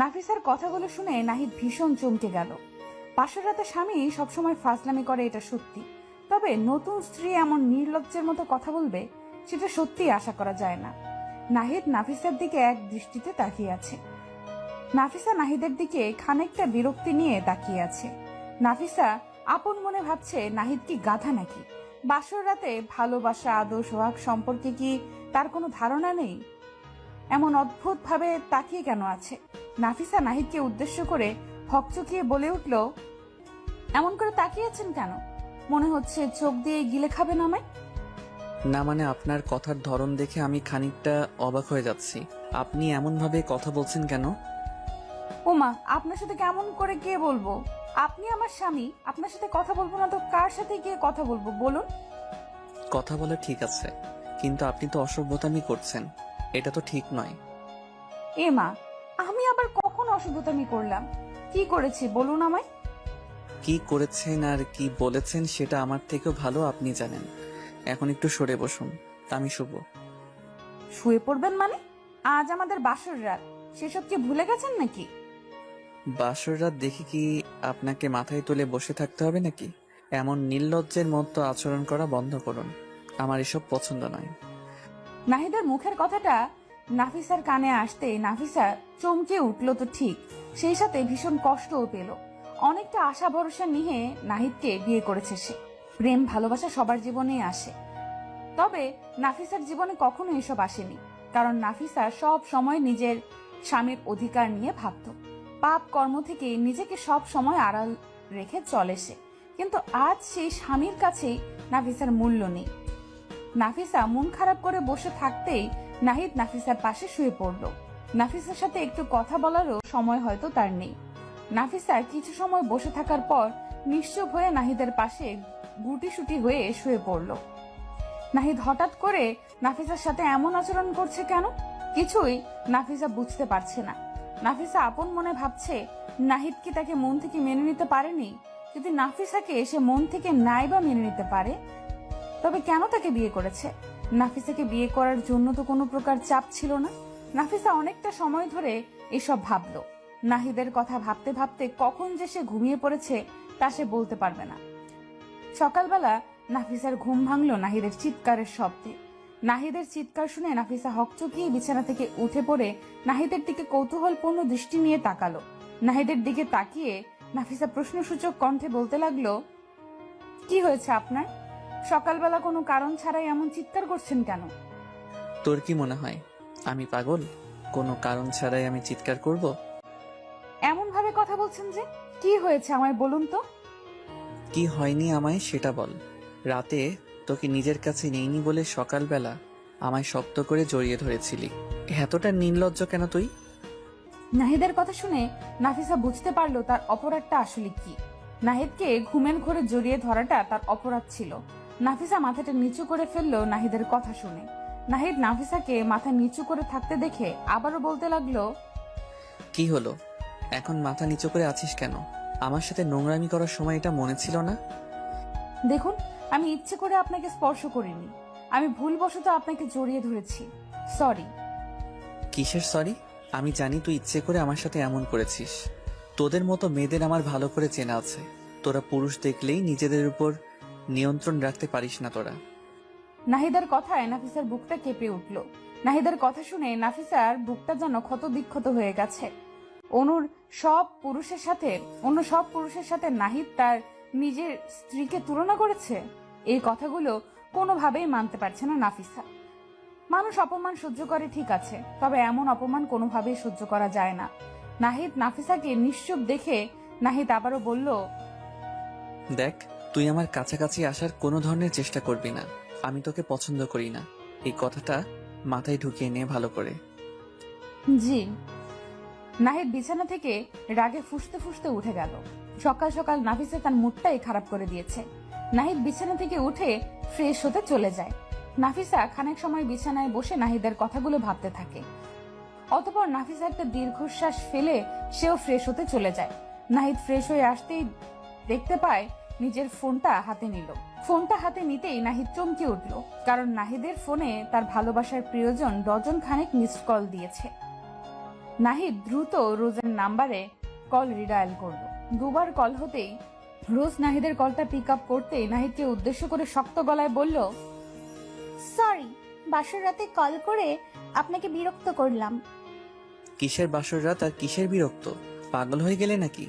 নাফিসার কথাগুলো শুনে নাহিদ ভীষণ চমকে গেল। পাশের রাতে স্বামী সবসময় ফাজলামি করে, এটা সত্যি। তবে নতুন স্ত্রী এমন নির্লজ্জের মতো কথা বলবে, সেটা সত্যি আশা করা যায় না। নাহিদ নাফিসার দিকে এক দৃষ্টিতে তাকিয়ে আছে। নাফিসা নাহিদের দিকে খানিকটা বিরক্তি নিয়ে তাকিয়ে আছে। নাফিসা আপন মনে ভাবছে, নাহিদ কি গাধা নাকি? বাসর রাতে ভালোবাসা, আদর, সোহাগ সম্পর্কে কি তার কোনো ধারণা নেই? এমন অদ্ভুত ভাবে তাকিয়ে কেন আছে? নাফিসা নাহিদকে উদ্দেশ্য করে হকচকিয়ে বলে উঠল, এমন করে তাকিয়ে আছেন কেন? মনে হচ্ছে চোখ দিয়ে গিলে খাবেন আমায়। না মানে আপনার কথার ধরন দেখে আমি খানিকটা অবাক হয়ে যাচ্ছি। আপনি এমন ভাবে কথা বলছেন কেন? ওমা, আপনার সাথে কেমন করে কে বলবো? আপনি আমার স্বামী, আপনার সাথে কথা বলবো না তো কার সাথে গিয়ে কথা বলবো বলুন? কথা বলা ঠিক আছে, কিন্তু আপনি তো অসভ্যতামি করছেন, এটা তো ঠিক নয়। এ মা, আমি আবার কখন অসভ্যতামি করলাম? কি করেছি বলুন আমায়? কি করেছেন আর কি বলেছেন সেটা আমার থেকেও ভালো আপনি জানেন। এখন একটু সরে বসুন, আমি শুভ। শুয়ে পড়বেন মানে? আজ আমাদের বাসর রাত, সেসব কি ভুলে গেছেন নাকি? বাসর রাত দেখে কি আপনাকে মাথায় তুলে বসে থাকতে হবে নাকি? এমন নির্লজ্জের মতো আচরণ করা বন্ধ করুন, আমার এসব পছন্দ নয়। নাহিদের মুখের কথাটা নাফিসার কানে আসতে নাফিসা চমকে উঠল তো ঠিক, সেই সাথে ভীষণ কষ্টও পেল। অনেকটা আশা ভরসা নিয়ে নাহিদকে বিয়ে করেছে সে। প্রেম ভালোবাসা সবার জীবনেই আসে, তবে নাফিসার জীবনে কখনো এসব আসেনি। কারণ নাফিসা সব সময় নিজের স্বামীর অধিকার নিয়ে ভাবত। পাপ কর্ম থেকে নিজেকে সব সময় আড়াল রেখে চলে সে। কিন্তু আজ সেই স্বামীর কাছেই নাফিসার মূল্য নেই। নাফিসা মন খারাপ করে বসে থাকতেই নাহিদ নাফিসার পাশে শুয়ে পড়ল। নাফিসার সাথে একটু কথা বলারও সময় হয়তো তার নেই। নাফিসা কিছু সময় বসে থাকার পর নিশ্চুপ হয়ে নাহিদের পাশে গুটিসুটি হয়ে শুয়ে পড়ল। নাহিদ হঠাৎ করে নাফিসার সাথে এমন আচরণ করছে কেন? কিছুই নাফিসা বুঝতে পারছে না। নাফিসা আপন মনে ভাবছে, নাহিদ কি তাকে মন থেকে মেনে নিতে পারেনি? যদি নাফিসাকে সে মন থেকে নাই বা মেনে নিতে পারে, তবে কেন তাকে বিয়ে করেছে? নাফিসাকে বিয়ে করার জন্য তো কোনো প্রকার চাপ ছিল না। নাফিসা অনেকটা সময় ধরে এসব ভাবলো। নাহিদের কথা ভাবতে ভাবতে কখন যে সে ঘুমিয়ে পড়েছে তা সে বলতে পারবে না। সকালবেলা নাফিসার ঘুম ভাঙলো নাহিদের চিৎকারের শব্দে। নাহিদের চিৎকার শুনে নাফিসা হকচকিয়ে বিছানা থেকে উঠে পড়ে নাহিদের দিকে কৌতূহলপূর্ণ দৃষ্টি নিয়ে তাকালো। নাহিদের দিকে তাকিয়ে নাফিসা প্রশ্নসূচক কণ্ঠে বলতে লাগলো, কি হয়েছে আপনার? সকালবেলা কোনো কারণ ছাড়াই এমন চিৎকার করছেন কেন? তোর কি মনে হয় আমি পাগল? কোনো কারণ ছাড়াই আমি চিৎকার করব? এমন ভাবে কথা বলছেন যে, কি হয়েছে আমায় বলুন তো? কি হয়নি আমায় সেটা বল। রাতে তোকে নিজের কাছে নেইনি বলে সকালবেলা আমায় শক্ত করে জড়িয়ে ধরেছিলি। এতটা নির্লজ্জ কেন তুই? নাহিদের কথা শুনে নাফিসা বুঝতে পারলো তার অপরাধটা আসলে কি। নাহিদকে ঘুমের ঘোরে জড়িয়ে ধরাটা তার অপরাধ ছিল। নাফিসা মাথাটা নিচু করে ফেললো নাহিদের কথা শুনে। নাহিদ নাফিসাকে মাথা নিচু করে থাকতে দেখে আবারও বলতে লাগলো, কি হলো, এখন মাথা নিচু করে আছিস কেন? আমার সাথে নোংরামি করার সময় এটা মনে ছিল না? দেখুন, আমি ইচ্ছে করে আপনাকে স্পর্শ করিনি। আমি ভুলবশত আপনাকে জড়িয়ে ধরেছি। সরি। কিসের সরি? আমি জানি তুই ইচ্ছে করে আমার সাথে এমন করেছিস। তোদের মতো মেয়েদের আমার ভালো করে চেনা আছে। তোরা পুরুষ দেখলেই নিজেদের উপর নিয়ন্ত্রণ রাখতে পারিস না তোরা। নাহিদের কথায় নাফিসার বুকটা কেঁপে উঠল। নাহিদের কথা শুনে নাফিসার বুকটা যেন ক্ষত বিক্ষত হয়ে গেছে। অন্য সব পুরুষের সাথে নাহিদ তার নিজের স্ত্রীকে তুলনা করেছে। এই কথাগুলো কোনোভাবেই মানতে পারছে না নাফিসা। মানুষ অপমান সহ্য করে ঠিক আছে, তবে এমন অপমান কোনোভাবেই সহ্য করা যায় না। নাহিদ নাফিসাকে নিশ্চুপ দেখে নাহিদ আবারও বলল, দেখ, তুই আমার কাছাকাছি আসার কোনো ধরনের চেষ্টা করবি না। আমি তোকে পছন্দ করি না, এই কথাটা মাথায় ঢুকিয়ে নে ভালো করে। জি। নাহিদ বিছানা থেকে রাগে ফুঁসতে ফুঁসতে উঠে গেল। সকাল সকাল নাফিসা তার মুডটাই খারাপ করে দিয়েছে। নাহিদ বিছানা থেকে উঠে ফ্রেশ হতে চলে যায়। নাফিসা খানিক সময় বিছানায় বসে নাহিদের কথাগুলো ভাবতে থাকে। অতঃপর নাফিসা একটা দীর্ঘশ্বাস ফেলে সেও ফ্রেশ হতে চলে যায়। নাহিদ ফ্রেশ হয়ে আসতেই দেখতে পায় নিজের ফোনটা হাতে নিল। ফোনটা হাতে নিতেই নাহিদ চমকে উঠল, কারণ নাহিদের ফোনে তার ভালোবাসার প্রিয়জন ডজন খানেক মিসড কল দিয়েছে। নাহিদ দ্রুত রোজের নাম্বারে কল রিডায়াল করলো। দুবার কল হতেই রোজ নাহিদের কলটা পিক আপ করতেই নাহিদকে উদ্দেশ্য করে শক্ত গলায় বলল, সরি, বাসর রাতে কল করে আপনাকে বিরক্ত করলাম। কিসের বাসর রাত আর কিসের বিরক্ত? পাগল হয়ে গেলে নাকি?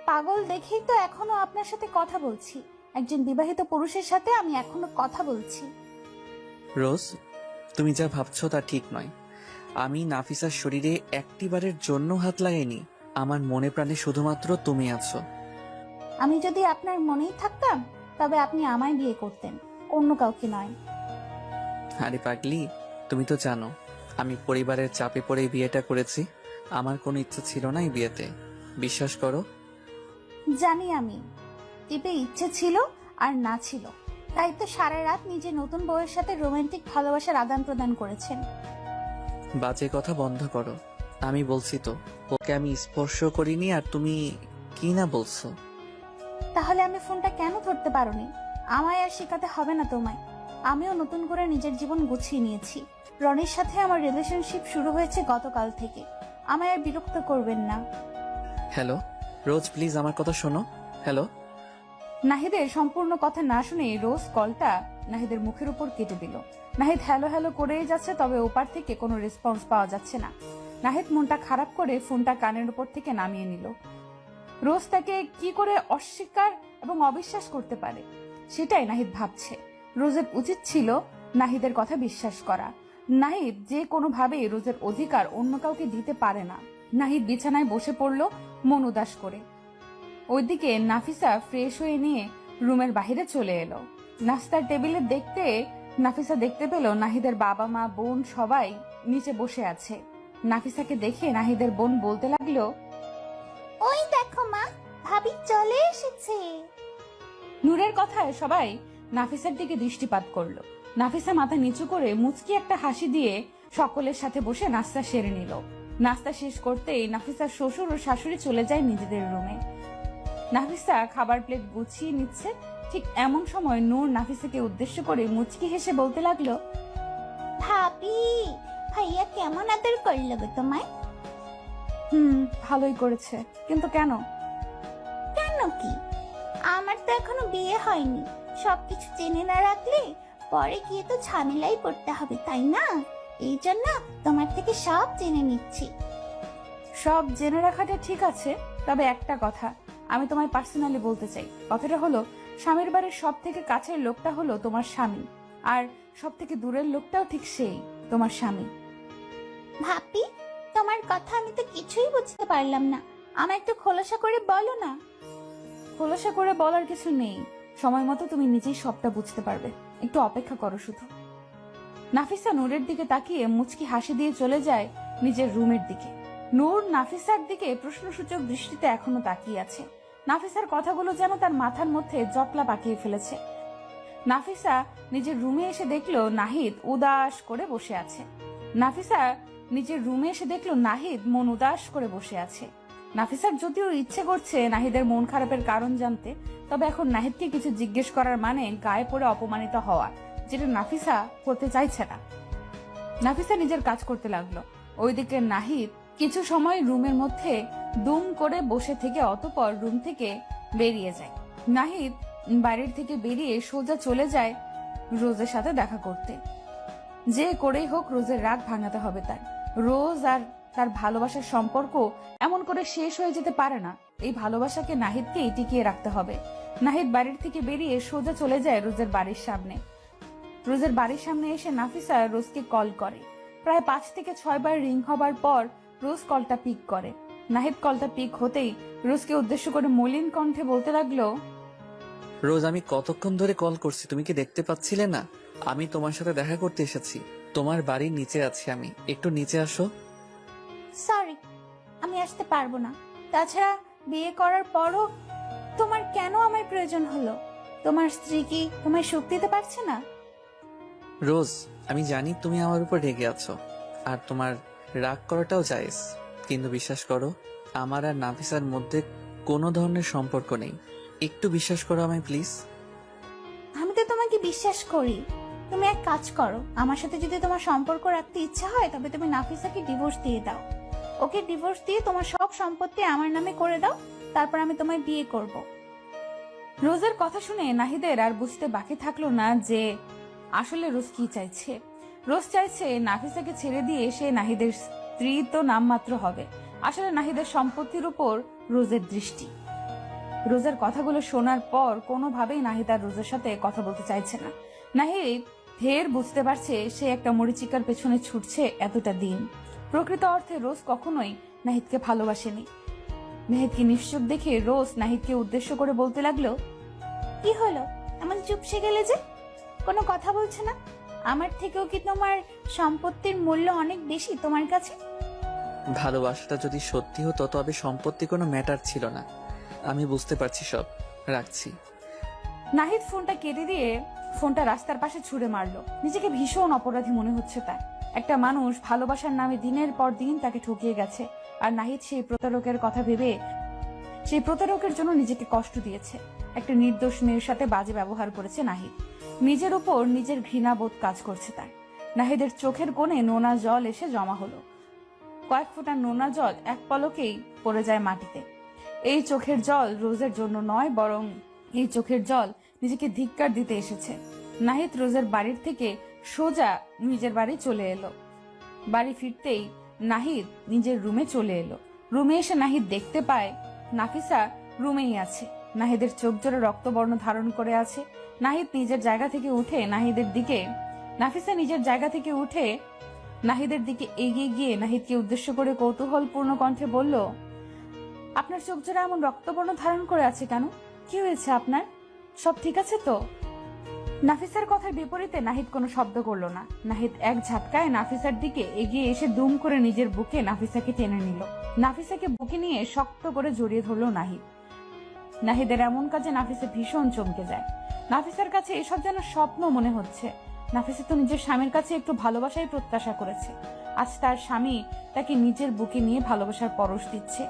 পাগল দেখেই তো এখনো আপনার সাথে কথা বলছি। একজন বিবাহিত পুরুষের সাথে আমি এখনো কথা বলছি। রোজ, তুমি যা ভাবছো তা ঠিক নয়। আমি নাফিসার শরীরে একটিবারের জন্য হাত লাগাইনি। আমার মনে প্রাণে শুধুমাত্র তুমি আছো। আমি যদি আপনার মনেই থাকতাম তবে আপনি আমায় বিয়ে করতেন, অন্য কাউকে নয়। আরে পাগলি, তুমি তো জানো আমি পরিবারের চাপে পড়ে এই বিয়েটা করেছি। আমার কোনো ইচ্ছা ছিল না এই বিয়েতে, বিশ্বাস করো। জানি আমি, টিপে ইচ্ছে ছিল আর না ছিল, তাই তো সারা রাত নিজে নতুন বউয়ের সাথে রোমান্টিক ভালোবাসার আদান প্রদান করেছেন। বাজে কথা বন্ধ করো। আমি বলছি তো, ওকে আমি স্পর্শ করিনি আর তুমি কি না বলছো। তাহলে আমি ফোনটা কেন ধরতে পারোনি? আমায় আর শেখাতে হবে না তোমায়। আমিও নতুন করে নিজের জীবন গুছিয়ে নিয়েছি। রনির সাথে আমার রিলেশনশিপ শুরু হয়েছে গতকাল থেকে। আমায় আর বিরক্ত করবেন না। হ্যালো রোজ, প্লিজ আমার কথা শোনো। হ্যালো। নাহিদের সম্পূর্ণ কথা না শুনে রোজ কলটা নাহিদের মুখের উপর কেটে দিল। নাহিদ হ্যালো হ্যালো করেই যাচ্ছে, তবে ওপার থেকে কোনো রেসপন্স পাওয়া যাচ্ছে না। নাহিদ মনটা খারাপ করে ফোনটা কানের উপর থেকে নামিয়ে নিল। রোজ তাকে কি করে অস্বীকার এবং অবিশ্বাস করতে পারে, সেটাই নাহিদ ভাবছে। রোজের উচিত ছিল নাহিদের কথা বিশ্বাস করা। নাহিদ যে কোনোভাবেই রোজের অধিকার অন্য কাউকে দিতে পারে না। নাহিদ বিছানায় বসে পড়ল মন উদাস করে। ওইদিকে নাফিসা ফ্রেশ হয়ে নিয়ে রুমের বাইরে চলে এলো। নাস্তার টেবিলে নাফিসা দেখতে পেল নাহিদের বাবা মা বোন সবাই নিচে বসে আছে। নাফিসাকে দেখে নাহিদের বোন বলতে লাগলো, ওই দেখো মা, ভাবি চলে এসেছে। নূরের কথায় সবাই নাফিসার দিকে দৃষ্টিপাত করলো। নাফিসা মাথা নিচু করে মুচকি একটা হাসি দিয়ে সকলের সাথে বসে নাস্তা সেরে নিল। নাস্তা শেষ করতেই নাফিসার শ্বশুর ও শাশুড়ি চলে যায় নিজেদের রুমে। নাফিসা খাবার প্লেট গুছিয়ে নিচ্ছে, ঠিক এমন সময় নূর নাফিসাকে উদ্দেশ্য করে মুচকি হেসে বলতে লাগলো, ভাবি, ভাইয়া কেমন আদর করলো গো তোমায়? ভালোই করেছে, কিন্তু কেন? কেন কি? আমার তো এখনো বিয়ে হয়নি। সবকিছু জেনে না রাখলে পরে গিয়ে তো ঝামেলাই পড়তে হবে, তাই না? এই জন্য তোমার থেকে সব জেনে নিচ্ছি। সব জেনে রাখাটা ঠিক আছে, তবে একটা কথা আমি তোমায় পার্সোনালি বলতে চাই। কথাটা হলো, স্বামীর বাড়ির সব থেকে কাছের লোকটা হলো তোমার স্বামী, আর সব থেকে দূরের লোকটাও ঠিক সেই তোমার স্বামী। ভাবি, তোমার কথা আমি তো কিছুই বুঝতে পারলাম না। আমায় একটু খোলাসা করে বলো না। খোলাসা করে বলার কিছু নেই, সময় মতো তুমি নিজেই সবটা বুঝতে পারবে। একটু অপেক্ষা করো শুধু। নাফিসা নূরের দিকে তাকিয়ে মুচকি হাসি দিয়ে চলে যায় নিজের রুমের দিকে। নূর নাফিসার দিকে প্রশ্নসূচক দৃষ্টিতে এখনো তাকিয়ে আছে। নাফিসার কথাগুলো যেন তার মাথার মধ্যে জটলা পাকিয়ে ফেলেছে। নাফিসা নিজের রুমে এসে দেখলো নাহিদ উদাস করে বসে আছে। নাফিসা নিজের রুমে এসে দেখলো নাহিদ মন উদাস করে বসে আছে। নাফিসার যদিও ইচ্ছে করছে নাহিদের মন খারাপের কারণ জানতে, তবে এখন নাহিদকে কিছু জিজ্ঞেস করার মানে গায়ে পড়ে অপমানিত হওয়া, যেটা নাফিসা করতে চাইছে না। নাফিসা নিজের কাজ করতে লাগলো। ওইদিকে নাহিদ কিছু সময় রুমের মধ্যে দুম করে বসে থেকে অতঃপর রুম থেকে বেরিয়ে যায়। নাহিদ বাইরের থেকে বেরিয়ে সোজা চলে যায় রোজের সাথে দেখা করতে। যে করেই হোক রোজের রাগ ভাঙাতে হবে তার। রোজ আর তার ভালোবাসার সম্পর্ক এমন করে শেষ হয়ে যেতে পারে না। এই ভালোবাসাকে নাহিদকেই টিকিয়ে রাখতে হবে। নাহিদ বাড়ির থেকে বেরিয়ে সোজা চলে যায় রোজের বাড়ির সামনে। রোজের বাড়ির সামনে এসে নাফিসা রোজকে কল করে। প্রায় 5 থেকে 6 বার রিং হবার পর রোজ কলটা পিক করে। নাহিদ কলটা পিক হতেই রোজকে উদ্দেশ্য করে মলিন কণ্ঠে বলতে লাগলো, রোজ, আমি কতক্ষণ ধরে কল করছি, তুমি কি দেখতে পাচ্ছিলে না? আমি তোমার সাথে দেখা করতে এসেছি। তোমার বাড়ির নিচে আছি আমি, একটু নিচে আসো। সরি, আমি আসতে পারবো না। তাছাড়া বিয়ে করার পরও তোমার কেন আমার প্রয়োজন হলো? তোমার স্ত্রী কি তোমায় সুখ দিতে পারছে না? রোজ, আমি জানি তুমি আমার উপর রেগে আছো, আর তোমার রাগ করাটাও জায়েজ, কিন্তু বিশ্বাস করো আমার আর নাফিসার মধ্যে কোনো ধরনের সম্পর্ক নেই। একটু বিশ্বাস করো আমায় প্লিজ। আমি তো তোমাকে বিশ্বাস করি। তুমি এক কাজ করো, আমার সাথে যদি তোমার সম্পর্ক রাখতে ইচ্ছা হয় তবে তুমি নাফিসাকে ডিভোর্স দিয়ে দাও। ওকে ডিভোর্স দিয়ে তোমার সব সম্পত্তি আমার নামে করে দাও, তারপর আমি তোমায় বিয়ে করব। রোজের কথা শুনে নাহিদের আর বুঝতে বাকি থাকলো না যে আসলে রোজ কি চাইছে। রোজ চাইছে নাফিসাকে ছেড়ে দিয়ে সে নাহিদের স্ত্রী তো নামমাত্র হবে। আসলে নাহিদের সম্পত্তির উপর রোজের দৃষ্টি। রোজের কথাগুলো শোনার পর কোনোভাবেই নাহিদ আর রোজের সাথে কথা বলতে চাইছে না। নাহিদ ফের বুঝতে পারছে সে একটা মরিচিকার পেছনে ছুটছে এতটা দিন। প্রকৃত অর্থে রোজ কখনোই নাহিদকে ভালোবাসেনি। নাহিদকে নিশ্চুপ দেখে রোজ নাহিদকে উদ্দেশ্য করে বলতে লাগলো, কি হলো, এমন চুপসে গেলে যে? কোনো কথা বলছে না? আমার থেকেও কি তোমার সম্পত্তির মূল্য অনেক বেশি তোমার কাছে? ভালোবাসাটা যদি সত্যি হতো তবে সম্পত্তি কোনো ম্যাটার ছিল না। আমি বুঝতে পারছি সব, রাখছি। নাহিদ ফোনটা কেটে দিয়ে ফোনটা রাস্তার পাশে ছুঁড়ে মারলো। নিজেকে ভীষণ অপরাধী মনে হচ্ছে তার। একটা মানুষ ভালোবাসার নামে দিনের পর দিন তাকে ঠকিয়ে গেছে, আর নাহিদ সেই প্রতারকের কথা ভেবে সেই প্রতারকের জন্য নিজেকে কষ্ট দিয়েছে। একটা নির্দোষ মেয়ের সাথে বাজে ব্যবহার করেছে নাহিদ। নিজের উপর নিজের ঘৃণাবোধ কাজ করছে তার। নাহিদের চোখের কোণে নোনা জল এসে জমা হলো। কয়েক ফোঁটা নোনা জল এক পলকেই পড়ে যায় মাটিতে। এই চোখের জল রোজের জন্য নয়, বরং এই চোখের জল নিজেকে ধিক্কার দিতে এসেছে। নাহিদ রোজের বাড়ির থেকে সোজা নিজের বাড়ি চলে এলো। বাড়ি ফিরতেই নাহিদ নিজের রুমে চলে এলো। রুমে এসে নাহিদ দেখতে পায় নাফিসা রুমেই আছে। নাহিদের চোখ জোরে রক্তবর্ণ ধারণ করে আছে। নাহিদ নিজের জায়গা থেকে উঠে নাফিসা নিজের জায়গা থেকে উঠে নাহিদের দিকে এগিয়ে গিয়ে নাহিদকে উদ্দেশ্য করে কৌতূহলপূর্ণ কণ্ঠে বলল, আপনার চোখ জোড়া এমন রক্তবর্ণ ধারণ করে আছে কেন? কি হয়েছে আপনার? সব ঠিক আছে তো? নাফিসার কথার বিপরীতে নাহিদ কোনো শব্দ করলো না। নাহিদ এক ঝাটকায় নাফিসার দিকে এগিয়ে এসে দুম করে নিজের বুকে নাফিসাকে টেনে নিল। নাফিসাকে বুকে নিয়ে শক্ত করে জড়িয়ে ধরলো নাহিদ। নাহিদের এমন কাজে নাফিসা ভীষণ চমকে যায়। নাফিসার কাছে এসব যেন স্বপ্ন মনে হচ্ছে। নাফিসা তো নিজের স্বামীর কাছে একটু ভালোবাসাই প্রত্যাশা করেছে। আজ তার স্বামী তাকে নিজের বুকে নিয়ে ভালোবাসার পরশ দিচ্ছে।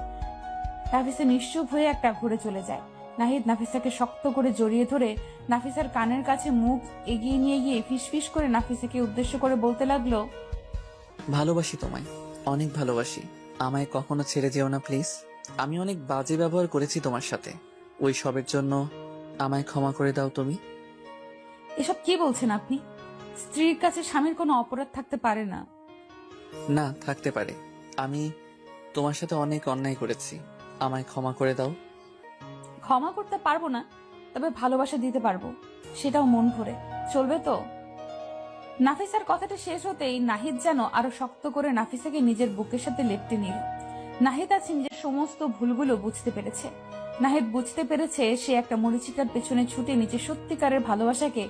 নাফিসা নিশ্চুপ হয়ে একটা ঘুরে চলে যায়। নাহিদ নাফিসাকে শক্ত করে জড়িয়ে ধরে নাফিসার কানের কাছে মুখ এগিয়ে নিয়ে গিয়ে ফিসফিস করে নাফিসাকে উদ্দেশ্য করে বলতে লাগলো, ভালোবাসি তোমায়, অনেক ভালোবাসি। আমায় কখনো ছেড়ে যেও না প্লিজ। আমি অনেক বাজে ব্যবহার করেছি তোমার সাথে, ওই সবের জন্য আমায় ক্ষমা করে দাও তুমি। এসব কি বলছেন আপনি? স্ত্রীর কাছে স্বামীর কোনো অপরাধ থাকতে পারে না। না, থাকতে পারে। আমি তোমার সাথে অনেক অন্যায় করেছি, আমায় ক্ষমা করে দাও। ক্ষমা করতে পারবো না, তবে ভালোবাসা দিতে পারবো, সেটাও মন ভরে। চলবে তো? নাফিসার কথাটা শেষ হতেই নাহিদ যেন আরো শক্ত করে নাফিসাকে নিজের বুকের সাথে লেপ্টে নিল। নাহিদ আজ নিজের সমস্ত ভুলগুলো বুঝতে পেরেছে। নাহিদ বুঝতে পেরেছে সে একটা মরিচিকার পেছনে ছুটে নিজের সত্যিকারের ভালোবাসাকে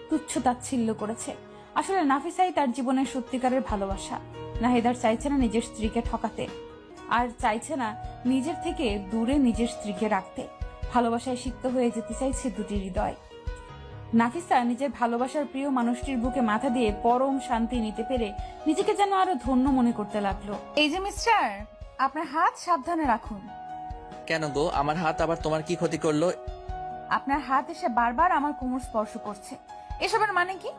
তুচ্ছ তাচ্ছিল্য করেছে। আসলে নাফিসাই তার জীবনের সত্যিকারের ভালোবাসা। নাহিদ আর চাইছে না নিজের স্ত্রীকে ঠকাতে, আর চাইছে না নিজের থেকে দূরে নিজের স্ত্রীকে রাখতে। ভালোবাসায় সিক্ত হয়ে যেতে চাইছে দুটি হৃদয়। নাফিসা নিজের ভালোবাসার প্রিয় মানুষটির বুকে মাথা দিয়ে পরম শান্তি নিতে পেরে নিজেকে যেন আরো ধন্য মনে করতে লাগলো। এই যে মিস্টার, আপনার হাত সাবধানে রাখুন। কেন গো, আমার হাত আবার তোমার কি ক্ষতি করলো? আপনার হাত এসে বারবার আমার কোমর স্পর্শ করছে, এসবের মানে কি?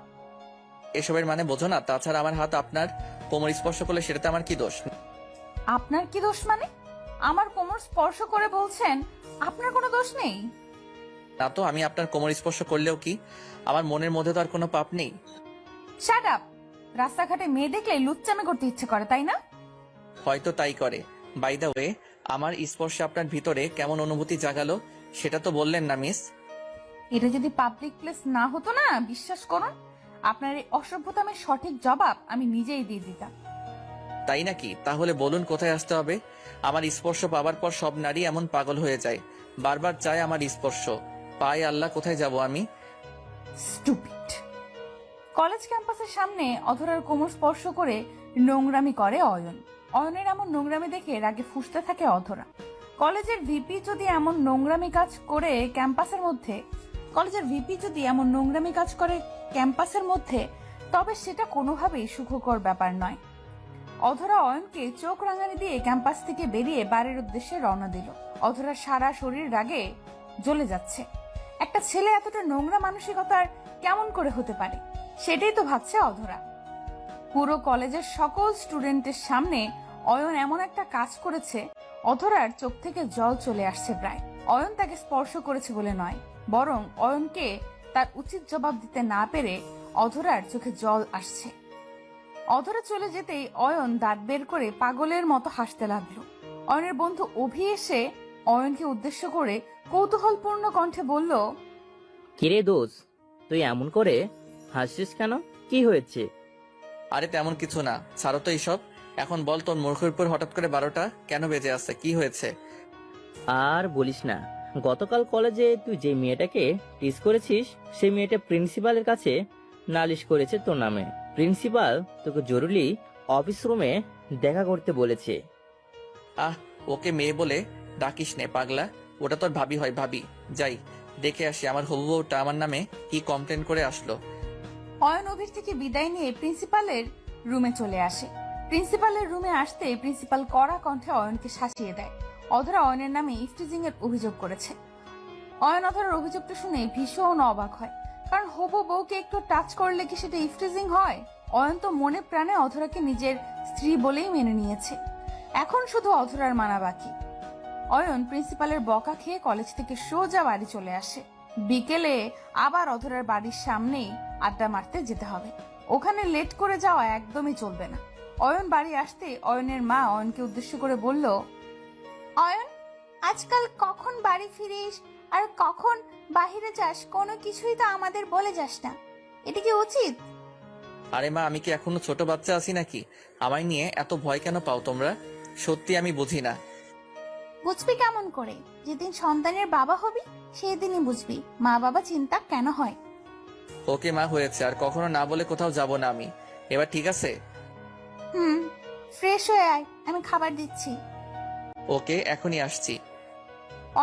এসবের মানে বোঝো না? তাছাড়া আমার হাত আপনার কোমর স্পর্শ করলে সেটাতে আমার কি দোষ? আপনার কি দোষ মানে? আমার কোমর স্পর্শ করে বলছেন আপনার কোনো দোষ নেই? না তো, আমি আপনার কোমর স্পর্শ করলেও কি আমার মনের মধ্যে তো আর কোনো পাপ নেই? Shut up! রাস্তাঘাটে মেয়ে দেখলে লুচ্চামি করতে ইচ্ছে করে, তাই না? হয়তো তাই করে। বাই দ্য ওয়ে, আমার স্পর্শে আপনার ভিতরে কেমন অনুভূতি জাগালো সেটা তো বললেন না মিস। এটা যদি পাবলিক প্লেস না হতো না, বিশ্বাস করুন আপনার এই অসভ্যতামের সঠিক জবাব আমি নিজেই দিয়ে দিতাম। তাই নাকি? তাহলে বলুন কোথায় আসতে হবে? আমার স্পর্শ পাবার পর সব নারী এমন পাগল হয়ে যায়, বারবার চায় আমার স্পর্শ পায়। আল্লাহ, কোথায় যাব আমি? স্টুপিড! কলেজ ক্যাম্পাসের সামনে অধরার কোমর স্পর্শ করে নোংরামি করে অয়ন। অয়নের এমন নোংরামি দেখে রাগে ফুঁসতে থাকে অধরা। কলেজের ভিপি যদি এমন নোংরামি কাজ করে ক্যাম্পাসের মধ্যে, তবে সেটা কোনোভাবেই সুখকর ব্যাপার নয়। অধরা অয়নকে চোখ রাঙানি দিয়ে ক্যাম্পাস থেকে বেরিয়ে বাড়ির উদ্দেশ্যে রওনা দিল। অধরা সারা শরীর রাগে জ্বলে যাচ্ছে। একটা ছেলে এতটা নোংরা মানসিকতার কেমন করে হতে পারে, সেটাই তো ভাবছে অধরা। পুরো কলেজের সকল স্টুডেন্টের সামনে অয়ন এমন একটা কাজ করেছে, অধরার চোখ থেকে জল চলে আসছে প্রায়। অয়ন তাকে স্পর্শ করেছে বলে নয়, বরং অয়নকে তার উচিত জবাব দিতে না পেরে অধরার চোখে জল আসছে। অধরা চলে যেতেই অয়ন দাঁত বের করে পাগলের মতো হাসতে লাগলো। অয়নের বন্ধু অভি এসে অয়নকে উদ্দেশ্য করে কৌতূহলপূর্ণ কণ্ঠে বলল, কিরে দোষ, তুই এমন করে হাসছিস কেন? কি হয়েছে? আরে তেমন কিছু না, ছাড়ো তো এইসব। এখন বল, তোর মূর্খের উপর হঠাৎ করে 12টা কেন বেজে আছে? কি হয়েছে? আর বলিস না, গতকাল কলেজে তুই যে মেয়েটাকে টিজ করেছিস, সেই মেয়েটা প্রিন্সিপালের কাছে নালিশ করেছে তোর নামে। প্রিন্সিপাল তোকে জরুরি অফিস রুমে দেখা করতে বলেছে। আহ, ওকে মেয়ে বলে ডাকিস নে পাগলা, ওটা তোর ভাবি হয়। ভাবি, যাই দেখে আসি আমার হবু বউটা আমার নামে কি কমপ্লেন করে আসলো। অয়ন অভির থেকে বিদায় নিয়ে প্রিন্সিপালের রুমে চলে আসে। প্রিন্সিপালের রুমে আসতে প্রিন্সিপাল কড়া কণ্ঠে অয়নকে শাসিয়ে দেয়। অধরা অয়নের নামে ইফটিজিং এর অভিযোগ করেছে। অয়ন অধরার অভিযোগটা শুনে ভীষণ অবাক হয়, কারণ হবু বউকে একটু টাচ করলে কি সেটা ইফটিজিং হয়? অয়ন তো মনে প্রাণে অধরাকে নিজের স্ত্রী বলেই মেনে নিয়েছে, এখন শুধু অধরার মানা বাকি। অয়ন প্রিন্সিপালের বকা খেয়ে কলেজ থেকে সোজা বাড়ি চলে আসে। বিকেলে আবার অধরার বাড়ির সামনেই আড্ডা মারতে যেতে হবে, ওখানে লেট করে যাওয়া একদমই চলবে না। অয়ন বাড়ি আসতে অয়নের মা অয়নকে উদ্দেশ্য করে বলল, অয়ন, আজকাল কখন বাড়ি ফিরিস আর কখন বাহিরে যাস, কোনো কিছুই তো আমাদের বলে যাস না। এটা কি উচিত? আরে মা, আমি কি এখনো ছোট বাচ্চা আছি নাকি? আমায় নিয়ে এত ভয় কেন পাও তোমরা? সত্যি আমি বুঝি না। বুঝবি কেমন করে? যেদিন সন্তানের বাবা হবি সেদিনই বুঝবি মা বাবা চিন্তা কেন হয়। ওকে মা, হয়েছে, আর কখনো না বলে কোথাও যাব না আমি। এবার ঠিক আছে? ফ্রেশ হয়ে আয়, আমি খাবার দিচ্ছি। ওকে, এখনই আসছি।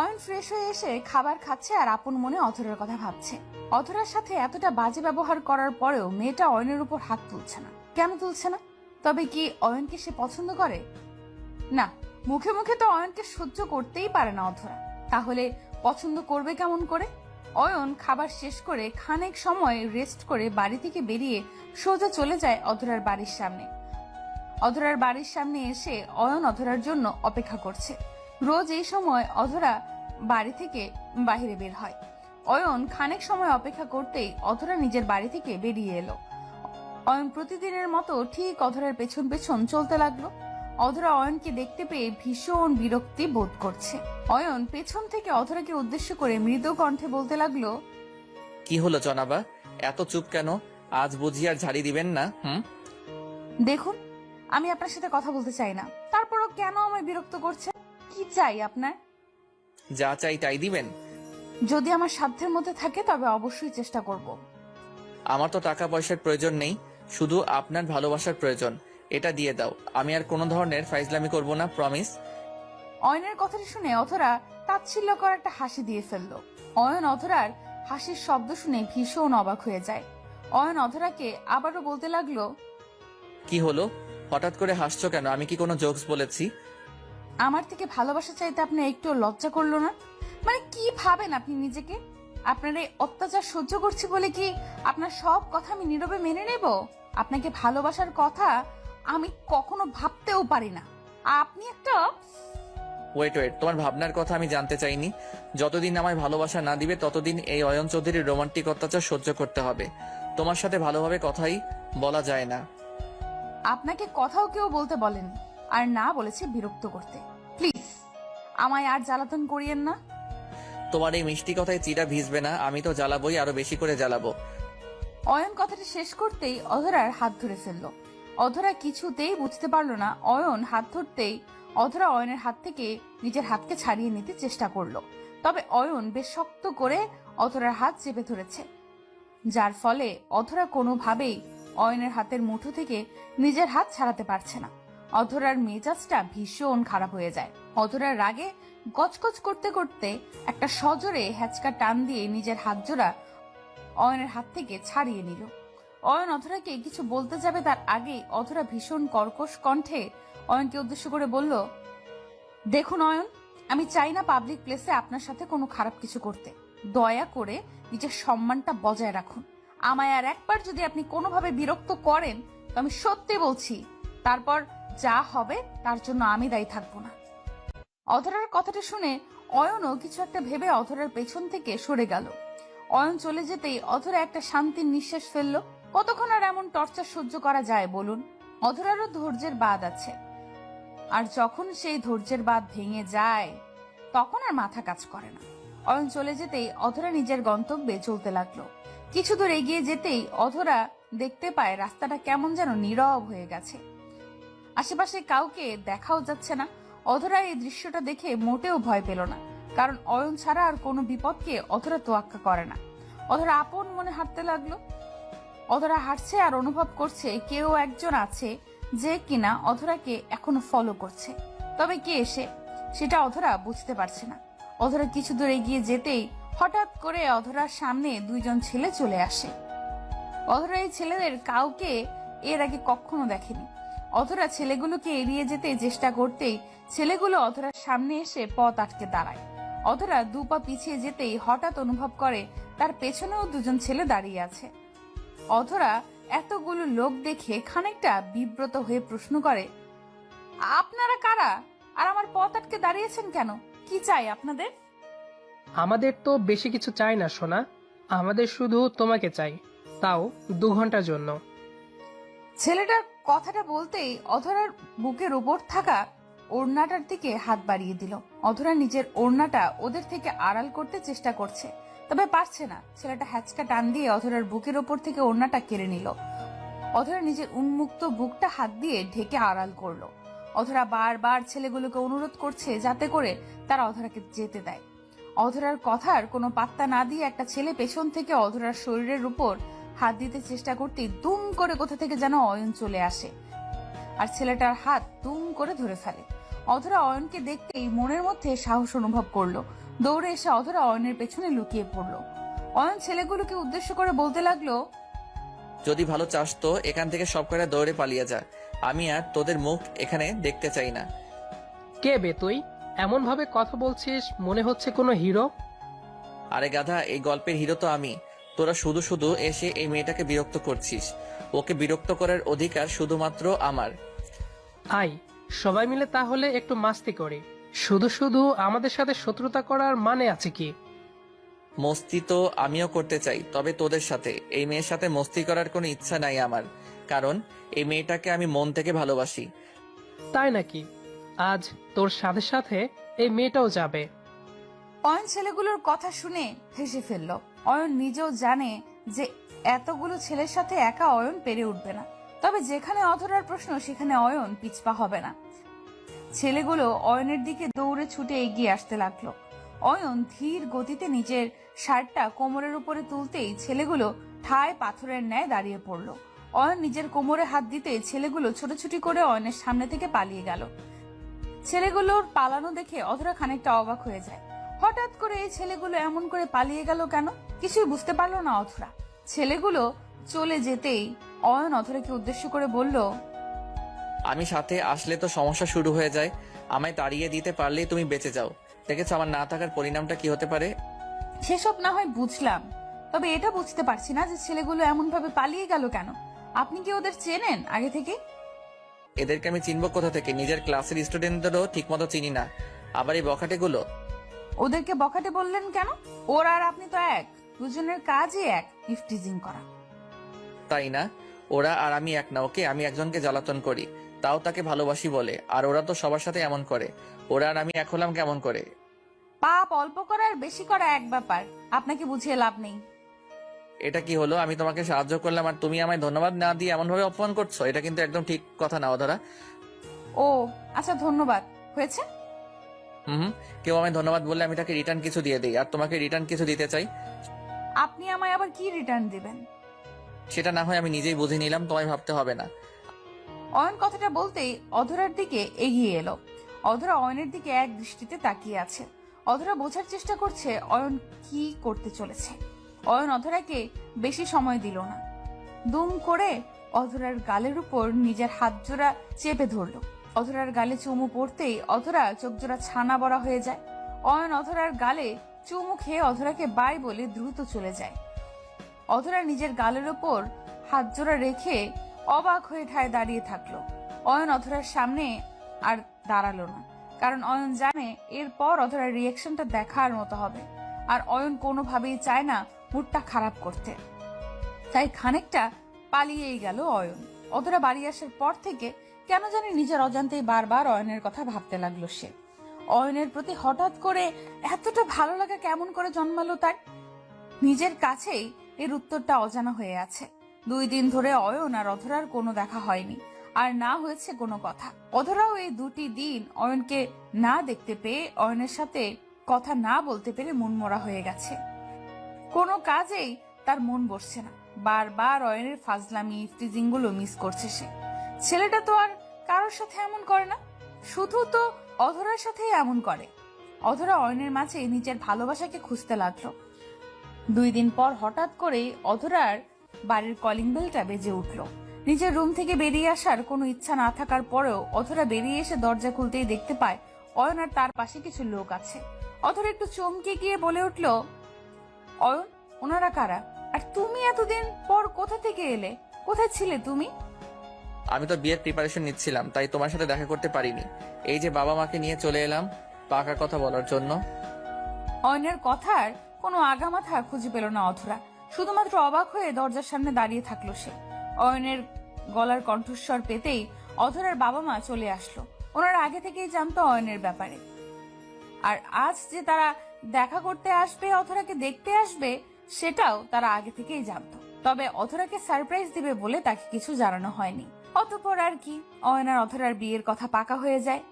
অয়ন ফ্রেশ হয়ে এসে খাবার খাচ্ছে আর আপন মনে অধরার কথা ভাবছে। অধরার সাথে এতটা বাজে ব্যবহার করার পরেও মেয়েটা অয়নের উপর হাত তুলছে না। কেন তুলছে না? তবে কি অয়নকে সে পছন্দ করে? না, মুখে মুখে তো অয়নকে সহ্য করতেই পারে না অধরা, তাহলে পছন্দ করবে কেমন করে? অয়ন খাবার শেষ করে খানিক সময় রেস্ট করে বাড়ি থেকে বেরিয়ে সোজা চলে যায় অধরার বাড়ির সামনে। অধরার বাড়ির সামনে এসে অয়ন অধরার জন্য অপেক্ষা করছে। রোজ এই সময় অধরা বাড়ি থেকে বাইরে বের হয়। অয়ন খানিক সময় অপেক্ষা করতেই অধরা নিজের বাড়ি থেকে বেরিয়ে এলো। অয়ন প্রতিদিনের মতো ঠিক অধরার পেছন পেছন চলতে লাগলো। অধরা অয়নকে দেখতে পেয়ে ভীষণ বিরক্তি বোধ করছে। অয়ন পেছন থেকে অধরাকে উদ্দেশ্য করে মৃদু কণ্ঠে বলতে লাগলো, কি হলো জনাবা, এত চুপ কেন? আজ বুঝি আর ঝাড়ি দিবেন না? দেখুন, আমি আপনার সাথে কথা বলতে চাই না, তারপরও কেন আমায় বিরক্ত করছে? কি চাই আপনার? যা চাই তাই দিবেন? যদি আমার সাধ্যের মধ্যে থাকে তবে অবশ্যই চেষ্টা করব। আমার তো টাকা পয়সার প্রয়োজন নেই, শুধু আপনার ভালোবাসার প্রয়োজন। এটা দিয়ে দাও, আমি আর কোনো ধরনের ফাইজলামি করব না, প্রমিস। অয়নের কথাটি শুনে অধরা তাচ্ছিল্যকর একটা হাসি দিয়ে ফেললো। অয়ন অধরার হাসির শব্দ শুনে ভীষণ অবাক হয়ে যায়। অয়ন অধরাকে আবারও বলতে লাগলো, কি হলো, হঠাৎ করে হাসছো কেন? আমি কি কোনো জোকস বলেছি? আমার থেকে ভালোবাসা চাইতে আপনার একটু লজ্জা করলো না? মানে কি ভাবেন আপনি নিজেকে? আপনার এই অত্যাচার সহ্য করছি বলে কি আপনার সব কথা আমি নীরবে মেনে নেব? আপনাকে ভালোবাসার কথা আমি কখনো ভাবতেও পারি না। আপনি একটা ওয়েট, তোমার ভাবনার কথা আমি জানতে চাইনি। যতদিন আমায় ভালোবাসা না দিবে ততদিন এই অয়ন চৌধুরীর রোমান্টিক অত্যাচার সহ্য করতে হবে। তোমার সাথে ভালোভাবে কথাই বলা যায় না। আপনাকে কথাও কেউ বলতে বলেন, আর না বলেছে বিরক্ত করতে। প্লিজ আমায় আর জ্বালাতন করিয়েন না। তোমার এই মিষ্টি কথায় চিরা ভিজবে না, আমি তো জ্বালাবোই, আরো বেশি করে জ্বালাবো। অয়ন কথাটি শেষ করতেই অধরার হাত ধরে ফেললো। অধরা কিছুতেই বুঝতে পারলো না অয়ন হাত ধরতেই অধরা অয়নের হাত থেকে নিজের হাতকে ছাড়িয়ে নিতে চেষ্টা করলো। তবে অয়ন বেশ শক্ত করে অধরার হাত চেপে ধরেছে, যার ফলে অধরা কোনোভাবেই অয়নের হাতের মুঠো থেকে নিজের হাত ছাড়াতে পারছে না। অধরার মেজাজটা ভীষণ খারাপ হয়ে যায়। অধরার রাগে গজগজ করতে করতে একটা সজোরে হ্যাচকা টান দিয়ে নিজের হাত জোড়া অয়নের হাত থেকে ছাড়িয়ে নিল। অয়ন অধরাকে কিছু বলতে যাবে তার আগেই অধরা ভীষণ কর্কশ কণ্ঠে অয়নকে উদ্দেশ্য করে বলল, দেখুন অয়ন, আমি চাই না পাবলিক প্লেসে আপনার সাথে কোনো খারাপ কিছু করতে। দয়া করে নিজের সম্মানটা বজায় রাখুন। আমায় আর একবার যদি আপনি কোনোভাবে বিরক্ত করেন তো আমি সত্যি বলছি তারপর যা হবে তার জন্য আমি দায়ী থাকবো না। অধরার কথাটা শুনে অয়নও কিছু একটা ভেবে অধরার পেছন থেকে সরে গেল। অয়ন চলে যেতেই অধরা একটা শান্তির নিঃশ্বাস ফেললো। কতক্ষণ আর এমন টর্চার সহ্য করা যায় বলুন? অধরারও ধৈর্যের বাঁধ আছে, আর যখন সেই ধৈর্যের বাঁধ ভেঙে যায় তখন আর মাথা কাজ করে না। অয়ন চলে যেতেই অধরা নিজের গন্তব্যে চলতে লাগলো। কিছু দূর এগিয়ে যেতেই অধরা দেখতে পায় রাস্তাটা কেমন যেন নীরব হয়ে গেছে, আশেপাশে কাউকে দেখাও যাচ্ছে না। অধরা এই দৃশ্যটা দেখে মোটেও ভয় পেল না, কারণ অয়ন ছাড়া আর কোনো বিপদকে অধরা তোয়াক্কা করে না। অধরা আপন মনে হাঁটতে লাগলো। অধরা হাঁটছে আর অনুভব করছে কেউ একজন আছে যে কিনা অধরাকে এখনো ফলো করছে। তবে কে এসে সেটা অধরা বুঝতে পারছে না। অধরা কিছু দূর এগিয়ে যেতেই হঠাৎ করে অধরার সামনে দুইজন ছেলে চলে আসে। অধরা এই ছেলেদের কাউকে এর আগে কখনো দেখেনি। অধরা ছেলেগুলোকে এড়িয়ে যেতে চেষ্টা করতেই ছেলেগুলো অধরার সামনে এসে পথ আটকে দাঁড়ায়। অধরা দু পা পিছিয়ে যেতেই হঠাৎ অনুভব করে তার পেছনেও দুজন ছেলে দাঁড়িয়ে আছে। অধরা এতগুলো লোক দেখে খানিকটা বিব্রত হয়ে প্রশ্ন করে, আপনারা কারা? আর আমার পথ আটকে দাঁড়িয়েছেন কেন? কি চাই আপনাদের? আমাদের তো বেশি কিছু চাই না সোনা, আমাদের শুধু তোমাকে চাই, তাও 2 ঘন্টার জন্য। ছেলেটার কথাটা বলতেই অধরার বুকের উপর থাকা ওড়নাটার দিকে হাত বাড়িয়ে দিল। অধরা নিজের ওড়নাটা ওদের থেকে আড়াল করতে চেষ্টা করছে, তবে পারছে না। ছেলেটা হ্যাচকা টান দিয়ে অধরার বুকের ওপর থেকে ওড়নাটা কেড়ে নিল। অধরা নিজের উন্মুক্ত বুকটা হাত দিয়ে ঢেকে আড়াল করলো। অধরা বারবার ছেলেগুলোকে অনুরোধ করছে যাতে করে তারা অধরাকে যেতে দেয়। অধরার কথার কোনো পাত্তা না দিয়ে একটা ছেলে পেছন থেকে অধরার শরীরের উপর হাত দিতে চেষ্টা করতেই দুম করে কোথা থেকে যেন অয়ন চলে আসে আর ছেলেটার হাত দুম করে ধরে ফেলে। অধরা অয়নকে দেখতেই মনের মধ্যে সাহস অনুভব করলো। দৌড়ে এসে অধরা অয়নের পেছনে লুকিয়ে পড়লো। অয়ন ছেলেগুলোকে উদ্দেশ্য করে বলতে লাগলো, যদি ভালো চাস তো এখান থেকে সব কটা দৌড়ে পালিয়ে যা। আমি আর তোদের মুখ এখানে দেখতে চাই না। কে বে তুই? এমন ভাবে কথা বলছিস মনে হচ্ছে কোনো হিরো। আরে গাধা, এই গল্পের হিরো তো আমি। তোরা শুধু শুধু এসে এই মেয়েটাকে বিরক্ত করছিস। ওকে বিরক্ত করার অধিকার শুধুমাত্র আমার। আয় সবাই মিলে তাহলে একটু মাস্তি করি। শুধু শুধু আমাদের সাথে শত্রুতা করার মানে আছে কি? মস্তি তো আমিও করতে চাই, তবে তোদের সাথে। এই মেয়ের সাথে মস্তি করার কোনো ইচ্ছা নাই আমার, কারণ এই মেয়েটাকে আমি মন থেকে ভালোবাসি। তাই নাকি? আজ তোর সাথে সাথে এই মেয়েটাও যাবে। অয়ন ছেলেগুলোর কথা শুনে হেসে ফেলল। অয়ন নিজেও জানে যে এতগুলো ছেলের সাথে একা অয়ন পেরে উঠবে না, তবে যেখানে অধরার প্রশ্ন সেখানে অয়ন পিছপা হবে না। ছেলেগুলো অয়নের দিকে দৌড়ে ছুটে এগিয়ে আসতে লাগলো। অয়ন ধীর গতিতে নিজের শার্টটা কোমরের উপরে তুলতেই ছেলেগুলো ঠায় পাথরের ন্যায় দাঁড়িয়ে পড়লো। অয়ন নিজের কোমরে হাত দিতে ছেলেগুলো ছোটাছুটি করে অয়নের সামনে থেকে পালিয়ে গেল। ছেলেগুলোর পালানো দেখে অধরা খানিকটা অবাক হয়ে যায়। হঠাৎ করে এই ছেলেগুলো এমন করে পালিয়ে গেল কেন? কিছুই বুঝতে পারলো না অধরা। ছেলেগুলো চলে যেতেই অয়ন অধরাকে উদ্দেশ্য করে বলল, আমি সাথে আসলে তো সমস্যা শুরু হয়ে যায়। আমায় তাড়িয়ে দিতে পারলেই তুমি বেঁচে যাও। দেখেছো আমার না থাকার পরিণামটা কি হতে পারে? সেসব না হয় বুঝলাম, তবে এটা বুঝতে পারছি না যে ছেলেগুলো এমন ভাবে পালিয়ে গেল কেন। আপনি কি ওদের চেনেন আগে থেকে? এদেরকে আমি চিনবো কোথা থেকে? নিজের ক্লাসের স্টুডেন্টদেরও ঠিক মতো চিনি না, আবার এই বখাটেগুলো। ওদেরকে বখাটে বললেন কেন? ওরা আর আপনি তো এক, দুজনের কাজই এক, ইফটিজিং করা। তাই না? ওরা আর আমি এক না। ওকে, আমি একজনকে জ্বালাতন করি, তাও তাকে ভালোবাসি বলে। আর ওরা তো সবার সাথে এমন করে। ওরা আর আমি এক হলাম কেমন করে? পাপ অল্প করা আর বেশি করা এক ব্যাপার, আপনাকে বুঝিয়ে লাভ নেই। এটা কি হলো? আমি তোমাকে সাহায্য করলাম আর তুমি আমায় ধন্যবাদ না দিয়ে এমন ভাবে অপমান করছো? এটা কিন্তু একদম ঠিক কথা না অধরা। ও আচ্ছা, ধন্যবাদ হয়েছে। হুম, কেউ আমায় ধন্যবাদ বললে আমি তাকে রিটার্ন কিছু দিয়ে দিই, আর তোমাকে রিটার্ন কিছু দিতে চাই। আপনি আমায় আবার কি রিটার্ন দিবেন? সেটা না হয় আমি নিজেই বুঝে নিলাম, তোমায় ভাবতে হবে না। অয়ন কথাটা বলতেই অধরার দিকে এগিয়ে এলো। অধরা অয়নের দিকে এক দৃষ্টিতে তাকিয়ে আছে। অধরা বোঝার চেষ্টা করছে অয়ন কি করতে চলেছে। অয়ন অধরাকে বেশি সময় দিল না। দুম করে অধরার গালের উপর নিজের হাত জোড়া চেপে ধরলো। অধরার গালে চুমু পড়তেই অধরা চোখ জোড়া ছানা বড়া হয়ে যায়। অয়ন অধরার গালে চুমু খেয়ে অধরাকে বাই বলে দ্রুত চলে যায়। অধরা নিজের গালের উপর হাত জোড়া রেখে অবাক হয়ে ঠায় দাঁড়িয়ে থাকলো। অয়ন অধরার সামনে আর দাঁড়ালো না, কারণ অয়ন জানে এরপর অধরার রিয়েকশনটা দেখার মতো হবে, আর অয়ন কোনোভাবেই চায় না মুডটা খারাপ করতে। তাই খানিকটা পালিয়েই গেল অয়ন। অধরা বাড়ি আসার পর থেকে কেন জানি নিজের অজান্তেই বারবার অয়নের কথা ভাবতে লাগলো সে। অয়নের প্রতি হঠাৎ করে এতটা ভালো লাগা কেমন করে জন্মালো তার? নিজের কাছেই এর উত্তরটা অজানা হয়ে আছে। 2 দিন ধরে অয়ন আর অধরার কোনো দেখা হয়নি, আর না হয়েছে কোনো কথা। অধরাও এই 2টি দিন অয়নকে না দেখতে পেয়ে, অয়নের সাথে কথা না বলতে পেরে মনমরা হয়ে গেছে। কোনো কাজেই তার মন বসছে না, বারবার অয়নের ফাজলামি টিজিং গুলো মিস করছে সে। ছেলেটা তো আর কারোর সাথে এমন করে না, শুধু তো অধরার সাথেই এমন করে। অধরা অয়নের মাঝে নিজের ভালোবাসাকে খুঁজতে লাগলো। 2 দিন পর হঠাৎ করেই অধরার বাড়ির কলিং বেলটা বেজে উঠলো। নিজের রুম থেকে বেরিয়ে আসার কোনো ইচ্ছা না থাকার পরেও অধরা বেরিয়ে এসে দরজা খুলতেই দেখতে পায় অয়ন আর তার পাশে কিছু লোক আছে। অধরা একটু চমকে গিয়ে বলে উঠল, অয়ন, ওনারা কারা? আর তুমি এতদিন পর কোথা থেকে এলে? কোথায় ছিলে তুমি? আমি তো বিয়ের প্রিপারেশন নিচ্ছিলাম, তাই তোমার সাথে দেখা করতে পারিনি। এই যে বাবা মাকে নিয়ে চলে এলাম পাকা কথা বলার জন্য। অয়নের কথার কোনো আগামাথা খুঁজে পেল না অধরা, শুধুমাত্র অবাক হয়ে দরজার সামনে দাঁড়িয়ে থাকলো সে। অয়নের গলার কণ্ঠস্বর পেতেই অধরার বাবা মা চলে আসলো। ওনারা আগে থেকেই জানতো অয়নের ব্যাপারে, আর আজ যে তারা দেখা করতে আসবে, অধরাকে দেখতে আসবে, সেটাও তারা আগে থেকেই জানতো। তবে অধরাকে সারপ্রাইজ দিবে বলে তাকে কিছু জানানো হয়নি। অতঃপর আর কি, অয়ন আর অধরার বিয়ের কথা পাকা হয়ে যায়।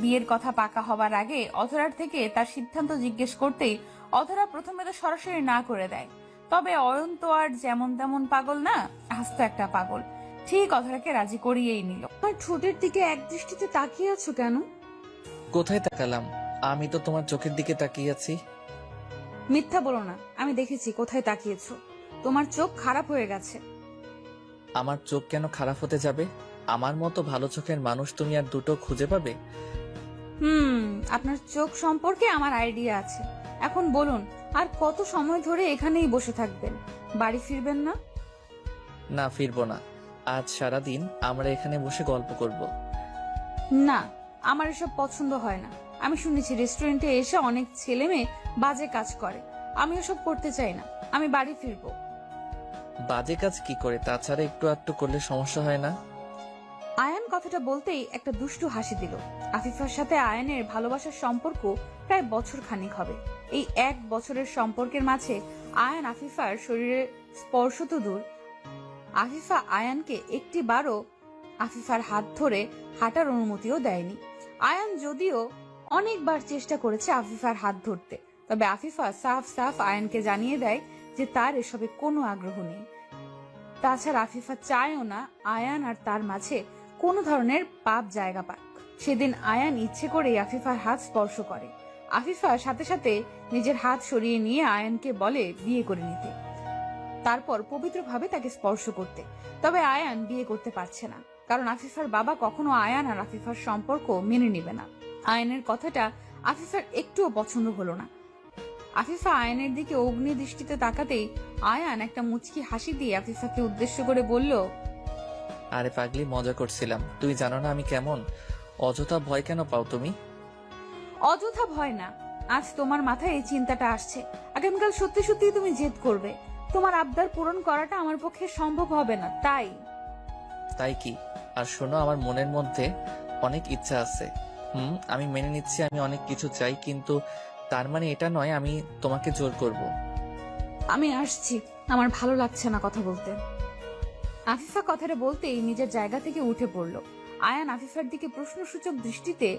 বিয়ের কথা পাকা হবার আগে অধরার থেকে তার সিদ্ধান্ত জিজ্ঞেস করতেই অধরা প্রথমে তো সরাসরি না করে দেয়। তবে অয়ন তো আর যেমন তেমন পাগল না, আস্ত একটা পাগল। ঠিক অধরাকে রাজি করিয়েই নিল। আমার ঠোঁটের দিকে এক দৃষ্টিতে তাকিয়ে আছো কেন? কোথায় তাকালাম? আমি তো তোমার চোখের দিকে তাকিয়ে আছি। মিথ্যা বলো না, আমি দেখেছি কোথায় তাকিয়েছো। তোমার চোখ খারাপ হয়ে গেছে। আমার চোখ কেন খারাপ হতে যাবে? আমার মতো ভালো চোখের মানুষ তুমি আর দুটো খুঁজে পাবে? আপনার চোখ সম্পর্কে আমার আইডিয়া আছে। এখন বলুন, আর কত সময় ধরে এখানেই বসে থাকবেন? বাড়ি ফিরবেন না? না, ফিরবো না। আজ সারাদিন আমরা এখানে বসে গল্প করব। না, আমার এসব পছন্দ হয় না। আমি শুনেছি রেস্টুরেন্টে এসে অনেক ছেলে মেয়ে বাজে কাজ করে। আমি ওসব করতে চাই না। আমি বাড়ি ফিরবো। বাজে কাজ কি করে? তাছাড়া একটু আধটু করলে সমস্যা হয় না? আয়ান কথাটা বলতেই একটা দুষ্টু হাসি দিল। আফিফার সাথে আয়ানের ভালোবাসার সম্পর্ক প্রায় বছর খানিক হবে। এই 1 বছরের সম্পর্কের মাঝে আয়ান আফিফার শরীরে স্পর্শ তো দূর, আফিফা আয়ানকে একটিবারও আফিফার হাত ধরে হাঁটার অনুমতিও দেয়নি। আয়ান যদিও অনেকবার চেষ্টা করেছে আফিফার হাত ধরতে, তবে আফিফা সাফ সাফ আয়ানকে জানিয়ে দেয় যে তার এসবে কোনো আগ্রহ নেই। তাছাড়া আফিফা চায়ও না আয়ান আর তার মাঝে কোনো ধরনের পাপ জায়গা পাক। সেদিন আয়ান ইচ্ছে করে আফিফার হাত স্পর্শ করে। আফিফা সাথে সাথে নিজের হাত সরিয়ে নিয়ে আয়ানকে বলে বিয়ে করে নিতে, তারপর পবিত্রভাবে তাকে স্পর্শ করতে। তবে আয়ান বিয়ে করতে পারছে না, কারণ আফিফার বাবা কখনো আয়ান আর আফিফার সম্পর্ক মেনে নেবে না। আয়ানের কথাটা আফিফার একটুও পছন্দ হলো না। আফিফা আয়ানের দিকে অগ্নি দৃষ্টিতে তাকাতেই আয়ান একটা মুচকি হাসি দিয়ে আফিফাকে উদ্দেশ্য করে বলল, আরে পাগলি, মজা করছিলাম। তুমি জানো না আমি কেমন? অযথা ভয় কেন পাও তুমি? অযথা ভয় না, আজ তোমার মাথায় এই চিন্তাটা আসছে। আগামীকাল সত্যি সত্যি তুমি জেদ করবে। তোমার আবদার পূরণ করাটা আমার পক্ষে সম্ভব হবে না, তাই। তাই কি? আর শোনো, আমার মনের মধ্যে অনেক ইচ্ছা আছে। আমি মেনে নিচ্ছি আমি অনেক কিছু চাই, কিন্তু তার মানে এটা নয় আমি তোমাকে জোর করব। আমি আসছি, আমার ভালো লাগছে না কথা বলতে। আফিফা কথাটা বলতেই নিজের জায়গা থেকে উঠে পড়ল। আয়ান আফিফার দিকে প্রশ্নসূচক দৃষ্টিতে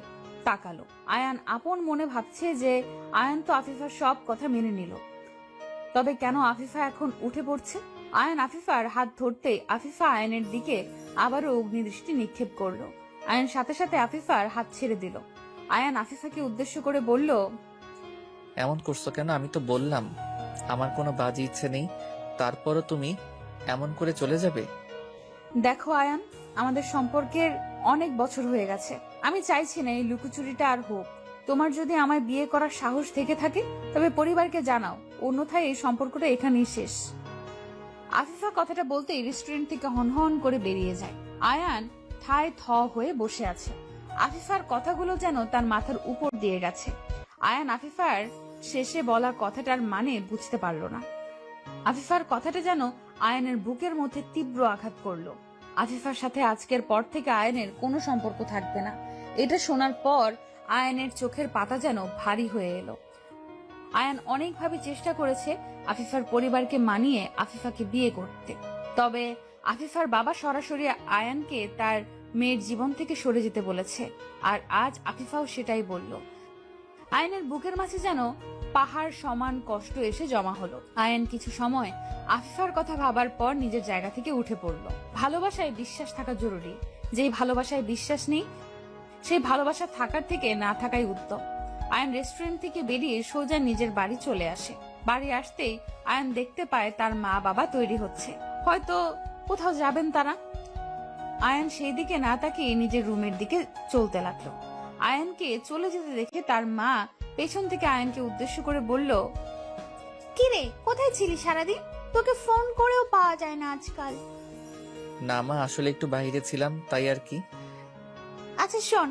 তাকালো। আয়ান আপন মনে ভাবছে যে আয়ান তো আফিফার সব কথা মেনে নিল, তবে কেন আফিফা এখন উঠে পড়ছে? আয়ান আফিফার হাত ধরতেই আফিফা আয়ানের দিকে আবারও অগ্নিদৃষ্টি নিক্ষেপ করলো। আয়ান সাথে সাথে আফিফার হাত ছেড়ে দিল। আয়ান আফিফাকে উদ্দেশ্য করে বলল, এমন করছো কেন? আমি তো বললাম আমার কোনো বাজে ইচ্ছে নেই, তারপরও তুমি এমন করে চলে যাবে? দেখো আয়ান, আমাদের সম্পর্কের অনেক বছর হয়ে গেছে। আমি চাইছি না এই লুকোচুরিটা আর হোক। তোমার যদি আমায় বিয়ে করার সাহস থেকে থাকে তবে পরিবারকে জানাও, অন্যথায় এই সম্পর্কটা এখানেই শেষ। আফিফা কথাটা বলতেই রেস্টুরেন্ট থেকে হনহন করে বেরিয়ে যায়। আয়ান ঠায় থ হয়ে বসে আছে। আফিফার কথাগুলো যেন তার মাথার উপর দিয়ে গেছে। আয়ান আফিফার শেষে বলা কথাটার মানে বুঝতে পারল না। আফিফার কথাটা যেন আয়ানের বুকের মধ্যে তীব্র আঘাত করলো। আফিফার সাথে আজকের পর থেকে আয়ানের কোনো সম্পর্ক থাকবে না। এটা শোনার পর আয়ানের চোখের পাতা যেন ভারী হয়ে এলো। আয়ান অনেকভাবে চেষ্টা করেছে আফিফার পরিবারকে মানিয়ে আফিফাকে বিয়ে করতে, তবে আফিফার বাবা সরাসরি আয়ানকে তার মেয়ের জীবন থেকে সরে যেতে বলেছে। আর আজ আফিফাও সেটাই বলল। আয়ানের বুকের মাঝে যেন পাহাড় সমান কষ্ট এসে জমা হলো। আয়ান কিছু সময় আফিফার কথা ভাবার পর নিজের জায়গা থেকে উঠে পড়ল। ভালোবাসায় বিশ্বাস থাকা জরুরি। যেই ভালোবাসায় বিশ্বাস নেই সেই ভালোবাসা থাকার থেকে না থাকাই উত্তম। আয়ান রেস্টুরেন্ট থেকে বেরিয়ে সোজা নিজের বাড়ি চলে আসে। বাড়ি আসতেই আয়ান দেখতে পায় তার মা বাবা তৈরি হচ্ছে, হয়তো কোথাও যাবেন তারা। আয়ান সেই দিকে না তাকিয়ে নিজের রুমের দিকে চলতে লাগলো। আয়ানকে চলে যেতে দেখে তার মা পেছন থেকে আয়ানকে উদ্দেশ্য করে বলল, কিরে, কোথায় ছিলি সারাদিন? তোকে ফোন করেও পাওয়া যায় না আজকাল। না মা, আসলে একটু বাইরে ছিলাম, তাই আর কি। আচ্ছা শোন,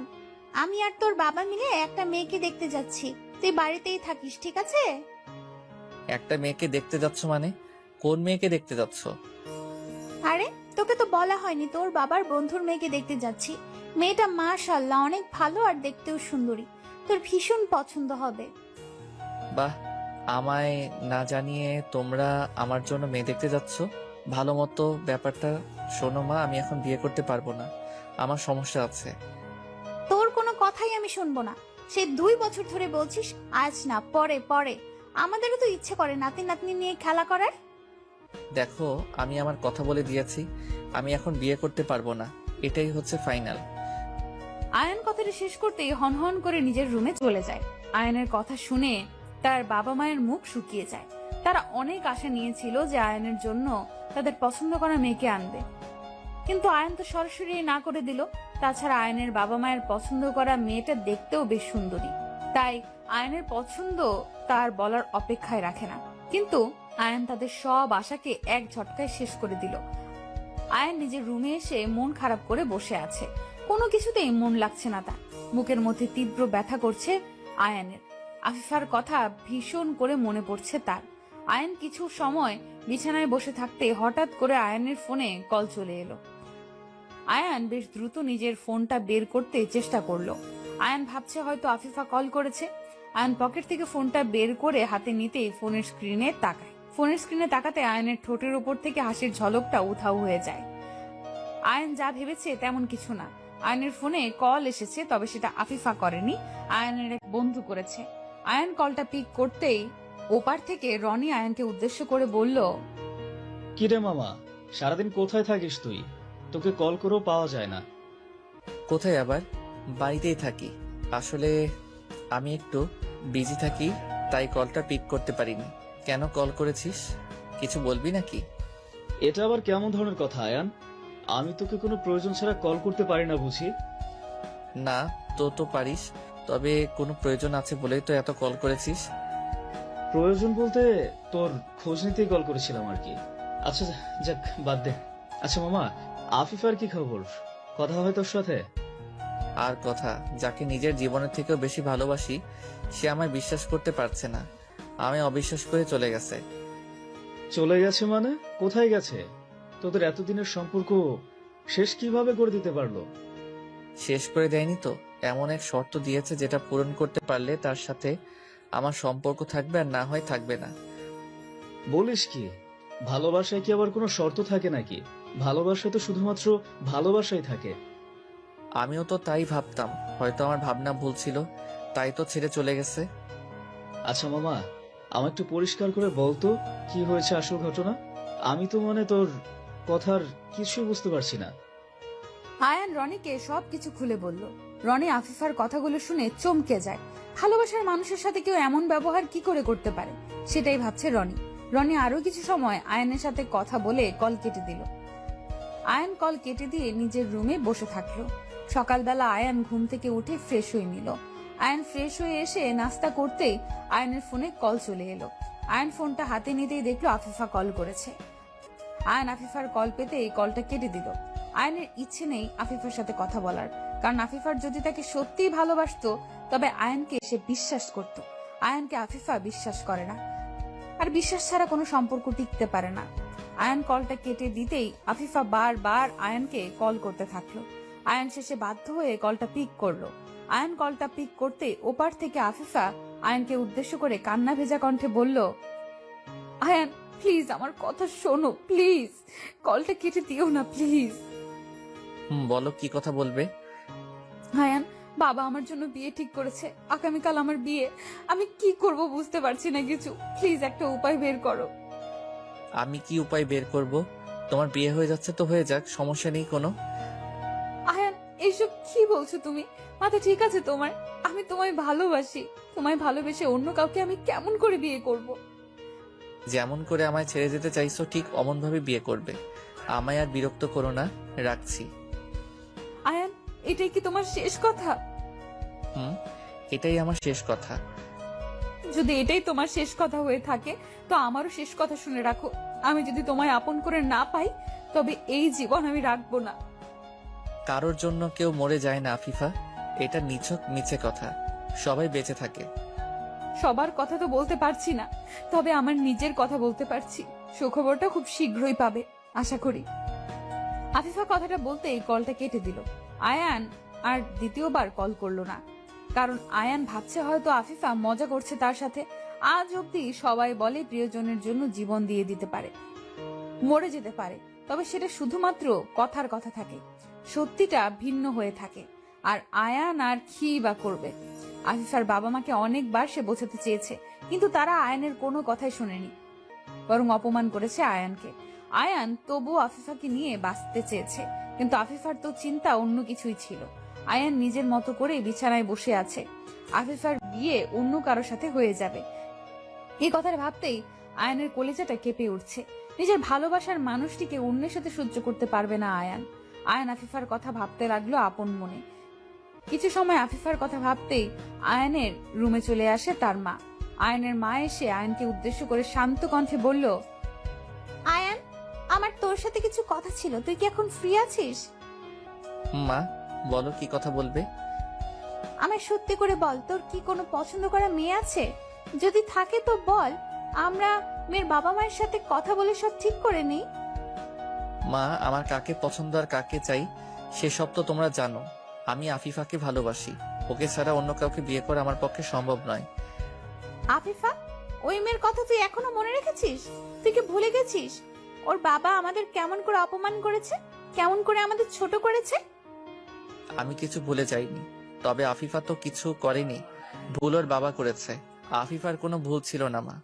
আমি আর তোর বাবা মিলে একটা মেয়েকে দেখতে যাচ্ছি, তুই বাড়িতেই থাকিস, ঠিক আছে? একটা মেয়েকে দেখতে যাচ্ছ মানে? কোন মেয়েকে দেখতে যাচ্ছ? আরে তোকে তো বলা হয়নি, তোর বাবার বন্ধুর মেয়েকে দেখতে যাচ্ছি। মেয়েটা মাশাআল্লাহ অনেক ভালো আর দেখতেও সুন্দরী, তোর ভীষণ পছন্দ হবে। বাহ, আমায় না জানিয়ে তোমরা আমার জন্য মেয়ে দেখতে যাচ্ছ? ভালো মতো ব্যাপারটা শোনো মা, আমি এখন বিয়ে করতে পারবো না, আমার সমস্যা আছে। তোর কোনো কথাই আমি শুনবো না। সে 2 বছর ধরে বলছিস, আজ না পরে পরে। আমাদেরও তো ইচ্ছে করে নাতি নাতনি নিয়ে খেলা করার। দেখো, আমি আমার কথা বলে দিয়েছি, আমি এখন বিয়ে করতে পারবো না, এটাই হচ্ছে ফাইনাল। আয়ান কথাটা শেষ করতেই হনহন করে নিজের রুমে চলে যায়। আয়ানের কথা শুনে তার বাবা মায়ের মুখ শুকিয়ে যায়। তারা অনেক আশা নিয়েছিল যে আয়ানের জন্য তাদের পছন্দ করা মেয়েকে আনবে, কিন্তু আয়ান তো সরাসরি না করে দিল। তাছাড়া আয়ানের বাবা মায়ের পছন্দ করা মেয়েটা দেখতেও বেশ সুন্দরী, তাই আয়ানের পছন্দ তার বলার অপেক্ষায় রাখে না। কিন্তু আয়ান তাদের সব আশাকে এক ঝটকায় শেষ করে দিল। আয়ান নিজের রুমে এসে মন খারাপ করে বসে আছে। কোনো কিছুতেই মন লাগছে না তার। মুখের মধ্যে তীব্র ব্যথা করছে আয়ানের। আফিফার কথা ভীষণ করে মনে পড়ছে তার। আয়ান কিছু সময় বিছানায় বসে থাকতে হঠাৎ করে আয়ানের ফোনে কল চলে এলো। আয়ান বেশ দ্রুত নিজের ফোনটা বের করতে চেষ্টা করলো। আয়ান ভাবছে হয়তো আফিফা কল করেছে। আয়ান পকেট থেকে ফোনটা বের করে হাতে নিতেই ফোনের স্ক্রিনে তাকায়। ফোনের স্ক্রিনে তাকাতে আয়ানের ঠোঁটের উপর থেকে হাসির ঝলকটা উধাও হয়ে যায়। আয়ান যা ভেবেছে তেমন কিছু না। আয়ানের ফোনে কল এসেছে, তবে সেটা আফিফা করেনি, আয়ানের এক বন্ধু করেছে। আয়ান কলটা পিক করতেই ওপার থেকে রনি আয়ানকে উদ্দেশ্য করে বলল, কিরে মামা, সারাদিন কোথায় থাকিস তুই? তোকে কল করেও পাওয়া যায় না। কোথায় আবার? বাড়িতেই থাকি। আসলে আমি একটু বিজি থাকি, তাই কলটা পিক করতে পারিনি। কেন কল করেছিস? কিছু বলবি নাকি? এটা আবার কেমন ধরনের কথা আয়ান? আমি তোকে কোনো প্রয়োজন ছাড়া কল করতে পারি না বুঝি? না, তো পারিস, তবে কোনো প্রয়োজন আছে বলেই তো এত কল করেছিস। প্রয়োজন বলতে তোর খোঁজ নিতেই কল করেছিলাম আর কি। আচ্ছা যাক, বাদ দে। আচ্ছা মামা, আফিফার কি খবর? কথা হয় তোর সাথে? আর কথা, যাকে নিজের জীবনের থেকেও বেশি ভালোবাসি সে আমায় বিশ্বাস করতে পারছে না, আমি অবিশ্বাস করে চলে গেছে। চলে গেছে মানে? কোথায় গেছে? তোদের এতদিনের সম্পর্ক শেষ কিভাবে করে দিতে পারলো? শেষ করে দেয়নি তো, এমন এক শর্ত দিয়েছে যেটা পূরণ করতে পারলে তার সাথে আমার সম্পর্ক থাকবে, আর না হয় থাকবে না। বলিস কি? ভালোবাসায় কি আবার কোনো শর্ত থাকে নাকি? ভালোবাসায় তো শুধুমাত্র ভালোবাসাই থাকে। আমিও তো তাই ভাবতাম, হয়তো আমার ভাবনা ভুল ছিল, তাই তো ছেড়ে চলে গেছে। আচ্ছা মামা, আমার একটু পরিষ্কার করে বলতো কি হয়েছে আসল ঘটনা? আমি তো মানে তোর কথার কিছুই বুঝতে পারছি না। আয়ান রনিকে সবকিছু খুলে বলল। রনি আফিফার কথাগুলো শুনে চমকে যায়। ভালোবাসার মানুষের সাথে কেউ এমন ব্যবহার কি করে করতে পারে, সেটাই ভাবছে রনি। রনি আরো কিছু সময় আয়ানের সাথে কথা বলে কল কেটে দিল। আয়ান কল কেটে দিয়ে নিজের রুমে বসে থাকলো। সকালবেলা আয়ান ঘুম থেকে উঠে ফ্রেশ হয়ে নিল। আয়ান ফ্রেশ হয়ে এসে নাস্তা করতেই আয়ানের ফোনে কল চলে এলো। আয়ান ফোনটা হাতে নিতেই দেখলো আফিফা কল করেছে। আয়ান আফিফার কল পেতে এই কলটা কেটে দিল। আয়নের ইচ্ছে নেই আফিফার সাথে কথা বলার, কারণ আফিফার যদি তাকে সত্যিই ভালোবাসতো তবে আয়নকে সে বিশ্বাস করত। আয়নকে আফিফা বিশ্বাস করে না, আর বিশ্বাস ছাড়া কোনো সম্পর্ক টিকতে পারে না। আয়ন কলটা কেটে দিতেই আফিফা বারবার আয়নকে কল করতে থাকলো। আয়ন শেষে বাধ্য হয়ে কলটা পিক করলো। আয়ন কলটা পিক করতে ওপার থেকে আফিফা আয়নকে উদ্দেশ্য করে কান্না ভেজা কণ্ঠে বলল, আয়ান প্লিজ আমার কথা শোনো, প্লিজ কলটা কেটে দিও না প্লিজ। বলো কি কথা বলবে। আয়ান, বাবা আমার জন্য বিয়ে ঠিক করেছে, আগামীকাল আমার বিয়ে। আমি কি করব বুঝতে পারছি না কিছু, প্লিজ একটা উপায় বের করো। আমি কি উপায় বের করব? তোমার বিয়ে হয়ে যাচ্ছে তো হয়ে যাক, সমস্যা নেই কোনো। আয়ান এইসব কি বলছো তুমি? মাথা ঠিক আছে তোমার? আমি তোমায় ভালোবাসি, তোমায় ভালোবেসে অন্য কাউকে আমি কেমন করে বিয়ে করব? যেমন করে আমায় ছেড়ে যেতে চাইছো ঠিক অমন ভাবে বিয়ে করবে। আমায় আর বিরক্ত করো না, রাখছি। আয়ান এটাই কি তোমার শেষ কথা? এটাই আমার শেষ কথা। যদি এটাই তোমার শেষ কথা হয়ে থাকে তো আমারও শেষ কথা শুনে রাখো। আমি যদি তোমায় আপন করে না পাই তবে এই জীবন আমি রাখবো না। কারোর জন্য কেউ মরে যায় না আফিফা, এটা নিছক মিছে কথা। সবাই বেঁচে থাকে। সবার কথা তো বলতে পারছি না, তবে আমার নিজের কথা বলতে পারছি। সুখবরটা খুব শীঘ্রই পাবে আশা করি। আফিফা কথাটা বলতেই কলটা কেটে দিল। আয়ান আর দ্বিতীয়বার কল করলো না, কারণ আয়ান ভাবছে হয়তো আফিফা মজা করছে তার সাথে। আজ অব্দি সবাই বলে প্রিয়জনের জন্য জীবন দিয়ে দিতে পারে, মরে যেতে পারে, তবে সেটা শুধুমাত্র কথার কথা থাকে, সত্যিটা ভিন্ন হয়ে থাকে। আর আয়ান আর কি বা করবে? আফিফার বাবা মাকে অনেকবার সে বোঝাতে চেয়েছে, কিন্তু তারা আয়ানের কোনো কথাই শোনেনি, বরং অপমান করেছে আয়ানকে। আয়ান তবু আফিফাকে নিয়ে বাঁচতে চেয়েছে, কিন্তু আফিফার তো চিন্তা অন্য কিছুই ছিল। আয়ান নিজের মতো করে বিছানায় বসে আছে, আফিফার বিয়ে অন্য কারোর সাথে হয়ে যাবে। এই কথাটা ভাবতেই আয়ানের কলিজাটা কেঁপে উঠছে। নিজের ভালোবাসার মানুষটিকে অন্যের সাথে সহ্য করতে পারবে না আয়ান। আয়ান আফিফার কথা ভাবতে লাগলো আপন মনে। কিছু সময় আফিফার কথা ভাবতেই আয়ানের রুমে চলে আসে তার মা। আয়ানের মা এসে আয়ানকে উদ্দেশ্য করে শান্ত কণ্ঠে বলল, আয়ান, আমার তোর সাথে কিছু কথা ছিল, তুই কি এখন ফ্রি আছিস? মা বলো কি কথা বলবে। আমায় সত্যি করে বল, তোর কি কোনো পছন্দ করা মেয়ে আছে? যদি থাকে তো বল, আমরা মেয়ের বাবা মায়ের সাথে কথা বলে সব ঠিক করে নিই। মা, আমার কাকে পছন্দ আর কাকে চাই সেসব তো তোমরা জানো। আমি আফিফাকে ভালোবাসি, ওকে ছাড়া অন্য কাউকে বিয়ে করা আমার পক্ষে সম্ভব নয়। আফিফা, ওই মেয়ের কথা তুই এখনো মনে রেখেছিস? তুই কি ভুলে গেছিস ওর বাবা আমাদের কেমন করে অপমান করেছে, কেমন করে আমাদের ছোট করেছে? আমি কিছু ভুলে যাইনি, তবে আফিফা তো কিছু করেনি, ভুল ওর বাবা করেছে। আফিফার কোনো ভুল ছিল না মা।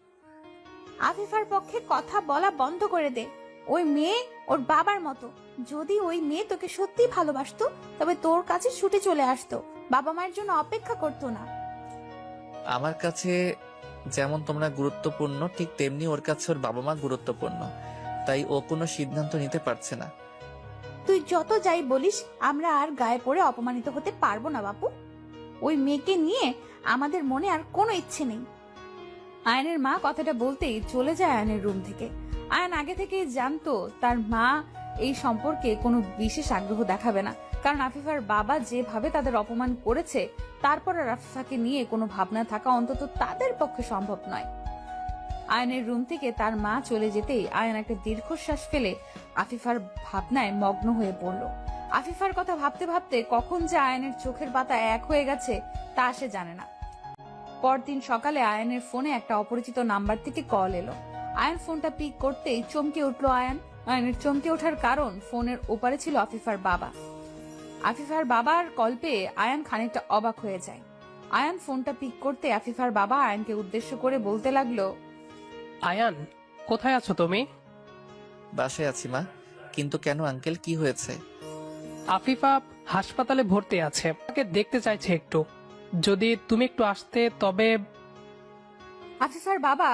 আফিফার পক্ষে কথা বলা বন্ধ করে দে। ওই মেয়ে ওর বাবার মতো। যদি ওই মেয়ে তোকে সত্যি ভালোবাসতো তবে তোর কাছে ছুটে চলে আসতো, বাবা মায়ের জন্য অপেক্ষা করতো না। আমার কাছে যেমন তোমরা গুরুত্বপূর্ণ, ঠিক তেমনি ওর কাছে ওর বাবা মা গুরুত্বপূর্ণ, তাই ও কোনো সিদ্ধান্ত নিতে পারছে না। তুই যত যাই বলিস, আমরা আর গায়ে পড়ে অপমানিত হতে পারবো না বাপু। ওই মেয়েকে নিয়ে আমাদের মনে আর কোনো ইচ্ছে নেই। আয়নের মা কথাটা বলতেই চলে যায় আয়নের রুম থেকে। আয়ন আগে থেকেই জানতো তার মা এই সম্পর্কে কোনো বিশেষ আগ্রহ দেখাবে না, কারণ আফিফার বাবা যেভাবে তাদের অপমান করেছে তারপর আর আফিফাকে নিয়ে কোনো ভাবনা থাকা অন্তত তাদের পক্ষে সম্ভব নয়। আয়নের রুম থেকে তার মা চলে যেতেই আয়ন একটা দীর্ঘশ্বাস ফেলে আফিফার ভাবনায় মগ্ন হয়ে পড়ল। আফিফার কথা ভাবতে ভাবতে কখন যে আয়নের চোখের পাতা এক হয়ে গেছে তা সে জানে না। পরদিন সকালে আয়নের ফোনে একটা অপরিচিত নাম্বার থেকে কল এলো। আয়ন ফোনটা পিক করতেই চমকে উঠলো আয়ন। আয়নের চমকে ওঠার কারণ ফোনের ওপারে ছিল আফিফার বাবা। আফিফার বাবার কল পেয়ে আয়ন খানিকটা অবাক হয়ে যায়। আয়ন ফোনটা পিক করতে আফিফার বাবা আয়নকে উদ্দেশ্য করে বলতে লাগলো, আয়ান, কোথায় আছো তুমি? বাসায় আছি মা। কিন্তু কেন আঙ্কেল, কি হয়েছে? আফিফা হাসপাতালে ভর্তি আছে, তাকে দেখতে চাইছে একটু। যদি তুমি একটু আসতে তবে। আফিফার বাবা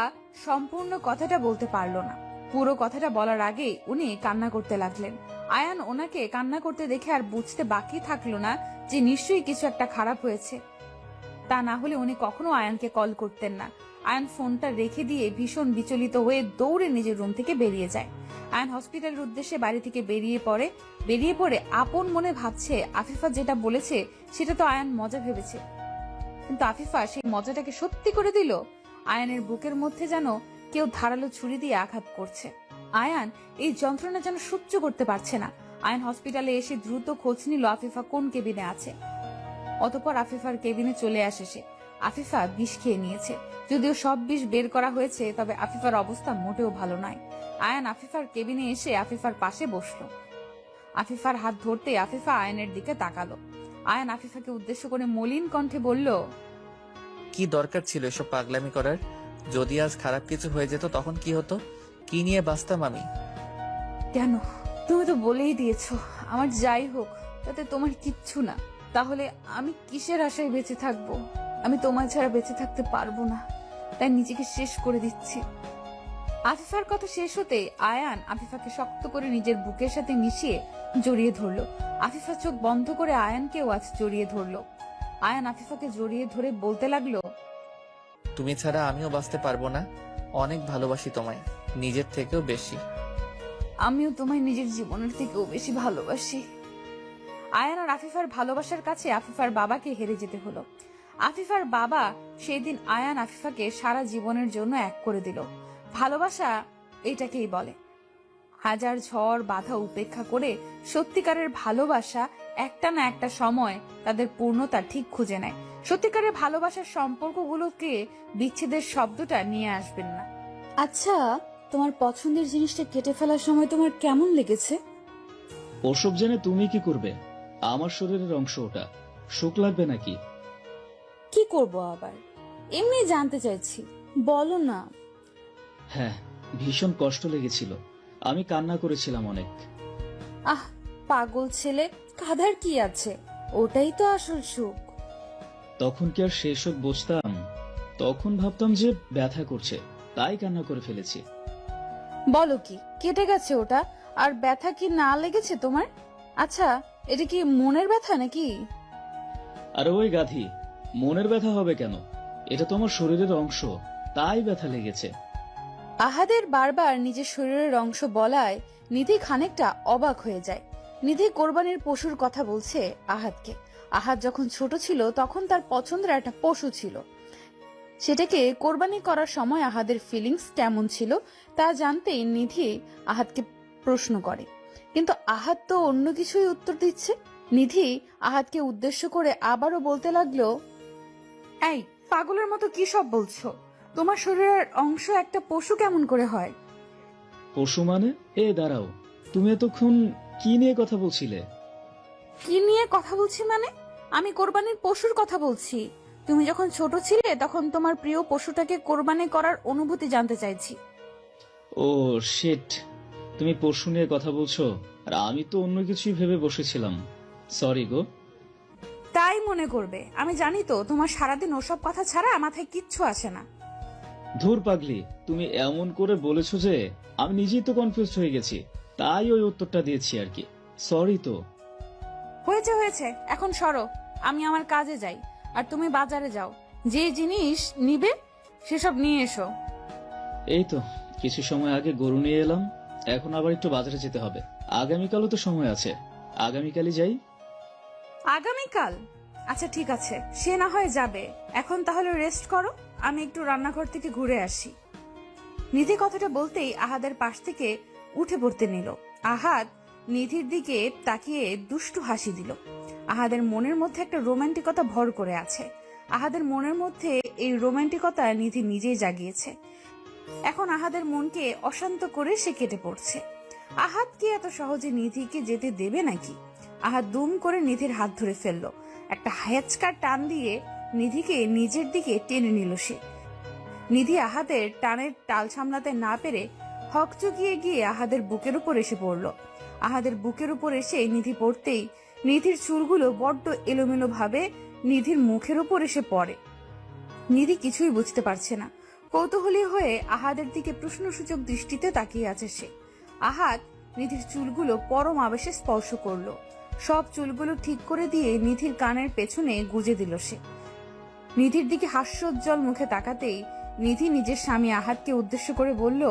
সম্পূর্ণ কথাটা বলতে পারলো না। পুরো কথাটা বলার আগেই উনি কান্না করতে লাগলেন। আয়ান ওনাকে কান্না করতে দেখে আর বুঝতে বাকি থাকলো না যে নিশ্চয়ই কিছু একটা খারাপ হয়েছে। তা না হলে উনি কখনো আয়ানকে কল করতেন না। আয়ান ফোনটা রেখে দিয়ে ভীষণ বিচলিত হয়ে দৌড়ে নিজের রুম থেকে বেরিয়ে যায়। আয়ান হসপিটালের উদ্দেশ্যে বাড়ি থেকে বেরিয়ে পড়ে আপন মনে ভাবছে আফিফা যেটা বলেছে সেটা তো আয়ান মজা ভেবেছে, কিন্তু আফিফা সেই মজাটাকে সত্যি করে দিল। আয়ানের বুকের মধ্যে যেন কেউ ধারালো ছুরি দিয়ে আঘাত করছে। আয়ান এই যন্ত্রণা যেন সহ্য করতে পারছে না। আয়ান হসপিটালে এসে দ্রুত খোঁজ নিল আফিফা কোন কেবিনে আছে। অতঃপর আফিফার কেবিনে চলে আসে সে। আফিফা বিষ খেয়ে নিয়েছে, যদিও সব বিষ বের করা হয়েছে, তবে আফিফার অবস্থা মোটেও ভালো নয়। আয়ান আফিফার কেবিনে এসে আফিফার পাশে বসলো। আফিফার হাত ধরতে আফিফা আয়ানের দিকে তাকালো। আয়ান আফিফাকে উদ্দেশ্য করে মলিন কণ্ঠে বলল, কি দরকার ছিল এসব পাগলামি করার? যদি আজ খারাপ কিছু হয়ে যেত তখন কি হতো? কি নিয়ে বাঁচতাম আমি? কেন? তুমি তো বলেই দিয়েছো আমার যাই হোক তাতে তোমার কিচ্ছু না, তাহলে আমি কিসের আশায় বেঁচে থাকবো? আমি তোমার ছাড়া বেঁচে থাকতে পারবো না, তাই নিজেকে শেষ করে দিচ্ছি। আফিফার কথা শেষ হতে আয়ান আফিফাকে শক্ত করে নিজের বুকের সাথে মিশিয়ে জড়িয়ে ধরলো। আফিফা চোখ বন্ধ করে আয়ানকেও আজ জড়িয়ে ধরলো। আয়ান আফিফাকে জড়িয়ে ধরে বলতে লাগলো, তুমি ছাড়া আমিও বাঁচতে পারবো না। অনেক ভালোবাসি তোমায়, নিজের থেকেও বেশি। আমিও তোমায় নিজের জীবনের থেকেও বেশি ভালোবাসি। আয়ান আর আফিফার ভালোবাসার কাছে আফিফার বাবাকে হেরে যেতে হলো। আফিফার বাবা সেই দিন আয়ান আফিফাকে সারা জীবনের জন্য এক করে দিল। ভালোবাসা এটাকেই বলে। হাজার ঝড় বাধা উপেক্ষা করে সত্যিকারের ভালোবাসা একটা না একটা সময় তাদের পূর্ণতা ঠিক খুঁজে নেয়। সত্যিকারের ভালোবাসার সম্পর্কগুলোকে বিচ্ছেদের শব্দটা নিয়ে আসবেন না। আচ্ছা, তোমার পছন্দের জিনিসটা কেটে ফেলার সময় তোমার কেমন লেগেছে? ওসব জেনে তুমি কি করবে? আমার শরীরের অংশ ওটা, শোক লাগবে নাকি? কি করব আবার? এমনি জানতে চাইছি, বলো না। হ্যাঁ, ভীষণ কষ্ট লেগেছিল, আমি কান্না করেছিলাম অনেক। আহ, পাগল ছেলে, কাঁদার কি আছে? ওটাই তো আসল সুখ। তখন কি আর সেই শোক বুঝতাম? তখন ভাবতাম যে ব্যথা করছে, তাই কান্না করে ফেলেছি। বলো কি, কেটে গেছে ওটা? আর ব্যথা কি না লেগেছে তোমার? আচ্ছা, এটা কি মনের ব্যথা নাকি? আর ওই গাধি, মনের ব্যথা হবে কেন? এটা তো আমার শরীরের অংশ, তাই ব্যথা লেগেছে। আহাদের বারবার নিজের শরীরের অংশ বলায় নিধি খানিকটা অবাক হয়ে যায়। নিধি কোরবানির পশুর কথা বলছে আহাদকে। আহাদ যখন ছোট ছিল তখন তার পছন্দের একটা পশু ছিল। সেটাকে কোরবানি করার সময় আহাদের ফিলিংস কেমন ছিল তা জানতেই নিধি আহাদকে প্রশ্ন করে, কিন্তু আহাদ তো অন্য কিছুই উত্তর দিচ্ছে। নিধি আহাদকে উদ্দেশ্য করে আবারও বলতে লাগলো, এই পাগলের মতো কি সব বলছো? তোমার শরীরের অংশ একটা পশু কেমন করে হয়? পশু মানে? দাঁড়াও, তুমি এতক্ষণ কি নিয়ে কথা বলছিলে? কি নিয়ে কথা বলছি মানে? আমি কোরবানির পশুর কথা বলছি। তুমি যখন ছোট ছিলে তখন তোমার প্রিয় পশুটাকে কোরবানি করার অনুভূতি জানতে চাইছি। ও শিট, তুমি পশু নিয়ে কথা বলছো, আর আমি তো অন্য কিছুই ভেবে বসেছিলাম। সরি গো। তাই মনে করবে? আমি জানি তো তোমার সারাদিন ওসব কথা ছাড়া মাথায় কিচ্ছু আসে না। ধুর পাগলি, তুমি এমন করে বলেছো যে আমি নিজেই তো কনফিউজ হয়ে গেছি, তাই ওই উত্তরটা দিয়েছি আর কি। সরি তো। হয়েছে, এখন সরো, আমি আমার কাজে যাই, আর তুমি বাজারে যাও, যে জিনিস নিবে সেসব নিয়ে এসো। এই তো কিছু সময় আগে গরু নিয়ে এলাম, এখন আবার একটু বাজারে যেতে হবে। আগামীকালও তো সময় আছে, আগামীকালই যাই। আগামীকাল? আচ্ছা ঠিক আছে, সে না হয় যাবে। এখন তাহলে রেস্ট করো, আমি একটু রান্নাঘর থেকে ঘুরে আসি। নিধি কথাটা বলতেই আহাদের পাশ থেকে উঠে পড়তে নিল। আহাদ নিধির দিকে তাকিয়ে দুষ্টু হাসি দিল। আহাদের মনের মধ্যে একটা রোমান্টিকতা ভর করে আছে। আহাদের মনের মধ্যে এই রোমান্টিকতা নিধি নিজেই জাগিয়েছে। এখন আহাদের মনকে অশান্ত করে সে কেটে পড়ছে। আহাদ কি এত সহজে নিধিকে যেতে দেবে নাকি? আহাদ দুম করে নিধির হাত ধরে ফেললো। একটা হ্যাচকার টান দিয়ে নিধিকে নিজের দিকে টেনে নিল সে। নিধি আহাদের টানের টাল সামলাতে না পেরে হকচকিয়ে গিয়ে আহাদের বুকের উপর এসে পড়ল। আহাদের বুকের উপর এসে নিধি পড়তেই নিধির চুলগুলো বড্ড এলোমেলো ভাবে নিধির মুখের উপর এসে পড়ে। নিধি কিছুই বুঝতে পারছে না। কৌতূহলী হয়ে আহাদের দিকে প্রশ্নসূচক দৃষ্টিতে তাকিয়ে আছে সে। আহাদ নিধির চুলগুলো পরম আবেশে স্পর্শ করলো। সব চুলগুলো ঠিক করে দিয়ে নিধির কানের পেছনে গুজে দিল সে। নিধির দিকে হাস্যোজ্জ্বল মুখে তাকাতেই নিধি নিজের স্বামী আহাদকে উদ্দেশ্য করে বলল,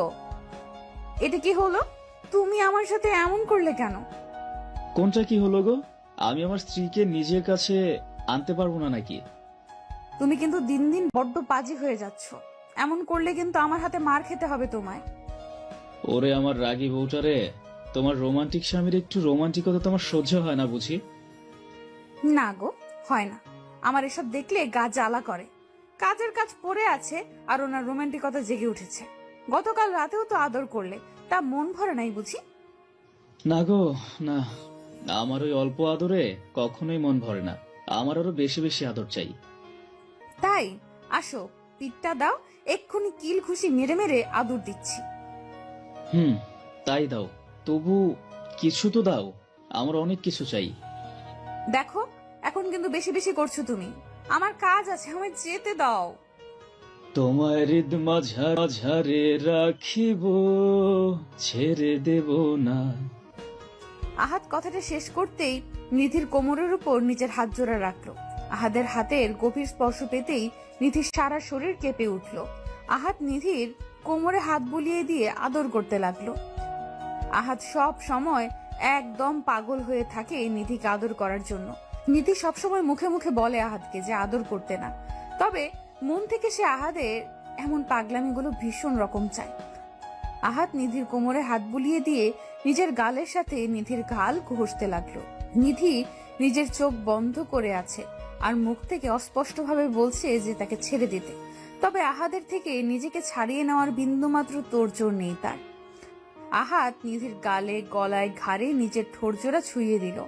এটা কি হলো? তুমি আমার সাথে এমন করলে কেন? কোনটা কি হলো গো? আমি আমার স্ত্রীকে নিজের কাছে আনতে পারবো না নাকি? তুমি কিন্তু দিন দিন বড্ড পাজি হয়ে যাচ্ছ। এমন করলে কিন্তু আমার হাতে মার খেতে হবে তোমায়। ওরে আমার রাগী বউটারে, তোমার রোমান্টিক স্বামীর একটু রোমান্টিকতা তোমার সহ্য হয় না বুঝি? না গো, হয় না। আমার এসব দেখলে গা জ্বালা করে। কাজের কাজ পড়ে আছে আর ওনার রোমান্টিকতা জেগে উঠেছে। গতকাল রাতেও তো আদর করলে, তা মন ভরে নাই বুঝি? না গো, না। আমার ওই অল্প আদরে কখনোই মন ভরে না। আমার আরো বেশি বেশি আদর চাই। তাই আসো, পিঠটা দাও, এক্ষুনি কিল খুশি মেরে মেরে আদর দিচ্ছি। তাই দাও, তবু কিছু তো দাও। আমার অনেক কিছু চাই। দেখো, এখন কিন্তু বেশি বেশি করছো তুমি। আমার কাজ আছে, আমায় যেতে দাও। তোমার হৃদ মাঝারে রাখিব, ছেড়ে দেব না। আহাদ কথাটা শেষ করতেই নিধির কোমরের উপর নিজের হাত জোড়া রাখলো। আহাদের হাতের গভীর স্পর্শ পেতেই নিধির সারা শরীর কেঁপে উঠল। আহাদ নিধির কোমরে হাত বুলিয়ে দিয়ে আদর করতে লাগলো। আহাদ সব সময় একদম পাগল হয়ে থাকে নিধিকে আদর করার জন্য। নিধি সবসময় মুখে মুখে বলে আহাদকে যে আদর করতে না, তবে মন থেকে সে আহাদের এমন পাগলামিগুলো ভীষণ রকম চায়। আহাদ নিধির কোমরে হাত বুলিয়ে দিয়ে নিজের গালের সাথে নিধির গাল ঘষতে লাগলো। নিধি নিজের চোখ বন্ধ করে আছে আর মুখ থেকে অস্পষ্টভাবে বলছে যে তাকে ছেড়ে দিতে, তবে আহাদের থেকে নিজেকে ছাড়িয়ে নেওয়ার বিন্দুমাত্র তোড়জোড় নেই তার। আহাদ নিধির গালে, গলায়, ঘাড়ে নিজের ঠোঁটজোড়া ছুঁয়ে দিল।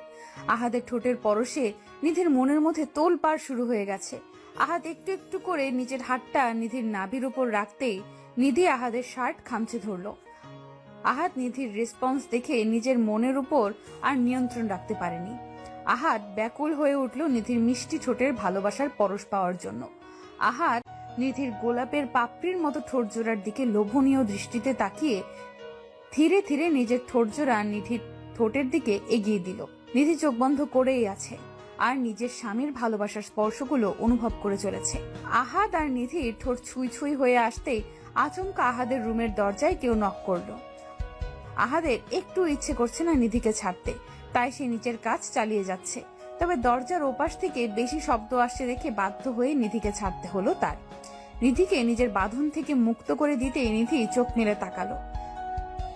আহাদের ঠোঁটের পরশে নিধির মনের মধ্যে তোলপাড় শুরু হয়ে গেছে। আহাদ একটু একটু করে নিজের হাতটা নিধির নাভির উপর রাখতেই নিধি আহাদের শার্ট খামচে ধরল। আহাদ নিধির রেসপন্স দেখে নিজের মনের উপর আর নিয়ন্ত্রণ রাখতে পারেনি। আহাদ ব্যাকুল হয়ে উঠল নিধির মিষ্টি ঠোঁটের ভালোবাসার পরশ পাওয়ার জন্য। আহাদ নিধির গোলাপের পাপড়ির মতো ঠোঁটজোড়ার দিকে লোভনীয় দৃষ্টিতে তাকিয়ে ধীরে ধীরে নিজের ঠোঁটজোড়া নিধির ঠোঁটের দিকে এগিয়ে দিল। নিধি চোখ বন্ধ করেই আছে আর নিজের স্বামীর ভালোবাসার স্পর্শগুলো অনুভব করে চলেছে। আহাদ আর নিধির ঠোঁট ছুঁই ছুঁই হয়ে আসতেই আচমকা আহাদের রুমের দরজায় কেউ নক করলো। আহাদের একটু ইচ্ছে করছে না নিধিকে ছাড়তে, তাই সে নিজের কাজ চালিয়ে যাচ্ছে। তবে দরজার ওপাশ থেকে বেশি শব্দ আসছে দেখে বাধ্য হয়ে নিধিকে ছাড়তে হলো তার। নিধিকে নিজের বাঁধন থেকে মুক্ত করে দিতেই নিধি চোখ মেলে তাকালো।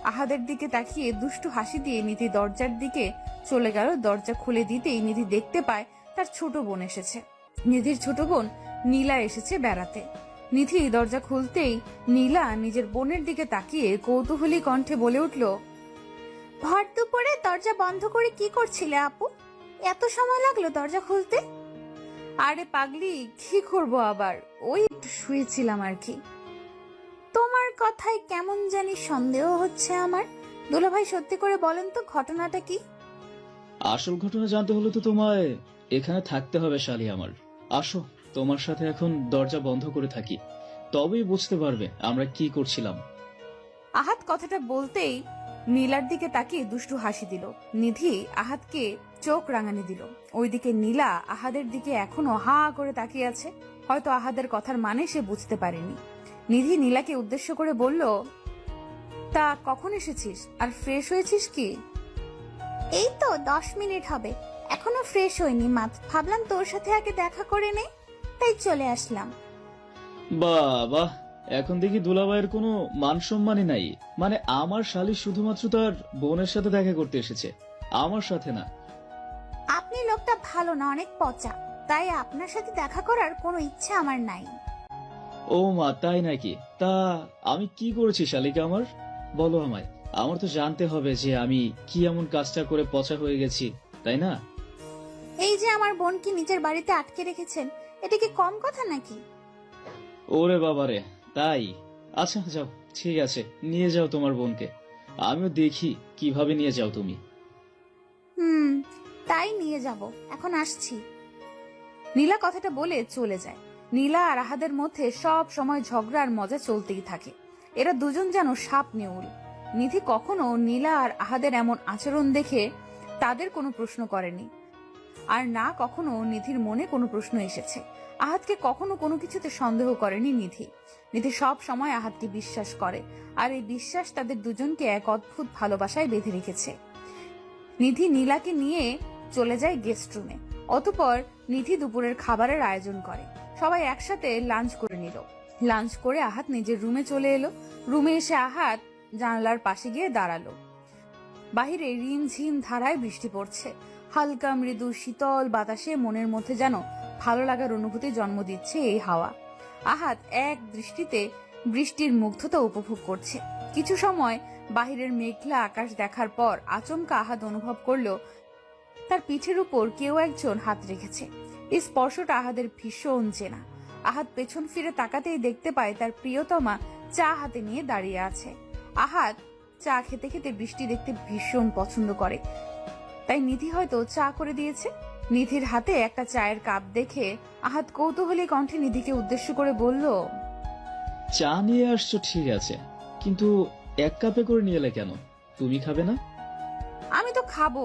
আহাদের দিকে তাকিয়ে দুষ্টু হাসি দিয়ে নিধি দরজার দিকে চলে গেল। দরজা খুলে দিতেই নিধি দেখতে পায় তার ছোট বোন এসেছে। নিধির ছোট বোন নীলা এসেছে বেড়াতে। নিধি দরজা খুলতেই নীলা নিজের বোনের দিকে তাকিয়ে কৌতূহলী কণ্ঠে বলে উঠল, ভর দুপুরে দরজা বন্ধ করে কি করছিলে আপু? এত সময় লাগলো দরজা খুলতে? আরে পাগলি, কি করবো আবার, ওই একটু শুয়েছিলাম আর কি। তোমার কথায় কেমন জানি সন্দেহ হচ্ছে আমার। দুলাভাই সত্যি করে বলেন তো ঘটনাটা কি? আসল ঘটনা জানতে হলে তো তোমায় এখানে থাকতে হবে শালি আমার। আসো, তোমার সাথে এখন দরজা বন্ধ করে থাকি, তবেই বুঝতে পারবে আমরা কি করছিলাম। আহাদ কথাটা বলতেই নীলার দিকে তাকিয়ে দুষ্টু হাসি দিল। নিধি আহাদকে চোখ রাঙানি দিল। ওইদিকে নীলা আহাদের দিকে এখনো হা করে তাকিয়ে আছে। হয়তো আহাদের কথার মানে সে বুঝতে পারেনি। নিধি নীলাকে উদ্দেশ্য করে বলল, তা কখন এসেছিস আর ফ্রেশ হয়েছিস কি? এই তো 10 মিনিট হবে, এখনো ফ্রেশ হইনি। ভাবলাম তোর সাথে আগে দেখা করে নেই, তাই চলে আসলাম। বাবা, এখন দেখি দুলাভাইয়ের কোনো মান সম্মানই নাই। মানে আমার শালি শুধুমাত্র তার বোনের সাথে দেখা করতে এসেছে, আমার সাথে না। আপনি লোকটা ভালো না, অনেক পচা, তাই আপনার সাথে দেখা করার কোনো ইচ্ছা আমার নাই। ও মা, তাই নাকি? তা আমি কি করেছি শালিকা আমার? বলো আমায়। আমার তো জানতে হবে যে আমি কি এমন কাজটা করে পচা হয়ে গেছি, তাই না? এই যে আমার বোনকে নিজের বাড়িতে আটকে রেখেছেন, এটা কি কম কথা নাকি? ওরে বাবারে, তাই? আচ্ছা যাও, ঠিক আছে, নিয়ে যাও তোমার বোনকে। আমিও দেখি কিভাবে নিয়ে যাও তুমি। তাই নিয়ে যাব, এখন আসছি। নীলা কথাটা বলে চলে যায়। নীলা আর আহাদের মধ্যে সব সময় ঝগড়া আর মজা চলতেই থাকে। এরা দুজন যেন সাপ নেউল। নিধি কখনো নীলা আর আহাদের এমন আচরণ দেখে তাদের কোনো প্রশ্ন করেনি। আর না কখনো নিধির মনে কোনো প্রশ্ন এসেছে। আহাতকে কখনো কোনো কিছুতে সন্দেহ করেনি নিধি। নিধি সব সময় আহাতকে বিশ্বাস করে, আর এই বিশ্বাস তাদের দুজনকে এক অদ্ভুত ভালোবাসায় বেঁধে রেখেছে। নিধি নীলাকে নিয়ে চলে যায় গেস্ট রুমে। অতঃপর নিধি দুপুরের খাবারের আয়োজন করে। সবাই একসাথে লাঞ্চ করে নিল। লাঞ্চ করে আহাত নিজের রুমে চলে এলো। রুমে এসে আহাত জানালার পাশে গিয়ে দাঁড়ালো। বাহিরে রিমঝিম ধারায় বৃষ্টি পড়ছে। হালকা মৃদু শীতল বাতাসে মনের মধ্যে যেন ভালো লাগার অনুভূতি জন্ম দিচ্ছে এই হাওয়া। আহাত এক দৃষ্টিতে বৃষ্টির মুগ্ধতা উপভোগ করছে। কিছু সময় বাহিরের মেঘলা আকাশ দেখার পর আচমকা আহাত অনুভব করলো তার পিঠের উপর কেউ একজন হাত রেখেছে। এই স্পর্শটা আহাদের ভীষণ চেনা। আহাত পেছন ফিরে তাকাতেই দেখতে পায় তার প্রিয়তমা চা হাতে নিয়ে দাঁড়িয়ে আছে। আহাত চা খেতে খেতে বৃষ্টি দেখতে ভীষণ পছন্দ করে, তাই নিধি হয়তো চা করে দিয়েছে। নিধির হাতে একটা চায়ের কাপ দেখে আহাত কৌতূহলী কণ্ঠে নিধিকে উদ্দেশ্য করে বলল, চা নিয়ে আসছো ঠিক আছে, কিন্তু এক কাপে করে নিয়ে এলে কেন? তুমি খাবে না? আমি তো খাবো,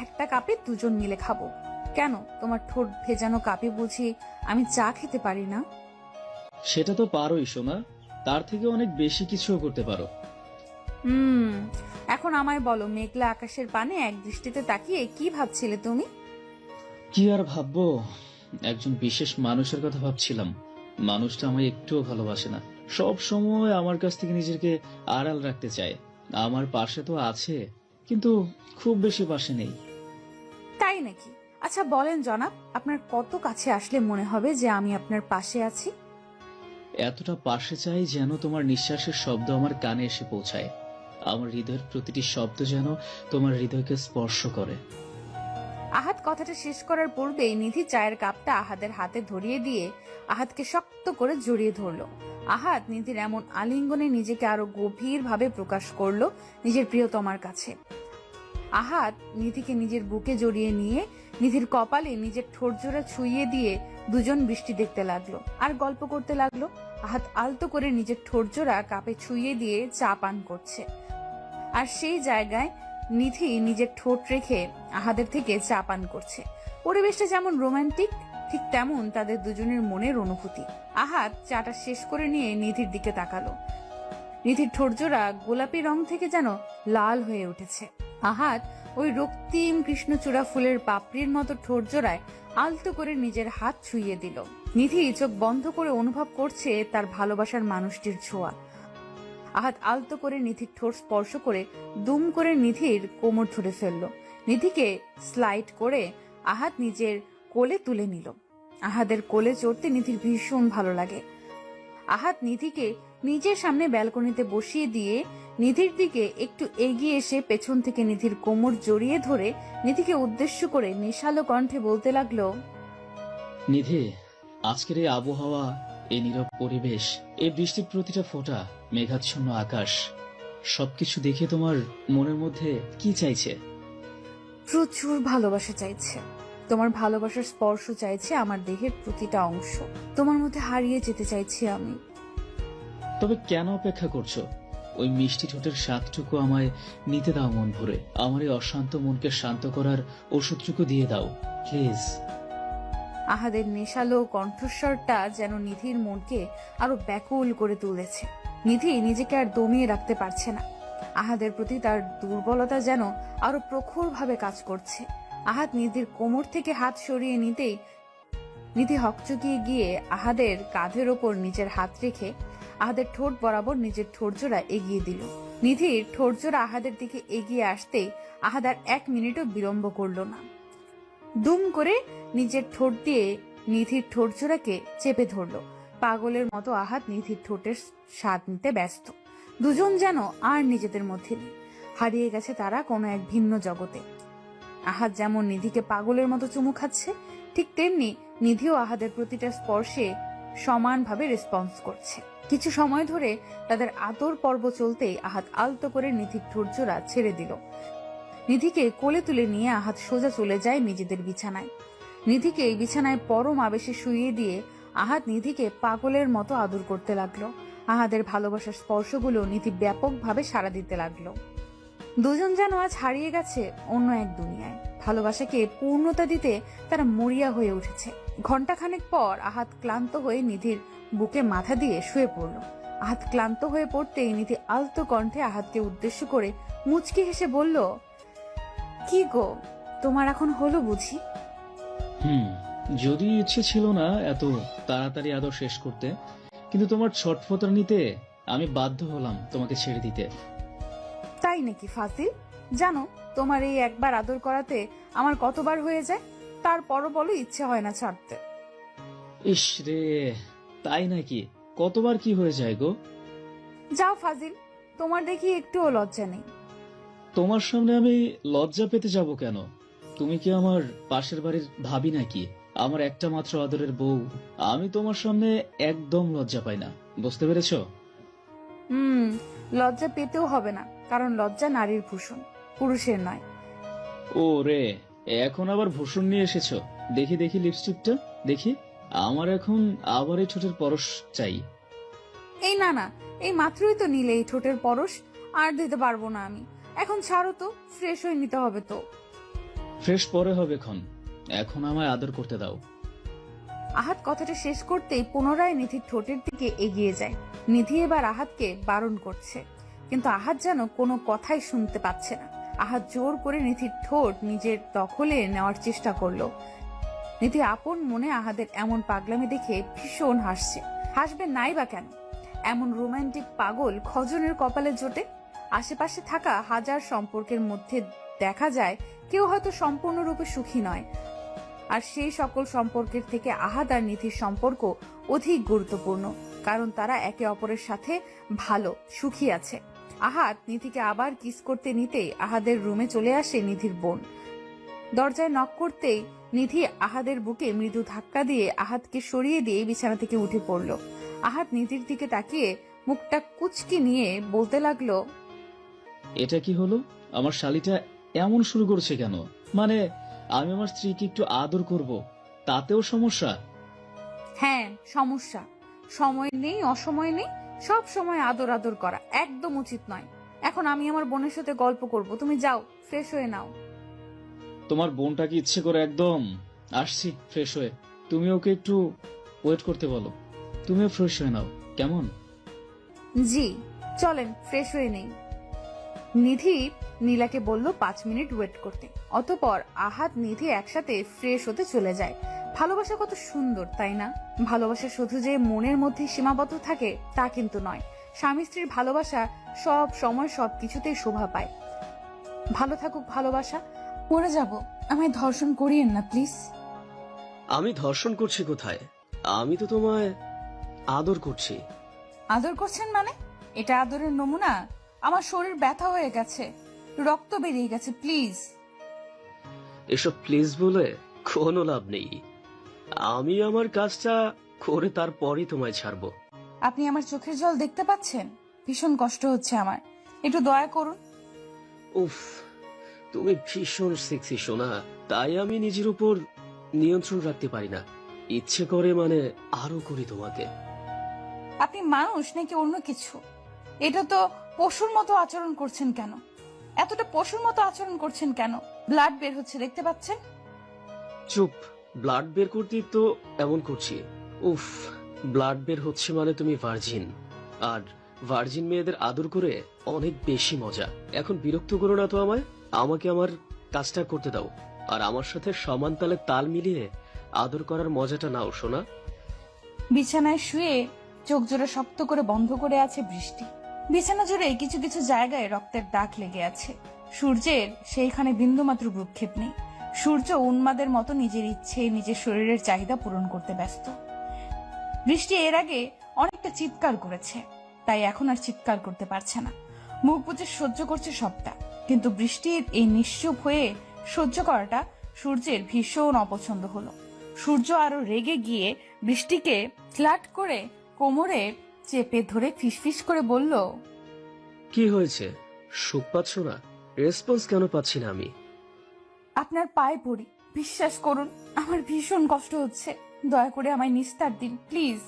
একটা কাপে দুজন মিলে খাবো। কেন, তোমার ঠোঁট ভেজানো কাপে বুঝি আমি চা খেতে পারি না? সেটা তো পারোই সোনা, তার থেকে অনেক বেশি কিছুও করতে পারো। এখন আমায় বলো, মেঘলা আকাশের পানে এক দৃষ্টিতে তাকিয়ে কি ভাবছিলে তুমি? কি আর ভাববো, একজন বিশেষ মানুষের কথা ভাবছিলাম। মানুষটা আমায় একটুও ভালোবাসে না, সব সময় আমার কাছ থেকে নিজেকে আড়াল রাখতে চায়। আমার পাশে তো আছে, কিন্তু খুব বেশি পাশে নেই। তাই নাকি? আচ্ছা বলেন জনাব, আপনার কত কাছে আসলে মনে হবে যে আমি আপনার পাশে আছি? এতটা পাশে চাই যেন তোমার নিঃশ্বাসের শব্দ আমার কানে এসে পৌঁছায়। আমার হৃদয়ের প্রতিটি শব্দ যেন তোমার হৃদয়কে স্পর্শ করে। আহাত কথাটা শেষ করার পূর্বেই নিধি চায়ের কাপটা আহাদের হাতে ধরিয়ে দিয়ে আহাতকে শক্ত করে জড়িয়ে ধরলো। আহাত নিধির এমন আলিঙ্গনে নিজেকে আরো গভীর ভাবে প্রকাশ করলো নিজের প্রিয়তমার কাছে। আহাত নিধিকে নিজের বুকে জড়িয়ে নিয়ে নিধির কপালে নিজের ঠোঁটজোড়া ছুঁয়ে দিয়ে দুজন বৃষ্টি দেখতে লাগলো আর গল্প করতে লাগলো। আহাত আলতো করে নিজের ঠোঁটজোড়া কাপে ছুঁয়ে দিয়ে চা পান করছে, আর সেই জায়গায় নিধি নিজের ঠোঁট রেখে আহাদের থেকে চা পান করছে। পরিবেশটা যেমন রোমান্টিক, ঠিক তেমন তাদের দুজনের মনের অনুভূতি। আহাত চাটা শেষ করে নিয়ে নিধির দিকে তাকালো। নিধির ঠোঁটজোড়া গোলাপি রং থেকে যেন লাল হয়ে উঠেছে। আহাত ওই রক্তিম কৃষ্ণচূড়া ফুলের পাপড়ির মতো ঠোঁটজোড়ায় আলতো করে নিজের হাত ছুঁয়ে দিল। নিধি চোখ বন্ধ করে অনুভব করছে তার ভালোবাসার মানুষটির ছোঁয়া। আহাত আলতো করে নিধির ঠোঁট স্পর্শ করে দুম করে নিধির কোমর ধরে ফেলল। নিধিকে স্লাইড করে আহাত নিজের কোলে তুলে নিল। আহাদের কোলে চড়তে নিধির ভীষণ ভালো লাগে। আহাত নিধিকে নিজের সামনে ব্যালকনিতে বসিয়ে দিয়ে নিধির দিকে একটু এগিয়ে এসে পেছন থেকে নিধির কোমর জড়িয়ে ধরে নিধিকে উদ্দেশ্য করে নেশালো কণ্ঠে বলতে লাগলো, নিধি, আজকের এই আবহাওয়া, এই নীরব পরিবেশ, এই বৃষ্টির প্রতিটা ফোঁটা, মেঘাচ্ছন্ন আকাশ, সবকিছু দেখে তোমার মনের মধ্যে কি চাইছে? প্রচুর ভালোবাসা চাইছে। তোমার ভালোবাসার স্পর্শ চাইছে আমার দেহের প্রতিটা অংশ। তোমার মধ্যে হারিয়ে যেতে চাইছি আমি। তবে কেন অপেক্ষা করছো? ওই মিষ্টি ঠোঁটের স্বাদটুকু আমায় নিতে দাও মন ভরে। আমার এই অশান্ত মনকে শান্ত করার ওষুধটুকু দিয়ে দাও প্লিজ। আহাদের নেশালো কণ্ঠস্বরটা যেন নিধির মনকে আরো ব্যাকুল করে তুলেছে। নিধি নিজেকে আর দমিয়ে রাখতে পারছে না। আহাদের প্রতি তার দুর্বলতা যেন আরো প্রখর ভাবে কাজ করছে। আহাদ নিধির কোমর থেকে হাত সরিয়ে নিতেই নিধি হকচকিয়ে গিয়ে আহাদের কাঁধের ওপর নিজের হাত রেখে আহাদের ঠোঁট বরাবর নিজের ঠোঁটজোড়া এগিয়ে দিল। নিধির ঠোঁটজোড়া আহাদের দিকে এগিয়ে আসতেই আহাদ আর 1 মিনিটও বিলম্ব করল না। দুম করে নিজের ঠোঁট দিয়ে নিধির ঠোঁটজোড়াকে চেপে ধরল। পাগলের মতো আহাদ নিধির ঠোঁটের স্বাদ নিতে ব্যস্ত। দুজন যেন আর নিজেদের মধ্যে নেই, হারিয়ে গেছে তারা কোনো এক ভিন্ন জগতে। আহাদ যেমন নিধিকে পাগলের মতো চুমু খাচ্ছে, ঠিক তেমনি নিধিও আহাদের প্রতিটা স্পর্শে সমানভাবে রেসপন্স করছে। কিছু সময় ধরে তাদের আদর পর্ব চলতেই আহাদ আলতো করে নিধির ঠোঁটজোড়া ছেড়ে দিল। নিধিকে কোলে তুলে নিয়ে আহাদ সোজা চলে যায় নিজেদের বিছানায়। নিধিকে বিছানায় পরম আবেশে শুইয়ে দিয়ে আহাদ নিধিকে পাগলের মতো আদর করতে লাগলো। আহাদের ভালোবাসার স্পর্শগুলো নিধি ব্যাপকভাবে সাড়া দিতে লাগলো। দুজন যেন আজ হারিয়ে গেছে অন্য এক দুনিয়ায়। ভালোবাসাকে পূর্ণতা দিতে তারা মরিয়া হয়ে উঠেছে। ঘন্টাখানেক পর আহাত ক্লান্ত হয়ে নিধির বুকে মাথা দিয়ে শুয়ে পড়ল। আহাত ক্লান্ত হয়ে পড়তেই নিধি আলতো কণ্ঠে আহাতকে উদ্দেশ্য করে মুচকি হেসে বলল, কি গো, তোমার এখন হলো বুঝি? যদি ইচ্ছে ছিল না এত তাড়াতাড়ি আদর শেষ করতে, কিন্তু তোমার ছটফটানিতে আমি বাধ্য হলাম তোমাকে ছেড়ে দিতে। তাই নাকি ফাজিল? জানো, তোমার এই একবার আদর করাতে আমার কতবার হয়ে যায়, তারপরও বলো ইচ্ছে হয় না ছাড়তে। ইস রে, তাই নাকি? কতবার কি হয়ে যায় গো? যাও ফাজিল, তোমার দেখি একটুও লজ্জা নেই। তোমার সামনে আমি লজ্জা পেতে যাব কেন? তুমি কি আমার পাশের বাড়ির ভাবি নাকি? আমার একটা মাত্র আদরের বউ। আমি তোমার সামনে একদম লজ্জা পাই না, বুঝতে পেরেছো? লজ্জা পেতেও হবে না, কারণ লজ্জা নারীর ভূষণ, পুরুষের নয়। ও রে, এখন আবার ভূষণ নিয়ে এসেছো? দেখি দেখি লিপস্টিকটা দেখি। আমার এখন আবার এই ঠোঁটের পরশ চাই। এই না না, এই মাত্রই তো নিলে এই ঠোঁটের পরশ, আর দিতে পারবো না আমি। এখন ছাড়ো তো, ফ্রেশ হয়ে নিতে হবে তো। ফ্রেশ পরে হবে এখন আমায় আদর করতে দাও। আহাত কথাটা শেষ করতেই পুনরায় নিধির ঠোঁটের দিকে এগিয়ে যায়। নিধি এবার আহাতকে বারণ করছে, কিন্তু আহাত যেন কোনো কথাই শুনতে পাচ্ছে না। আহাত জোর করে নিধির ঠোঁট নিজের দখলে নেওয়ার চেষ্টা করলো। নিধি আপন মনে আহাদের এমন পাগলামি দেখে ভীষণ হাসছে। হাসবে নাই বা কেন? এমন রোমান্টিক পাগল খজনের কপালে জোটে। আশেপাশে থাকা হাজার সম্পর্কের মধ্যে দেখা যায় কেউ হয়তো সম্পূর্ণরূপে সুখী নয়, আর সেই সকল সম্পর্কের থেকে আহাদ আর নিধির সম্পর্ক অধিক গুরুত্বপূর্ণ, কারণ তারা একে অপরের সাথে ভালো সুখী আছে। আহাদ নিধিকে আবার কিস করতে নিতেই আহাদের রুমে চলে আসে নিধির বোন। দরজায় নক করতেই নিধি আহাদের বুকে মৃদু ধাক্কা দিয়ে আহাদকে সরিয়ে দিয়ে বিছানা থেকে উঠে পড়ল। আহাদ নিধির দিকে তাকিয়ে মুখটা কুচকি নিয়ে বলতে লাগলো, এটা কি হলো? আমার শালিটা এমন শুরু করছে কেন? মানে আমি আমার স্ত্রীকে একটু আদর করব, তাতেও সমস্যা? হ্যাঁ সমস্যা। সময় নেই, অসময় নেই, সব সময় আদর আদর করা একদম উচিত নয়। এখন আমি আমার বোনের সাথে গল্প করব, তুমি যাও ফ্রেশ হয়ে নাও। তোমার বোনটাকে ইচ্ছে করে একদম আসছি ফ্রেশ হয়ে। তুমি ওকে একটু ওয়েট করতে বলো। তুমিও ফ্রেশ হয়ে নাও, কেমন? জি চলেন ফ্রেশ হয়ে নেই। নিধি নীলাকে বলল 5 মিনিট ওয়েট করতে। অতঃপর আহাদ নিধি একসাথে ফ্রেশ হতে চলে যায়। ভালোবাসা কত সুন্দর, তাই না? ভালোবাসা শুধু যে মনের মধ্যে সীমাবদ্ধ থাকে তা কিন্তু নয়। স্বামী স্ত্রীর ভালোবাসা সব সময় সবকিছুতেই শোভা পায়। ভালো থাকুক ভালোবাসা। পড়ে যাব, আমায় ধর্ষণ করিয়েন না প্লিজ। আমি ধর্ষণ করছি কোথায়? আমি তো তোমায় আদর করছি। আদর করছেন মানে? এটা আদরের নমুনা? আমার শরীর ব্যথা হয়ে গেছে, রক্ত বেরিয়ে গেছে, প্লিজ। এসব প্লিজ বলে কোনো লাভ নেই। আমি আমার কাজটা করে তারপরই তোমায় ছাড়বো। আপনি আমার চোখের জল দেখতে পাচ্ছেন? ভীষণ কষ্ট হচ্ছে আমার, একটু দয়া করুন। উফ, তুমি ভীষণ সেক্সি সোনা, তাই আমি নিজের উপর নিয়ন্ত্রণ রাখতে পারি না। ইচ্ছে করে মানে আরো করি তোমাকে। আপনি মানুষ নাকি অন্য কিছু? এটা তো পশুর মতো আচরণ করছেন কেন? এতটা পশুর মতো আচরণ করছেন কেন? ব্লাড বের হচ্ছে, দেখতে পাচ্ছেন? চুপ, ব্লাড বের করতেই তো এমন করছি। উফ, ব্লাড বের হচ্ছে মানে তুমি ভার্জিন, আর ভার্জিন মেয়েদের আদর করে অনেক বেশি মজা। এখন বিরক্ত করো না তো আমায়, আমাকে আমার কাজটা করতে দাও, আর আমার সাথে সমান তালে তাল মিলিয়ে আদর করার মজাটা নাও সোনা। বিছানায় শুয়ে চোখ জোড়া শক্ত করে বন্ধ করে আছে বৃষ্টি। বিছানা জুড়ে কিছু কিছু জায়গায় রক্তের দাগ লেগে আছে। সূর্যের সেইখানে বিন্দুমাত্র ভ্রুক্ষেপ নেই। সূর্য উন্মাদের মতো নিজের ইচ্ছে নিজের শরীরের চাহিদা পূরণ করতে ব্যস্ত। বৃষ্টি এর আগে অনেকটা চিৎকার করেছে, তাই এখন আর চিৎকার করতে পারছে না। মুখ বুজে সহ্য করছে সবটা, কিন্তু বৃষ্টির এই নিশ্চুপ হয়ে সহ্য করাটা সূর্যের ভীষণ অপছন্দ হলো। সূর্য আরো রেগে গিয়ে বৃষ্টিকে ফ্ল্যাট করে কোমরে চেপে ধরে ফিসফিস করে বলল, কি হয়েছে? সুখ পাচ্ছ না? রেসপন্স কেন পাচ্ছি না আমি? আপনার পায়ে পড়ি, বিশ্বাস করুন আমার ভীষণ কষ্ট হচ্ছে, দয়া করে আমায় নিস্তার দিন প্লিজ।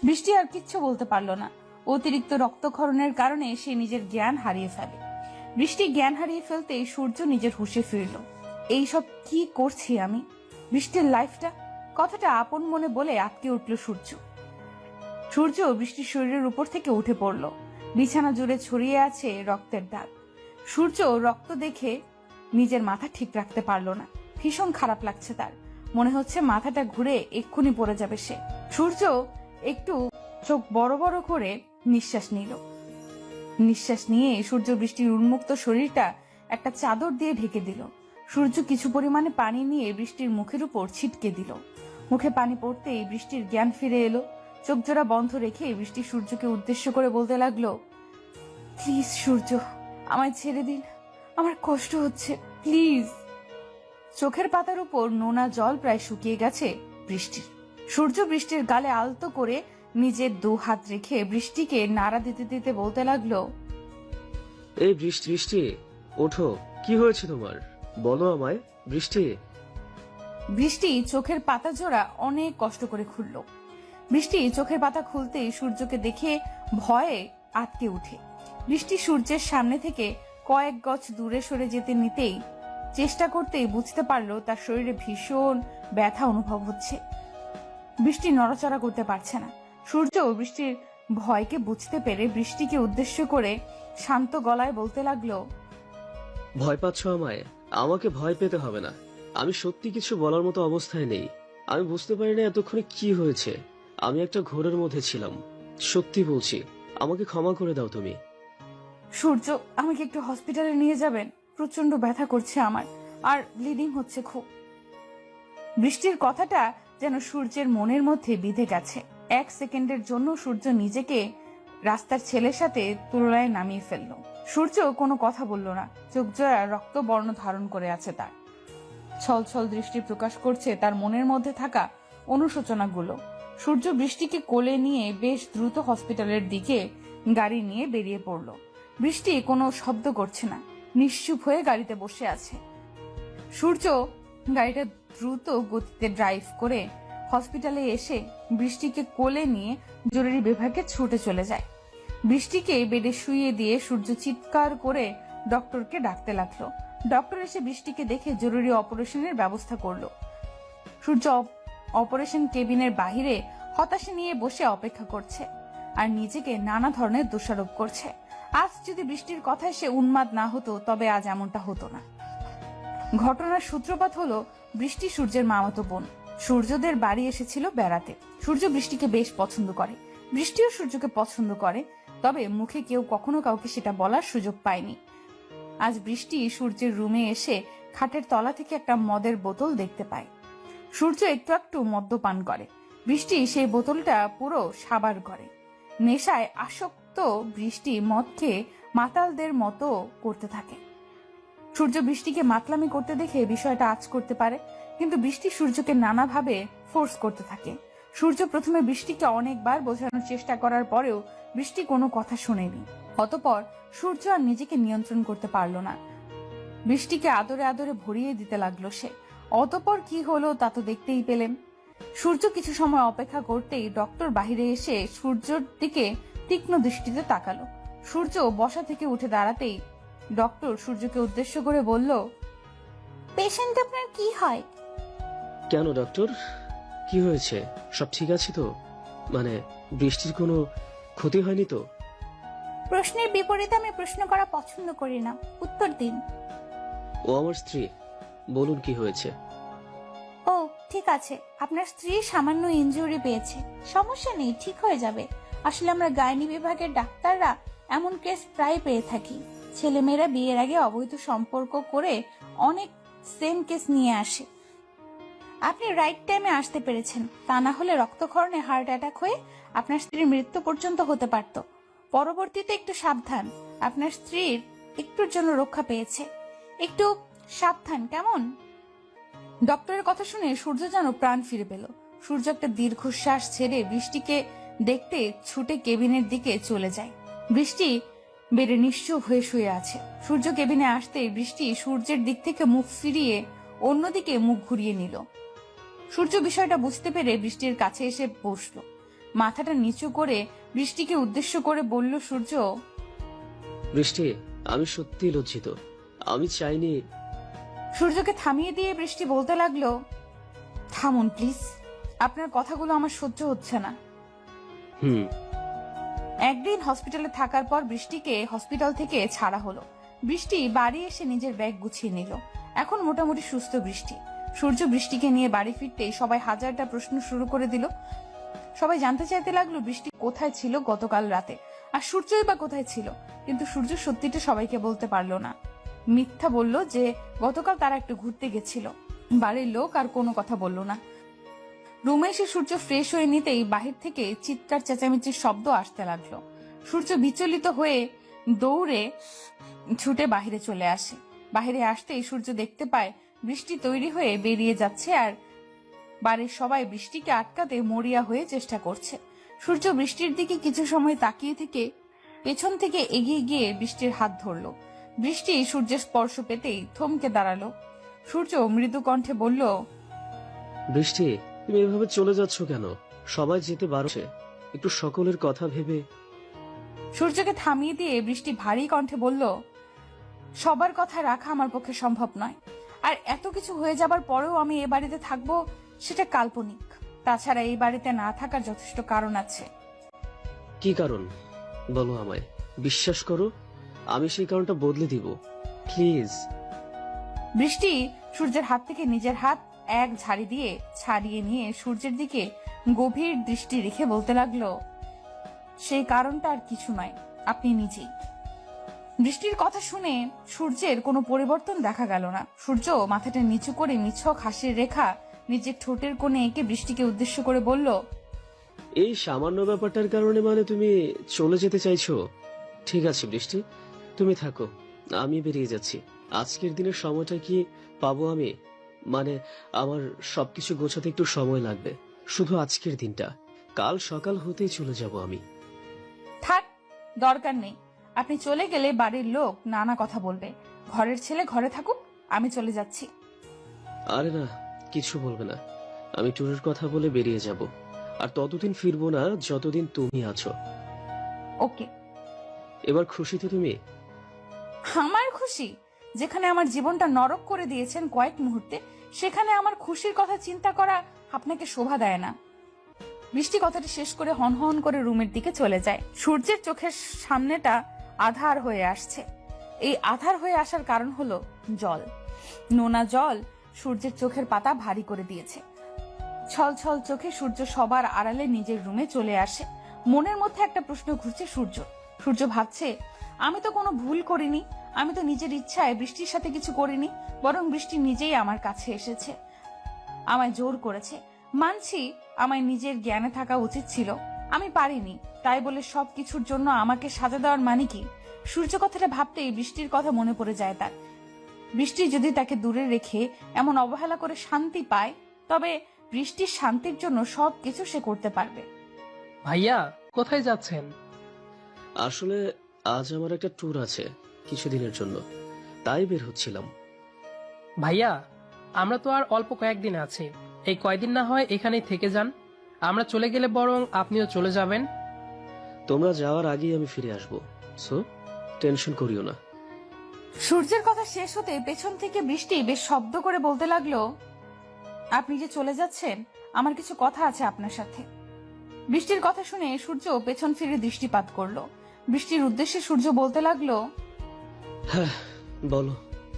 বৃষ্টি আর কিচ্ছু বলতে পারল না। অতিরিক্ত রক্তক্ষরণের কারণে সে নিজের জ্ঞান হারিয়ে ফেলে। বৃষ্টি জ্ঞান হারিয়ে ফেলতেই সূর্য নিজের হুঁশে ফিরল। এইসব কি করছি আমি? বৃষ্টির লাইফটা, কথাটা আপন মনে বলে আটকে উঠল সূর্য। সূর্য বৃষ্টির শরীরের উপর থেকে উঠে পড়ল। বিছানা জুড়ে ছড়িয়ে আছে রক্তের দাগ। সূর্য রক্ত দেখে নিজের মাথা ঠিক রাখতে পারল না। ভীষণ খারাপ লাগছে তার। মনে হচ্ছে মাথাটা ঘুরে এক্ষুনি পড়ে যাবে সে। সূর্য একটু চোখ বড় বড় করে নিঃশ্বাস নিল। নিঃশ্বাস নিয়ে সূর্য বৃষ্টির উন্মুক্ত শরীরটা একটা চাদর দিয়ে ঢেকে দিল। সূর্য কিছু পরিমাণে পানি নিয়ে বৃষ্টির মুখের উপর ছিটকে দিল। মুখে পানি পড়তেই বৃষ্টির জ্ঞান ফিরে এলো। চোখ জোড়া বন্ধ রেখে বৃষ্টি সূর্যকে উদ্দেশ্য করে বলতে লাগলো, প্লিজ সূর্য, আমায় ছেড়ে দিন, আমার কষ্ট হচ্ছে, প্লিজ। চোখের পাতার উপর নোনা জল প্রায় শুকিয়ে গেছে বৃষ্টির। সূর্য বৃষ্টির গালে আলতো করে নিজের 2 হাত রেখে বৃষ্টিকে নাড়া দিতে দিতে বলতে লাগলো, এই বৃষ্টি বৃষ্টি, ওঠো, কি হয়েছে তোমার? বলো আমায় বৃষ্টি। বৃষ্টি চোখের পাতা জোড়া অনেক কষ্ট করে খুলল। বৃষ্টি চোখের পাতা খুলতেই সূর্যকে দেখে ভয়ে আটকে উঠে। বৃষ্টি সূর্যের সামনে থেকে কয়েক গজ দূরে সরে যেতে নিতেই চেষ্টা করতেই বুঝতে পারলো তার শরীরে ভীষণ ব্যথা অনুভব হচ্ছে। বৃষ্টি নড়াচড়া করতে পারছে না। সূর্য বৃষ্টির ভয়কে বুঝতে পেরে বৃষ্টিকে উদ্দেশ্য করে শান্ত গলায় বলতে লাগলো, ভয় পাচ্ছ আমায়? আমাকে ভয় পেতে হবে না। আমি সত্যি কিছু বলার মতো অবস্থায় নেই। আমি বুঝতে পারি না এতক্ষণে কি হয়েছে। আমি একটা ঘোরের মধ্যে ছিলাম, সত্যি বলছি। আমাকে ক্ষমা করে দাও তুমি। সূর্য, আমাকে একটু হসপিটালে নিয়ে যাবেন? প্রচন্ড ব্যথা করছে আমার, আর ব্লিডিং হচ্ছে খুব। বৃষ্টির কথাটা যেন সূর্যের মনের মধ্যে বিঁধে গেছে। 1 সেকেন্ডের জন্য সূর্য নিজেকে রাস্তার ছেলের সাথে তুলনায় নামিয়ে ফেলল। সূর্য কোনো কথা বলল না। চোখ জোড়া রক্তবর্ণ ধারণ করে আছে তার। ছলছল দৃষ্টি প্রকাশ করছে তার মনের মধ্যে থাকা অনুশোচনাগুলো। সূর্য বৃষ্টিকে কোলে নিয়ে বেশ দ্রুত হসপিটালের দিকে গাড়ি নিয়ে বেরিয়ে পড়ল। বৃষ্টি কোনো শব্দ করছে না, নিশ্চুপ হয়ে গাড়িতে বসে আছে। সূর্য গাড়িটা দ্রুত গতিতে ড্রাইভ করে হসপিটালে এসে বৃষ্টিকে কোলে নিয়ে জরুরি বিভাগে ছুটে চলে যায়। বৃষ্টিকে বেডে শুইয়ে দিয়ে সূর্য চিৎকার করে ডক্টরকে ডাকতে লাগলো। ডক্টর এসে বৃষ্টিকে দেখে জরুরি অপারেশনের ব্যবস্থা করলো। সূর্য অপারেশন কেবিনের বাহিরে হতাশা নিয়ে বসে অপেক্ষা করছে আর নিজেকে নানা ধরনের দোষারোপ করছে। আজ যদি বৃষ্টির কথায় সে উন্মাদ না হতো তবে আজ এমনটা হতো না। ঘটনার সূত্রপাত হলো বৃষ্টি সূর্যের মামাতো বোন। সূর্যদের বাড়ি এসেছিল বেড়াতে। সূর্য বৃষ্টিকে বেশ পছন্দ করে, বৃষ্টিও সূর্যকে পছন্দ করে, তবে মুখে কেউ কখনো কাউকে সেটা বলার সুযোগ পায়নি। আজ বৃষ্টি সূর্যের রুমে এসে খাটের তলা থেকে একটা মদের বোতল দেখতে পায়। সূর্য একটু একটু মদ্যপান করে। বৃষ্টি সেই বোতলটা পুরো সাবার করে। নেশায় আসক্ত বৃষ্টি মদ খেয়ে মাতালদের মতো করতে থাকে। সূর্য বৃষ্টিকে মাতলামি করতে দেখে বিষয়টা আঁচ করতে পারে, কিন্তু বৃষ্টি সূর্যকে নানাভাবে ফোর্স করতে থাকে। সূর্য প্রথমে বৃষ্টিকে অনেকবার বোঝানোর চেষ্টা করার পরেও বৃষ্টি কোনো কথা শোনেনি। অতঃপর সূর্য আর নিজেকে নিয়ন্ত্রণ করতে পারল না। বৃষ্টিকে আদরে আদরে ভরিয়ে দিতে লাগলো সে। অতঃপর কি হলো তা তো দেখতেই পেলেন। সূর্য কিছু সময় অপেক্ষা করতেই ডক্টর বাহিরে এসে সূর্যের দিকে তীক্ষ্ণ দৃষ্টিতে তাকালো। সূর্য বসা থেকে উঠে দাঁড়াতেই ডক্টর সূর্যকে উদ্দেশ্য করে বলল, পেশেন্ট আপনার কি হয়? কেন ডক্টর, কি হয়েছে? সব ঠিক আছে তো? মানে বৃষ্টির কোনো ক্ষতি হয়নি তো? প্রশ্নের বিপরীতে আমি প্রশ্ন করা পছন্দ করি না, উত্তর দিন। ও আমার স্ত্রী, বলুন কি হয়েছে? ও ঠিক আছে, আপনার স্ত্রী সামান্য ইনজুরি পেয়েছে, সমস্যা নেই, ঠিক হয়ে যাবে। আসলে আমরা গাইনি বিভাগের ডাক্তাররা এমন কেস প্রায় পেয়ে থাকি। ছেলেমেয়েরা বিয়ের আগে অবৈধ সম্পর্ক করে অনেক সেম কেস নিয়ে আসে। আপনি রাইট টাইমে আসতে পেরেছেন, তা না হলে রক্তক্ষরণে হার্ট অ্যাটাক হয়ে আপনার স্ত্রীর মৃত্যু পর্যন্ত হতে পারত। পরবর্তীতে একটু সাবধান, আপনার স্ত্রীর একটুর জন্য রক্ষা পেয়েছে, একটু সাবধান কেমন? ডক্টরের কথা শুনে সূর্য যেন প্রাণ ফিরে পেল। সূর্য একটা দীর্ঘশ্বাস ছেড়ে বৃষ্টিকে দেখতে ছুটে কেবিনের দিকে চলে যায়। বৃষ্টি বেডে নিশ্চুপ হয়ে শুয়ে আছে। সূর্য কেবিনে আসতেই বৃষ্টি সূর্যের দিক থেকে মুখ ফিরিয়ে অন্যদিকে মুখ ঘুরিয়ে নিল। সূর্য বিষয়টা বুঝতে পেরে বৃষ্টির কাছে এসে বসলো। মাথাটা নিচু করে বৃষ্টিকে উদ্দেশ্য করে বলল, সূর্য, বৃষ্টি আমি সত্যিই লজ্জিত। আমি চাইনি। সূর্যকে থামিয়ে দিয়ে বৃষ্টি বলতে লাগলো, থামুন প্লিজ, আপনার কথাগুলো আমার সহ্য হচ্ছে না। হুম। একদিন হসপিটালে থাকার পর বৃষ্টিকে হসপিটাল থেকে ছাড়া হলো। বৃষ্টি বাড়ি এসে নিজের ব্যাগ গুছিয়ে নিল। এখন মোটামুটি সুস্থ বৃষ্টি। সূর্য বৃষ্টিকে নিয়ে বাড়ি ফিরতেই সবাই হাজারটা প্রশ্ন শুরু করে দিল। সবাই জানতে চাইতে লাগলো বৃষ্টি কোথায় ছিল গতকাল রাতে, আর সূর্যই বা কোথায় ছিল। কিন্তু সূর্য সত্যিটা সবাইকে বলতে পারলো না। মিথ্যা বলল যে গতকাল তারা একটু ঘুরতে গেছিল। বাড়ির লোক আর কোনো কথা বলল না। রুমে এসে সূর্য ফ্রেশ হয়ে নিতেই বাহির থেকে চিৎকার চেঁচামেচির শব্দ আসতে লাগলো। সূর্য বিচলিত হয়ে দৌড়ে ছুটে বাহিরে চলে আসে। বাহিরে আসতেই সূর্য দেখতে পায় বৃষ্টি তৈরি হয়ে বেরিয়ে যাচ্ছে, আর বাড়ির সবাই বৃষ্টিকে আটকাতে মরিয়া হয়ে চেষ্টা করছে। সূর্য বৃষ্টির দিকে কিছু সময় তাকিয়ে থেকে পেছন থেকে এগিয়ে গিয়ে বৃষ্টির হাত ধরলো। বৃষ্টি সূর্যের স্পর্শ পেতেই থমকে দাঁড়ালো। সূর্য মৃদু কণ্ঠে বলল, বৃষ্টি, তুমি এভাবে চলে যাচ্ছ কেন? সবাই যেতে বারছে, একটু সকলের কথা ভেবে। সূর্যকে থামিয়ে দিয়ে বৃষ্টি ভারী কণ্ঠে বলল, সবার কথা রাখা আমার পক্ষে সম্ভব নয়। আর এত কিছু হয়ে যাবার পরেও আমি এ বাড়িতে থাকবো, সেটা কাল্পনিক। তাছাড়া এই বাড়িতে না থাকার যথেষ্ট কারণ আছে। কি কারণ বলো আমায়। বিশ্বাস করো, আমি সেই কারণটা বদলে দিব, প্লিজ। বৃষ্টি সূর্যের হাত থেকে নিজের হাত এক ঝাড়ি দিয়ে ছাড়িয়ে নিয়ে সূর্যের দিকে গভীর দৃষ্টি রেখে বলতে লাগলো, সেই কারণটা আর কিছু নয়, আপনি নিজেই। বৃষ্টির কথা শুনে সূর্যের কোনো পরিবর্তন দেখা গেল না। সূর্য মাথাটা নিচু করে নিছক হাসির রেখা নিজের ঠোঁটের কোণে এঁকে বৃষ্টিকে উদ্দেশ্য করে বলল, এই সামান্য ব্যাপারটার কারণে মানে তুমি চলে যেতে চাইছো? ঠিক আছে বৃষ্টি, তুমি থাকো, আমি বেরিয়ে যাচ্ছি। আজকের দিনের সময়টা কি পাবো আমি? মানে আমার সবকিছু গোছাতে একটু সময় লাগবে, শুধু আজকের দিনটা। কাল সকাল হতেই চলে যাব আমি। থাক, দরকার নেই। আপনি চলে গেলে বাড়ির লোক নানা কথা বলবে। ঘরের ছেলে ঘরে থাকুক, আমি চলে যাচ্ছি। আরে না, কিছু বলবে না। আমি ট্যুরের কথা বলে বেরিয়ে যাব, আর ততদিন ফিরবো না যতদিন তুমি আছো। ওকে। এবার খুশি তো তুমি? আমার খুশি? যেখানে আমার জীবনটা নরক করে দিয়েছেন কয়েক মুহূর্তে, সেখানে আমার খুশির কথা চিন্তা করা আপনাকে শোভা দেয় না। বৃষ্টি কথাটি শেষ করে হন করে রুমের দিকে চলে যায়। সূর্যের চোখের সামনেটা আধার হয়ে আসছে। এই আধার হয়ে আসার কারণ হলো জল। নোনা জল সূর্যের চোখের পাতা ভারী করে দিয়েছে। ছল ছল চোখে সূর্য সবার আড়ালে নিজের রুমে চলে আসে। মনের মধ্যে একটা প্রশ্ন ঘুরছে সূর্য ভাবছে, আমি তো কোনো ভুল করিনি, আমি তো নিজের ইচ্ছায় বৃষ্টির সাথে কিছু করিনি, বরং বৃষ্টি নিজেই আমার কাছে এসেছে, আমায় জোর করেছে। মানছি আমায় নিজের জ্ঞানে থাকা উচিত ছিল, আমি পারিনি, তাই বলে সবকিছুর জন্য আমাকে সাজা দেওয়ার মানে কি? সূর্য কথাটা ভাবতেই বৃষ্টির কথা মনে পড়ে যায় তার। বৃষ্টি যদি তাকে দূরে রেখে এমন অবহেলা করে শান্তি পায়, তবে বৃষ্টির শান্তির জন্য সবকিছু সে করতে পারবে। ভাইয়া, কোথায় যাচ্ছেন? আসলে আজ আমার একটা ট্যুর আছে কিছুদিনের জন্য, তাই বের হচ্ছিলাম। ভাইয়া, আমরা তো আর অল্প কয়েকদিন আছি, এই কয়দিন না হয় এখানেই থেকে যান। আমরা চলে গেলে বরং আপনিও চলে যাবেন। তোমরা যাওয়ার আগেই আমি ফিরে আসবো, সো টেনশন করিও না। সূর্যের কথা শেষ হতে পেছন থেকে বৃষ্টি বেশ শব্দ করে বলতে লাগলো, আপনি যে চলে যাচ্ছেন, আমার কিছু কথা আছে আপনার সাথে। বৃষ্টির কথা শুনে সূর্য পেছন ফিরে দৃষ্টিপাত করলো। বৃষ্টির উদ্দেশ্যে সূর্য বলতে লাগলো, হ্যাঁ বলো,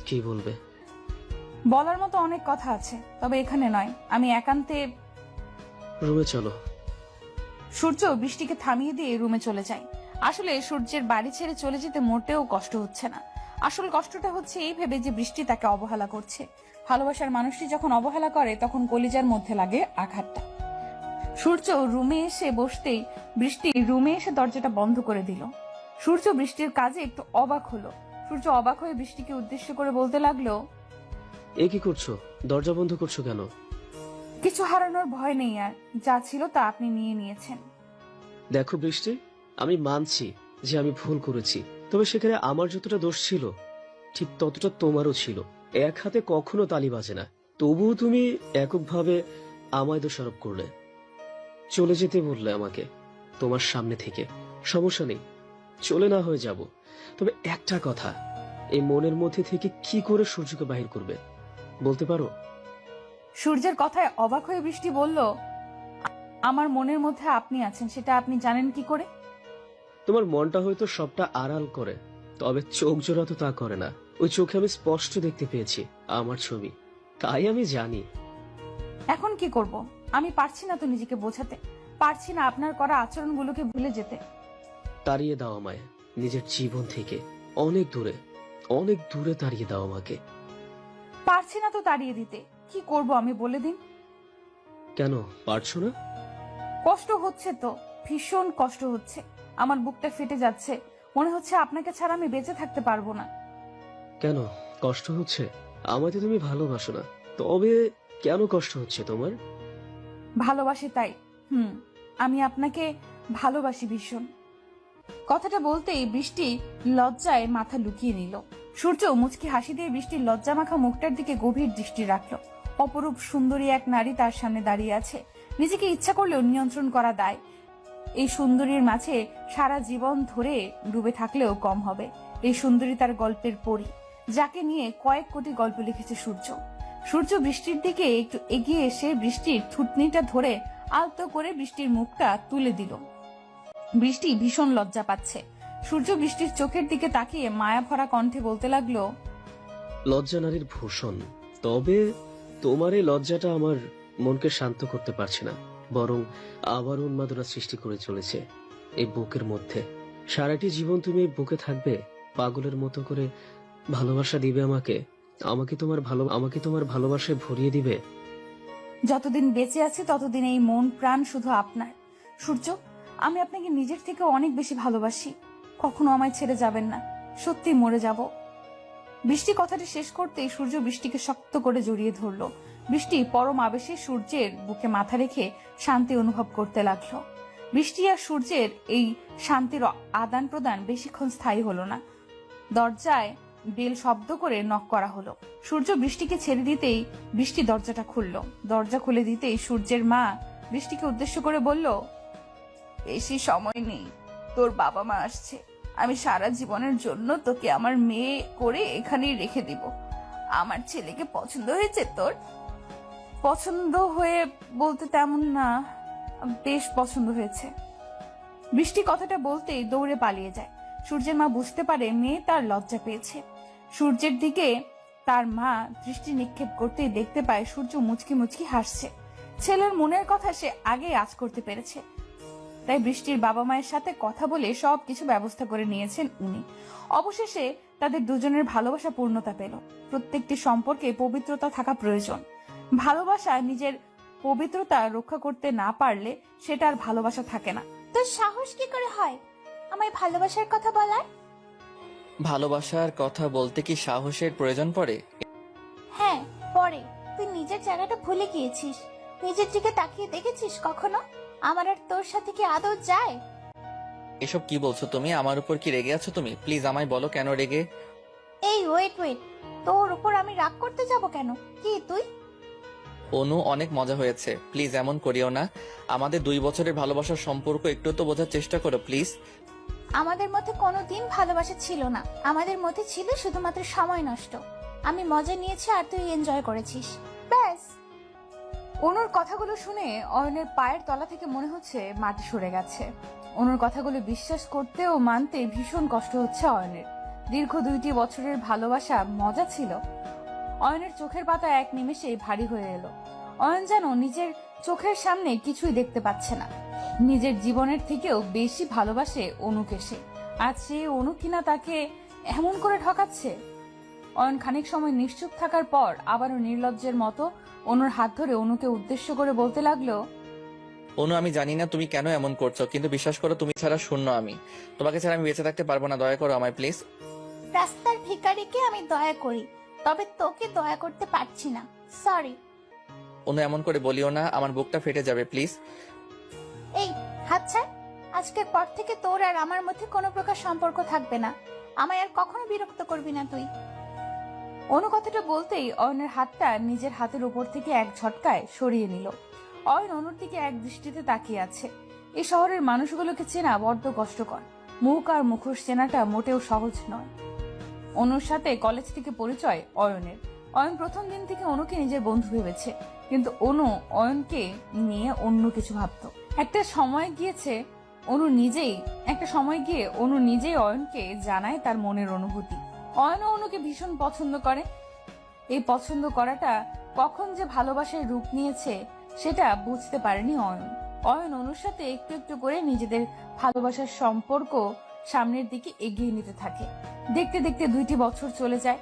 কি বলবে? বলার মতো অনেক কথা আছে, তবে এখানে নয়, আমি একান্তে। রুমে চলো। সূর্য বৃষ্টিকে থামিয়ে দিয়ে রুমে চলে যায়। আসলে সূর্যের বাড়ি ছেড়ে চলে যেতে মোটেও কষ্ট হচ্ছে না। আসল কষ্টটা হচ্ছে এই ভেবে যে বৃষ্টি তাকে অবহেলা করছে। ভালোবাসার মানুষটি যখন অবহেলা করে, তখন কলিজার মধ্যে লাগে আঘাতটা। সূর্য রুমে এসে বসতেই বৃষ্টি রুমে এসে দরজাটা বন্ধ করে দিল। সূর্য বৃষ্টির কাজে একটু অবাক হলো। সূর্য অবাক হয়ে বৃষ্টিকে উদ্দেশ্য করে বলতে লাগলো, এ কি করছো? দরজা বন্ধ করছো কেন? কিছু হারানোর ভয় নেই, আর যা ছিল তা আপনি নিয়ে নিয়েছেন। দেখো বৃষ্টি, আমি মানছি যে আমি ভুল করেছি, তবে সেখানে আমার যতটা দোষ ছিল, ঠিক ততটা তোমারও ছিল। এক হাতে কখনো তালি বাজে না, তবুও তুমি এককভাবে আমায় দোষারোপ করলে। চলে যেতে বললে আমাকে তোমার সামনে থেকে। সমস্যা নেই, চলে না হয়ে যাব, তবে একটা কথা, এই মনের মধ্যে থেকে কি করে সূর্যকে বাহির করবে বলতে পারো? সূর্যের কথায় অবাক হয়ে বৃষ্টি বলল, আমার মনের মধ্যে আপনি আছেন সেটা আপনি জানেন কি করে? তোমার মনটা হয়তো সবটা আড়াল করে, তবে চোখ জোড়া তো তা করে না। ওই চোখে আমি স্পষ্ট দেখতে পেয়েছি আমার ছবি, তাই আমি জানি। এখন কি করব? আমি পারছি না তো নিজেকে বোঝাতে, পারছি না আপনার করা আচরণগুলোকে ভুলে যেতে। তাড়িয়ে দাও আমায় নিজের জীবন থেকে, অনেক দূরে, অনেক দূরে তাড়িয়ে দাও আমাকে। পারছি না তো তাড়িয়ে দিতে, কি করব আমি বলে দিন? কেন পারছো না? কষ্ট হচ্ছে তো, ভীষণ কষ্ট হচ্ছে। আমার বুকটা ফেটে যাচ্ছে, মনে হচ্ছে আপনাকে ছাড়া আমি বেঁচে থাকতে পারবো না। কেন কষ্ট হচ্ছে? আমাকে তুমি ভালোবাসো না, তবে কেন কষ্ট হচ্ছে তোমার? ভালোবাসি তাই। আমি আপনাকে ভালোবাসি ভীষণ। কথাটা বলতেই বৃষ্টি লজ্জায় মাথা লুকিয়ে নিল। সূর্য মুচকি হাসি দিয়ে বৃষ্টির লজ্জা মাখা মুখটার দিকে গভীর দৃষ্টি রাখলো। অপরূপ সুন্দরী এক নারী তার সামনে দাঁড়িয়ে আছে, নিজেকে ইচ্ছা করলেও নিয়ন্ত্রণ করা দায়। এই সুন্দরীর মাঝে সারা জীবন ধরে ডুবে থাকলেও কম হবে। এই সুন্দরী তার গল্পের পরী, যাকে নিয়ে কয়েক কোটি গল্প লিখেছে সূর্য। সূর্য বৃষ্টির দিকে একটু এগিয়ে এসে বৃষ্টির থুতনিটা ধরে আলতো করে বৃষ্টির মুখটা তুলে দিল। বৃষ্টি ভীষণ লজ্জা পাচ্ছে। সূর্য বৃষ্টির চোখের দিকে তাকিয়ে মায়া ভরা কণ্ঠে বলতে লাগলো, লজ্জা নারীর ভূষণ, তবে তোমার এই লজ্জাটা আমার মনকে শান্ত করতে পারছে না, বরং আবার উন্মাদনা সৃষ্টি করে চলেছে এই বুকের মধ্যে। সারাটি জীবন তুমি এই বুকে থাকবে, পাগলের মতো করে ভালোবাসা দিবে আমাকে, আমাকে তোমার ভালোবাসায় ভরিয়ে দিবে। যতদিন বেঁচে আছি ততদিন এই মন প্রাণ শুধু আপনার। সূর্য, আমি আপনাকে নিজের থেকে অনেক বেশি ভালোবাসি, কখনো আমায় ছেড়ে যাবেন না, সত্যি মরে যাব। বৃষ্টি কথাটি শেষ করতেই সূর্য বৃষ্টিকে শক্ত করে জড়িয়ে ধরলো। বৃষ্টি পরম আবেশে সূর্যের বুকে মাথা রেখে শান্তি অনুভব করতে লাগলো। বৃষ্টি আর সূর্যের এই শান্তির আদান প্রদান বেশিক্ষণ স্থায়ী হলো না। দরজায় বেল শব্দ করে নক করা হলো। সূর্য বৃষ্টিকে ছেড়ে দিতেই বৃষ্টি দরজাটা খুলল। দরজা খুলে দিতেই সূর্যের মা বৃষ্টিকে উদ্দেশ্য করে বলল, বেশি সময় নেই, তোর বাবা মা আসছে। আমি সারা জীবনের জন্য তোকে আমার মেয়ে করে এখানেই রেখে দিব। আমার ছেলেকে পছন্দ হয়েছে তোর? পছন্দ হয়ে বলতে তেমন না, বেশ পছন্দ হয়েছে। বৃষ্টি কথাটা বলতেই দৌড়ে পালিয়ে যায়। সূর্যের মা বুঝতে পারে মেয়ে তার লজ্জা পেয়েছে। সূর্যের দিকে তার মা দৃষ্টি নিক্ষেপ করতেই দেখতে পায় সূর্য মুচকি মুচকি হাসছে। ছেলের মনের কথা সে আগেই আঁচ করতে পেরেছে। তাই বৃষ্টির বাবা মায়ের সাথে কথা বলে সবকিছু ব্যবস্থা করে নিয়েছেন উনি। অবশেষে তাদের দুজনের ভালোবাসা পূর্ণতা পেল। প্রত্যেকটি সম্পর্কে পবিত্রতা থাকা প্রয়োজন। ভালোবাসা নিজের পবিত্রতা রক্ষা করতে না পারলে সেটা আর ভালোবাসা থাকে না। তোর সাহস কি করে হয় আমায় ভালোবাসার কথা বলার? ভালোবাসার কথা বলতে কি সাহসের প্রয়োজন পড়ে? হ্যাঁ পরে। তুই নিজের জায়গাটা ভুলে গিয়েছিস। নিজের দিকে তাকিয়ে দেখেছিস কখনো? আমার আর তোর সাথে কি আদৌ যায়? এসব কি বলছো তুমি? আমার উপর কি রেগে আছো তুমি? প্লিজ আমায় বলো কেন রেগে? এই ওয়েট, তোর উপর আমি রাগ করতে যাব কেন? কি তুই? অনু, অনেক মজা হয়েছে, প্লিজ এমন করিও না। আমাদের 2 বছরের ভালোবাসার সম্পর্ক একটু তো বোঝার চেষ্টা করো প্লিজ। আমাদের মধ্যে কোনোদিন ভালোবাসা ছিল না। আমাদের মধ্যে ছিল শুধুমাত্র সময় নষ্ট। আমি মজা নিয়েছি আর তুই এনজয় করেছিস, ব্যাস। অনুর কথাগুলো শুনে অয়নের পায়ের তলা থেকে মনে হচ্ছে মাটি সরে গেছে। অনুর কথাগুলো বিশ্বাস করতে ও মানতে ভীষণ কষ্ট হচ্ছে অয়নের। দীর্ঘ 2টি বছরের ভালোবাসা মজা ছিল। অয়নের চোখের পাতা এক নিমেষেই ভারী হয়ে এলো। অয়ন যেন নিজের চোখের সামনে কিছুই দেখতে পাচ্ছে না। নিজের জীবনের থেকেও বেশি ভালোবাসে অনুকে সে। আজ সে অনু কিনা তাকে এমন করে ঠকাচ্ছে। অয়ন খানিক সময় নিশ্চুপ থাকার পর আবারও নির্লজ্জের মতো অনুর হাত ধরে অনুকে উদ্দেশ্য করে বলতে লাগলো, অনু, আমি জানি না তুমি কেন এমন করছো, কিন্তু বিশ্বাস করো তুমি ছাড়া শূন্য আমি। তোমাকে ছাড়া আমি বেঁচে থাকতে পারবো না, দয়া করো আমায় প্লিজ। রাস্তার ভিখারিকে আমি দয়া করি, তবে তোকে দয়া করতে পারছি না, সরি। অনু, এমন করে বলিও না, আমার বুকটা ফেটে যাবে প্লিজ। এই হাত ছাড়। আজকের পর থেকে তোর আর আমার মধ্যে কোনো প্রকার সম্পর্ক থাকবে না। আমায় আর কখনো বিরক্ত করবি না তুই। অনু কথাটা বলতেই অয়নের হাতটা নিজের হাতের উপর থেকে এক ঝটকায় সরিয়ে নিল। অয়ন অনুর দিকে এক দৃষ্টিতে তাকিয়ে আছে। এই শহরের মানুষগুলোকে চেনা বড্ড কষ্টকর। মুখ আর মুখোশ চেনাটা মোটেও সহজ নয়। অনুর সাথে কলেজ থেকে পরিচয় অয়নের। অয়ন প্রথম দিন থেকে অনুকে নিজের বন্ধু ভেবেছে, কিন্তু অনু অয়নকে নিয়ে অন্য কিছু ভাবতো। একটা সময় গিয়ে অনু নিজেই অয়নকে জানায় তার মনের অনুভূতি। অয়ন অনুকে ভীষণ পছন্দ করে। এই পছন্দ করাটা কখন যে ভালোবাসার রূপ নিয়েছে সেটা বুঝতে পারেনি অয়ন। অয়ন অনুর সাথে একটু একটু করে নিজেদের ভালোবাসার সম্পর্ক সামনের দিকে এগিয়ে নিতে থাকে। দেখতে দেখতে 2টি বছর চলে যায়।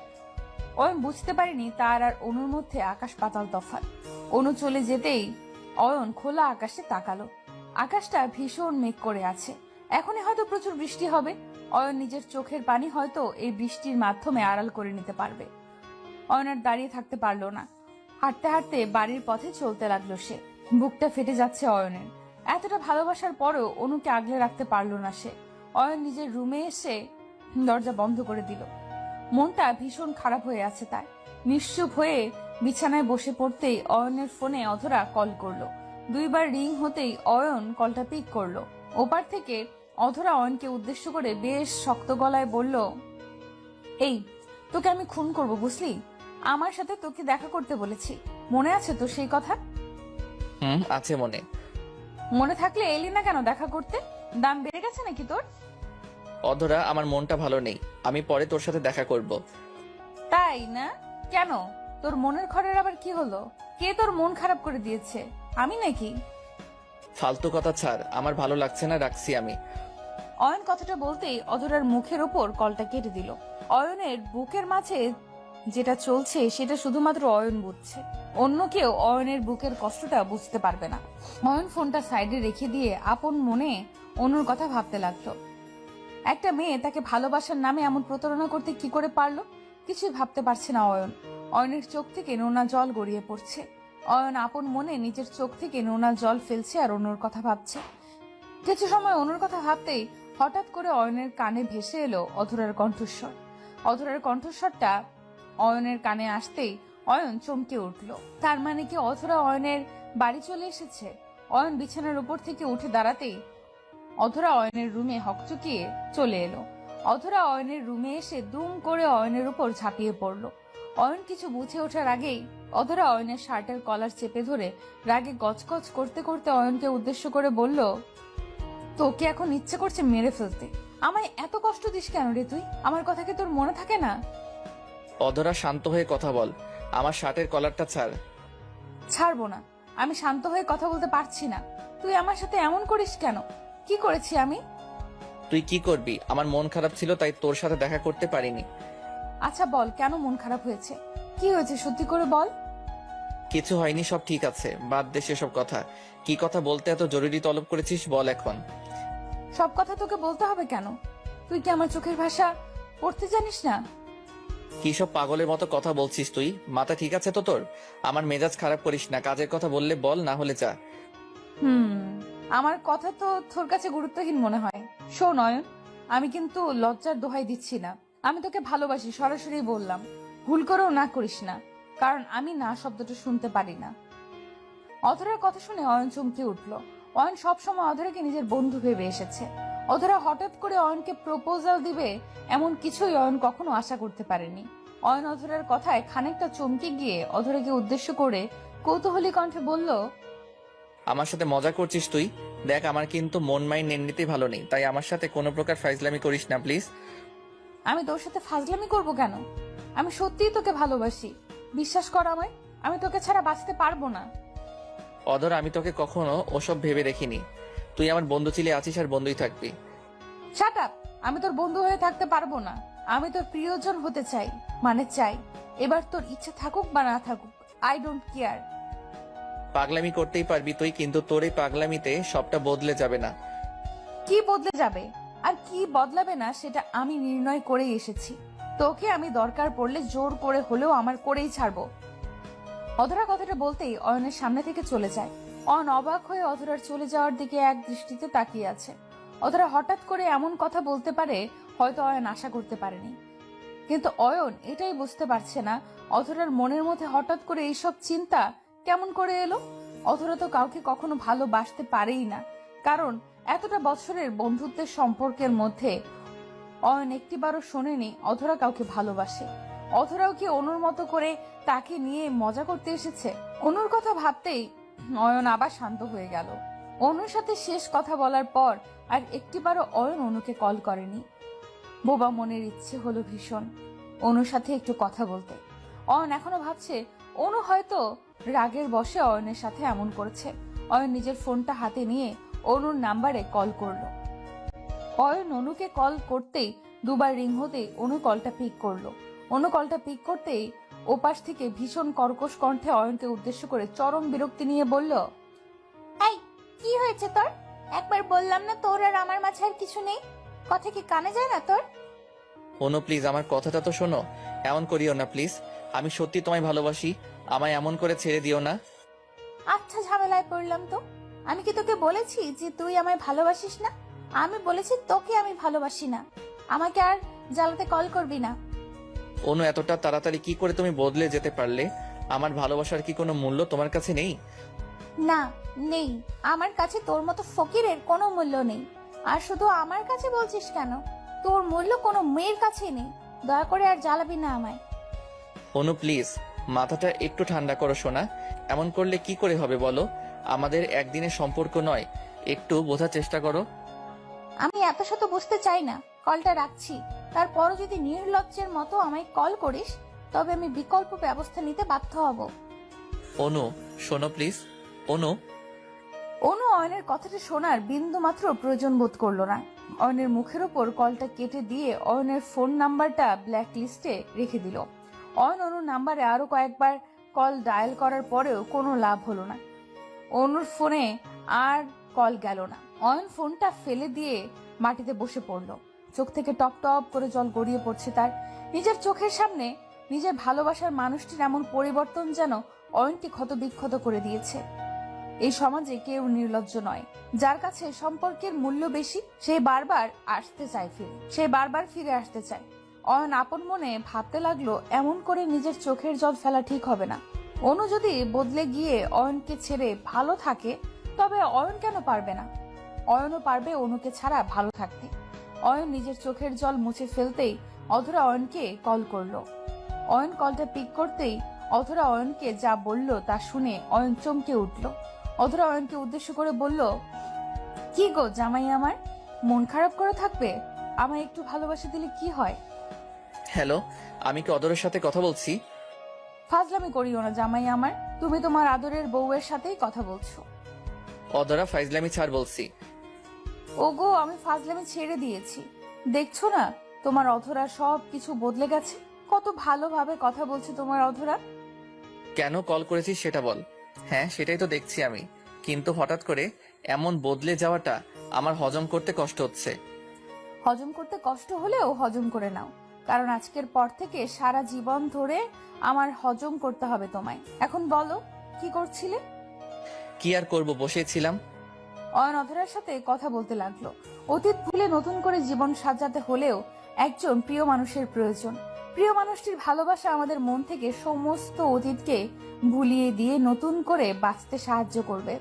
অয়ন বুঝতে পারেনি তার আর অনুর মধ্যে আকাশ পাতাল তফাৎ। অনু চলে যেতেই অয়ন খোলা আকাশে তাকালো। আকাশটা ভীষণ মেঘ করে আছে। এখনই হয়তো প্রচুর বৃষ্টি হবে। অয়ন নিজের চোখের পানি হয়তো এই বৃষ্টির মাধ্যমে আড়াল করে নিতে পারবে। অয়ন আর দাঁড়িয়ে থাকতে পারলো না। হাঁটতে হাঁটতে বাড়ির পথে চলতে লাগলো সে। বুকটা ফেটে যাচ্ছে অয়নের। এতটা ভালোবাসার পরেও অনুকে আগলে রাখতে পারলো না সে। অয়ন নিজের রুমে এসে দরজা বন্ধ করে দিল। মনটা ভীষণ খারাপ হয়ে আছে তার। নিশ্চুপ হয়ে বিছানায় বসে পড়তেই অয়নের ফোনে অধরা কল করলো। 2বার রিং হতেই অয়ন কলটা পিক করলো। ওপার থেকে অধরা অয়নকে উদ্দেশ্য করে বেশ শক্ত গলায় বলল, এই তোকে আমি খুন করব বুঝলি? আমার সাথে তোকে দেখা করতে বলেছি, মনে আছে তো সেই কথা? আছে মনে। মনে থাকলে এলি না কেন দেখা করতে? দাম বেড়ে গেছে নাকি তোর? অধরা, আমার মনটা ভালো নেই, আমি পরে তোর সাথে দেখা করব। তাই না? কেন, তোর মনের ঘরের আবার কি হলো? কে তোর মন খারাপ করে দিয়েছে? আমি নাকি? ফালতু কথা ছাড়, আমার ভালো লাগছে না, রাখছি আমি। অয়ন কথাটা বলতেই অধরার মুখের ওপর কলটা কেটে দিল। অয়নের বুকের মাঝে যেটা চলছে সেটা শুধুমাত্র অয়ন বুঝছে। অন্য কেউ অয়নের বুকের কষ্টটা বুঝতে পারবে না। অয়ন ফোনটা সাইডে রেখে দিয়ে আপন মনে অনুর কথা ভাবতে লাগলো। একটা মেয়ে তাকে ভালোবাসার নামে এমন প্রতারণা করতে কি করে পারলো? কিছুই ভাবতে পারছে না অয়ন। অয়নের চোখ থেকে নোনা জল গড়িয়ে পড়ছে। অয়ন আপন মনে নিজের চোখ থেকে নোনা জল ফেলছে আর অনুর কথা ভাবছে। কিছু সময় অনুর কথা ভাবতেই হঠাৎ করে অয়নের কানে ভেসে এলো অধরার কণ্ঠস্বর। অধরার কণ্ঠস্বরটা অয়নের কানে আসতেই অয়ন চমকে উঠল। তার মানে কি অধরা অয়নের বাড়ি চলে এসেছে? অয়ন বিছানার উপর থেকে উঠে দাঁড়াতেই অধরা অয়নের রুমে হকচকিয়ে চলে এলো। অধরা অয়নের রুমে এসে দুম করে অয়নের উপর ঝাঁপিয়ে পড়ল। অয়ন কিছু বুঝে ওঠার আগেই অধরা অয়নের শার্টের কলার চেপে ধরে রাগে গজগজ করতে করতে অয়নকে উদ্দেশ্য করে বলল, তোকে এখন ইচ্ছে করছে মেরে ফেলতে। আমায় এত কষ্ট দিস কেন রে তুই? আমার কথা কি তোর মনে থাকে না? অধরা, শান্ত হয়ে কথা বল, আমার শার্টের কলারটা ছাড়। ছাড়বো না। আমি শান্ত হয়ে কথা বলতে পারছি না। তুই আমার সাথে এমন করিস কেন? কি করেছি আমি? তুই কি করবি? আমার মন খারাপ ছিল তাই তোর সাথে দেখা করতে পারিনি। আচ্ছা বল, কেন মন খারাপ হয়েছে? কি হয়েছে সত্যি করে বল। কিছু হয়নি, সব ঠিক আছে, বাদ দে সেসব কথা। কি কথা বলতে এত জরুরি তলব করেছিস বল এখন। সব কথা তোকে বলতে হবে কেন? তুই কি আমার চোখের ভাষা পড়তে জানিস না? কি সব পাগলের মতো কথা বলছিস তুই? মাথা ঠিক আছে তো তোর? আমার মেজাজ খারাপ করিস না, কাজের কথা বললে বল, না হলে যা। আমার কথা তো তোর কাছে গুরুত্বহীন মনে হয়। শোন অয়ন, আমি কিন্তু লজ্জার দোহাই দিচ্ছি না। আমি তোকে ভালোবাসি, সরাসরি বললাম। ভুল করেও না করিস না, কারণ আমি না শব্দটা শুনতে পারি না। অধরার কথা শুনে অয়ন চমকে উঠল। অয়ন সবসময় অধরাকে নিজের বন্ধু ভেবে এসেছে। অধরা হঠাৎ করে অয়নকে প্রপোজাল দিবে এমন কিছুই অয়ন কখনো আশা করতে পারেনি। অয়ন অধরার কথায় খানিকটা চমকে গিয়ে অধরাকে উদ্দেশ্য করে কৌতূহলী কণ্ঠে বলল, আমার সাথে মজা করছিস তুই? দেখ, আমার কিন্তু মন মাইন্ড এমনিতেই ভালো নেই, তাই আমার সাথে কোনো প্রকার ফাইজলামি করিস না প্লিজ। আমি তোর সাথে ফাজলামি করব কেন? আমি সত্যিই তোকে ভালোবাসি, বিশ্বাস কর আমায়। আমি তোকে ছাড়া বাঁচতে পারবো না। অধর, আমি তোকে কখনো ওসব ভেবে দেখিনি। তুই আমার বন্ধু ছিলে, আছিস আর বন্ধুই থাকবি। Shut up! আমি তোর বন্ধু হয়ে থাকতে পারবো না। আমি তোর প্রিয়জন হতে চাই, মানে চাই। এবার তোর ইচ্ছে থাকুক বা না থাকুক, আই ডোন্ট কেয়ার। পাগলামি করতেই পারবি তুই, কিন্তু তোর এই পাগলামিতে সবটা বদলে যাবে না। কি বদলে যাবে আর কি বদলাবে না সেটা আমি নির্ণয় করেই এসেছি। তোকে আমি দরকার পড়লে জোর করে হলেও আমার করেই ছাড়বো। অধরা কথাটা বলতেই অয়নের সামনে থেকে চলে যায়। অয়ন অবাক হয়ে অধরার চলে যাওয়ার দিকে এক দৃষ্টিতে তাকিয়ে আছে। অধরা হঠাৎ করে এমন কথা বলতে পারে হয়তো অয়ন আশা করতে পারেনি। কিন্তু অয়ন এটাই বুঝতে পারছে না অধরার মনের মধ্যে হঠাৎ করে এইসব চিন্তা কেমন করে এলো। অধরা তো কাউকে কখনো ভালোবাসতে পারেই না, কারণ এতটা বছরের বন্ধুত্বের সম্পর্কের মধ্যে অয়ন একটিবারও শোনেনি অধরা কাউকে ভালোবাসে। অধরাও কি অনুর মতো করে তাকে নিয়ে মজা করতে এসেছে? অনুর কথা ভাবতেই অয়ন আবার শান্ত হয়ে গেল। অনুর সাথে শেষ কথা বলার পর আর একটিবারও অয়ন অনুকে কল করেনি। বোবা মনের ইচ্ছে হলো ভীষণ অনুর সাথে একটু কথা বলতে। অয়ন এখনো ভাবছে অনু হয়তো রাগের বশে অয়নের সাথে এমন করেছে। অয়ন নিজের ফোনটা হাতে নিয়ে অনুর নাম্বারে কল করলো। অয়ন অনুকে কল করতেই দুবার রিং হতেই অনু কলটা পিক করলো। অনু কলটা পিক করতেই ওপাশ থেকে ভীষণ কর্কশ কণ্ঠে অয়নকে উদ্দেশ্য করে চরম বিরক্তি নিয়ে বলল, এই কি হয়েছে তোর? একবার বললাম না তোর আর আমার মাঝে আর কিছু নেই? কথা কি কানে যায় না তোর? অনু প্লিজ আমার কথাটা তো শোনো, এমন করিও না প্লিজ। আমি সত্যি তোমায় ভালোবাসি, আমায় এমন করে ছেড়ে দিও না। আচ্ছা ঝামেলায় পড়লাম তো। আমি কি তোকে বলেছি যে তুই আমায় ভালোবাসিস না? আমি বলেছি তোকে আমি ভালোবাসি না। আমাকে আর জ্বালাতে কল করবি না। অনু এতটা তাড়াতাড়ি কি করে তুমি বদলে যেতে পারলে? আমার ভালোবাসার কি কোনো মূল্য তোমার কাছে নেই? না, নেই। আমার কাছে তোর মতো ফকিরের কোনো মূল্য নেই। আর শুধু আমার কাছে বলছিস কেন? তোর মূল্য কোনো মেয়ের কাছে নেই। দয়া করে আর জ্বালাবি না আমায়। অনু প্লিজ মাথাটা একটু ঠান্ডা করো সোনা। এমন করলে কি করে হবে বলো? আমাদের একদিনের সম্পর্ক নয়, একটু বোঝার চেষ্টা করো। আমি এত শত বুঝতে চাই না। কলটা রাখছি। তারপরও যদি নির্লজ্জের মতো আমায় কল করিস তবে আমি বিকল্প ব্যবস্থা নিতে বাধ্য হব। অনু শোনো প্লিজ। অনু অনু অয়নের কথাটা শোনার বিন্দু মাত্র প্রয়োজন বোধ করলো না। অয়নের মুখের ওপর কলটা কেটে দিয়ে অয়নের ফোন নাম্বারটা ব্ল্যাক লিস্টে রেখে দিল। অয়ন অনুর নাম্বারে আরো কয়েকবার কল ডায়াল করার পরেও কোনো লাভ হলো না। অনুর ফোনে আর কল গেল না। অয়ন ফোনটা ফেলে দিয়ে মাটিতে বসে পড়ল। চোখ থেকে টপ টপ করে জল গড়িয়ে পড়ছে তার। নিজের চোখের সামনে নিজের ভালোবাসার মানুষটির এমন পরিবর্তন যেন অয়নকে ক্ষতবিক্ষত করে দিয়েছে। এই সমাজে কেউ নির্লজ্জ নয়। যার কাছে সম্পর্কের মূল্য বেশি সে বারবার ফিরে আসতে চায়। অয়ন আপন মনে ভাবতে লাগলো এমন করে নিজের চোখের জল ফেলা ঠিক হবে না। অনু যদি বদলে গিয়ে অয়নকে ছেড়ে ভালো থাকে তবে অয়ন কেন পারবে না? অয়নও পারবে অনুকে ছাড়া ভালো থাকতে। অয়ন নিজের চোখের জল মুছে ফেলতেই অধরা অয়নকে কল করলো। অয়ন কলটা পিক করতেই অধরা অয়নকে যা বলল তা শুনে অয়ন চমকে উঠল। অধরা অয়নকে উদ্দেশ্য করে বলল, কি গো জামাই আমার, মন খারাপ করে থাকবে? আমায় একটু ভালোবাসা দিলে কি হয়? হ্যালো, আমি কি অদরের সাথে কথা বলছি? ফাজলামি করিও না জামাই আমার, তুমি তোমার আদরের বউয়ের সাথেই কথা বলছো। অদরা ফাইজলামি ছাড় বলছি। ওগো আমি ফাজলামি ছেড়ে দিয়েছি। দেখছো না তোমার অধরা সব কিছু বদলে গেছে। কত ভালোভাবে কথা বলছে তোমার অধরা। কেন কল করেছিস সেটা বল। হ্যাঁ সেটাই তো দেখছি আমি, কিন্তু হঠাৎ করে এমন বদলে যাওয়াটা আমার হজম করতে কষ্ট হচ্ছে। হজম করতে কষ্ট হলেও হজম করে নাও, কারণ আজকের পর থেকে সারা জীবন ধরে আমার হজম করতে হবে তোমায়। এখন বলো কি করছিলে? কি আর করব, বসেছিলাম। অয়ন অধরার সাথে কথা বলতে লাগলো। অতীত ভুলে নতুন করে জীবন সাজাতে হলেও একজন প্রিয় মানুষের প্রয়োজন। প্রিয় মানুষটির ভালোবাসা আমাদের মন থেকে সমস্ত অতীতকে ভুলিয়ে দিয়ে নতুন করে বাঁচতে সাহায্য করবে।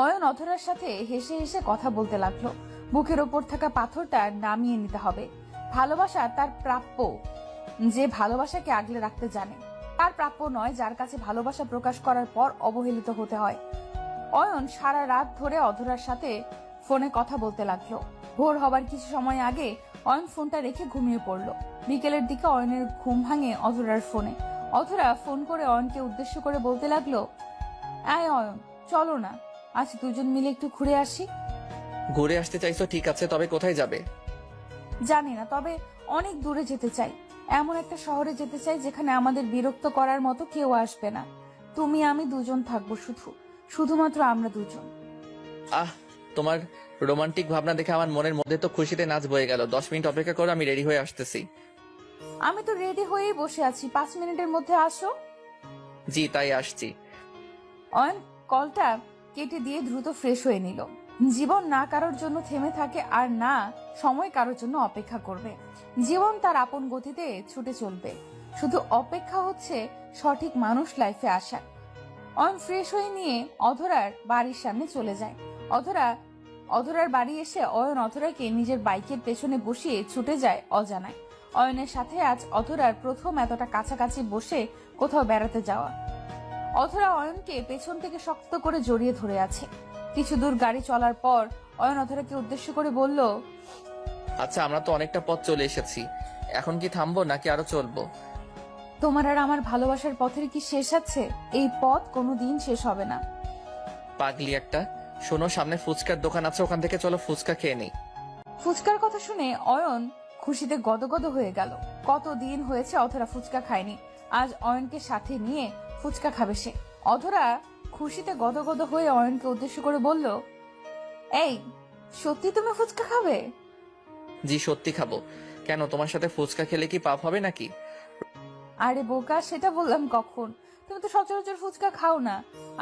অয়ন অধরার সাথে হেসে হেসে কথা বলতে লাগলো। বুকের ওপর থাকা পাথরটা নামিয়ে নিতে হবে। ভালোবাসা তার প্রাপ্য, যে ভালোবাসাকে আগলে রাখতে জানে। তার প্রাপ্য নয় যার কাছে ভালোবাসা প্রকাশ করার পর অবহেলিত হতে হয়। অয়ন সারা রাত ধরে অধরার সাথে ফোনে কথা বলতে লাগলো। ভোর হবার কিছু সময় আগে অয়ন ফোনটা রেখে ঘুমিয়ে পড়লো। বিকেলের দিকে অয়নের ঘুম ভাঙে অধরার ফোনে। অধরা ফোন করে অয়নকে উদ্দেশ্য করে বলতে লাগলো, আয় অয়ন চলো না, আজ দুজন মিলে একটু ঘুরে আসি। ঘুরে আসতে চাইছো ঠিক আছে, তবে কোথায় যাবে? জানি না, তবে অনেক দূরে যেতে চাই। এমন একটা শহরে যেতে চাই যেখানে আমাদের বিরক্ত করার মতো কেউ আসবে না। তুমি আমি দুজন থাকবো, শুধুমাত্র আমরা দুজন। আহ, তোমার রোমান্টিক ভাবনা দেখে আমার মনের মধ্যে তো খুশিতে নাচ বয়ে গেল। 10 মিনিট অপেক্ষা করো, আমি রেডি হয়ে আসতেছি। আমি তো রেডি হয়েই বসে আছি, 5 মিনিটের মধ্যে আসো। জি তাই আসছি। অয়ন কলটা কেটে দিয়ে দ্রুত ফ্রেশ হয়ে নিল। জীবন না কারোর জন্য থেমে থাকে আর না সময় কারোর জন্য অপেক্ষা করবে। জীবন তার আপন গতিতে ছুটে চলবে, শুধু অপেক্ষা হচ্ছে সঠিক মানুষ লাইফে আসার। অয়ন ফ্রেশ হয়ে নিয়ে অধরার বাড়ির সামনে চলে যায়। অধরার বাড়ি এসে অয়ন অধরাকে নিজের বাইকের পেছনে বসিয়ে ছুটে যায় অজানায়। অয়নের সাথে আজ অধরার প্রথম এতটা কাছাকাছি বসে কোথাও বেড়াতে যাওয়া। অধরা অয়নকে পেছন থেকে শক্ত করে জড়িয়ে ধরে আছে। কিছু দূর গাড়ি চলার পর অয়ন অধরাকে উদ্দেশ্য করে বলল, আচ্ছা, আমরা তো অনেকটা পথ চলে এসেছি, এখন কি থামবো নাকি আরো চলবো? তোমার আর আমার ভালোবাসার পথের কি শেষ আছে? এই পথ কোনোদিন শেষ হবে না। পাগলি একটা। শোনো, সামনে ফুচকার দোকান আছে, ওখান থেকে চলো ফুচকা খেয়ে নেই। ফুচকার কথা শুনে অয়ন খুশিতে গদগদ হয়ে গেল। কতদিন হয়েছে অধরা ফুচকা খায়নি, আজ অয়নকে সাথে নিয়ে ফুচকা খাবে সে। অধরা খুশিতে গদগদ হয়ে অয়নকে উদ্দেশ্য করে বলল, এই সত্যি তুমি ফুচকা খাবে? জি, সত্যি খাবো। কেন, তোমার সাথে ফুচকা খেলে কি পাপ হবে নাকি? আরে বোকা, সেটা বললাম কখন? তুমি তো সচরাচর ফুচকা খাও না,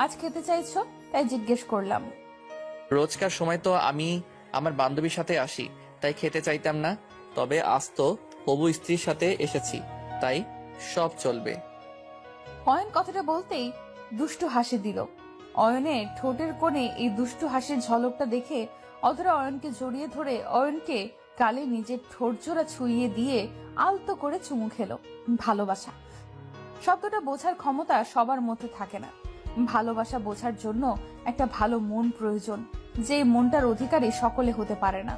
আজ খেতে চাইছো তাই জিজ্ঞেস করলাম। রোজকার সময় তো আমি আমার বান্ধবীর সাথে আসি, তাই খেতে চাইতাম না। তবে আজ তো হবু স্ত্রীর সাথে এসেছি, তাই সব চলবে। অয়ন কথাটা বলতেই দুষ্টু হাসি দিল। অয়নের ঠোঁটের কোণে এই দুষ্টু হাসির ঝলকটা দেখে অধরা অয়নকে জড়িয়ে ধরে অয়নকে গালে নিজের ঠোঁট জোড়া ছুঁইয়ে দিয়ে আলতো করে চুমু খেলো। ভালোবাসা শব্দটা বোঝার ক্ষমতা সবার মধ্যে থাকে না। ভালোবাসা বোঝার জন্য একটা ভালো মন প্রয়োজন, যে মনটার অধিকারী সকলে হতে পারে না।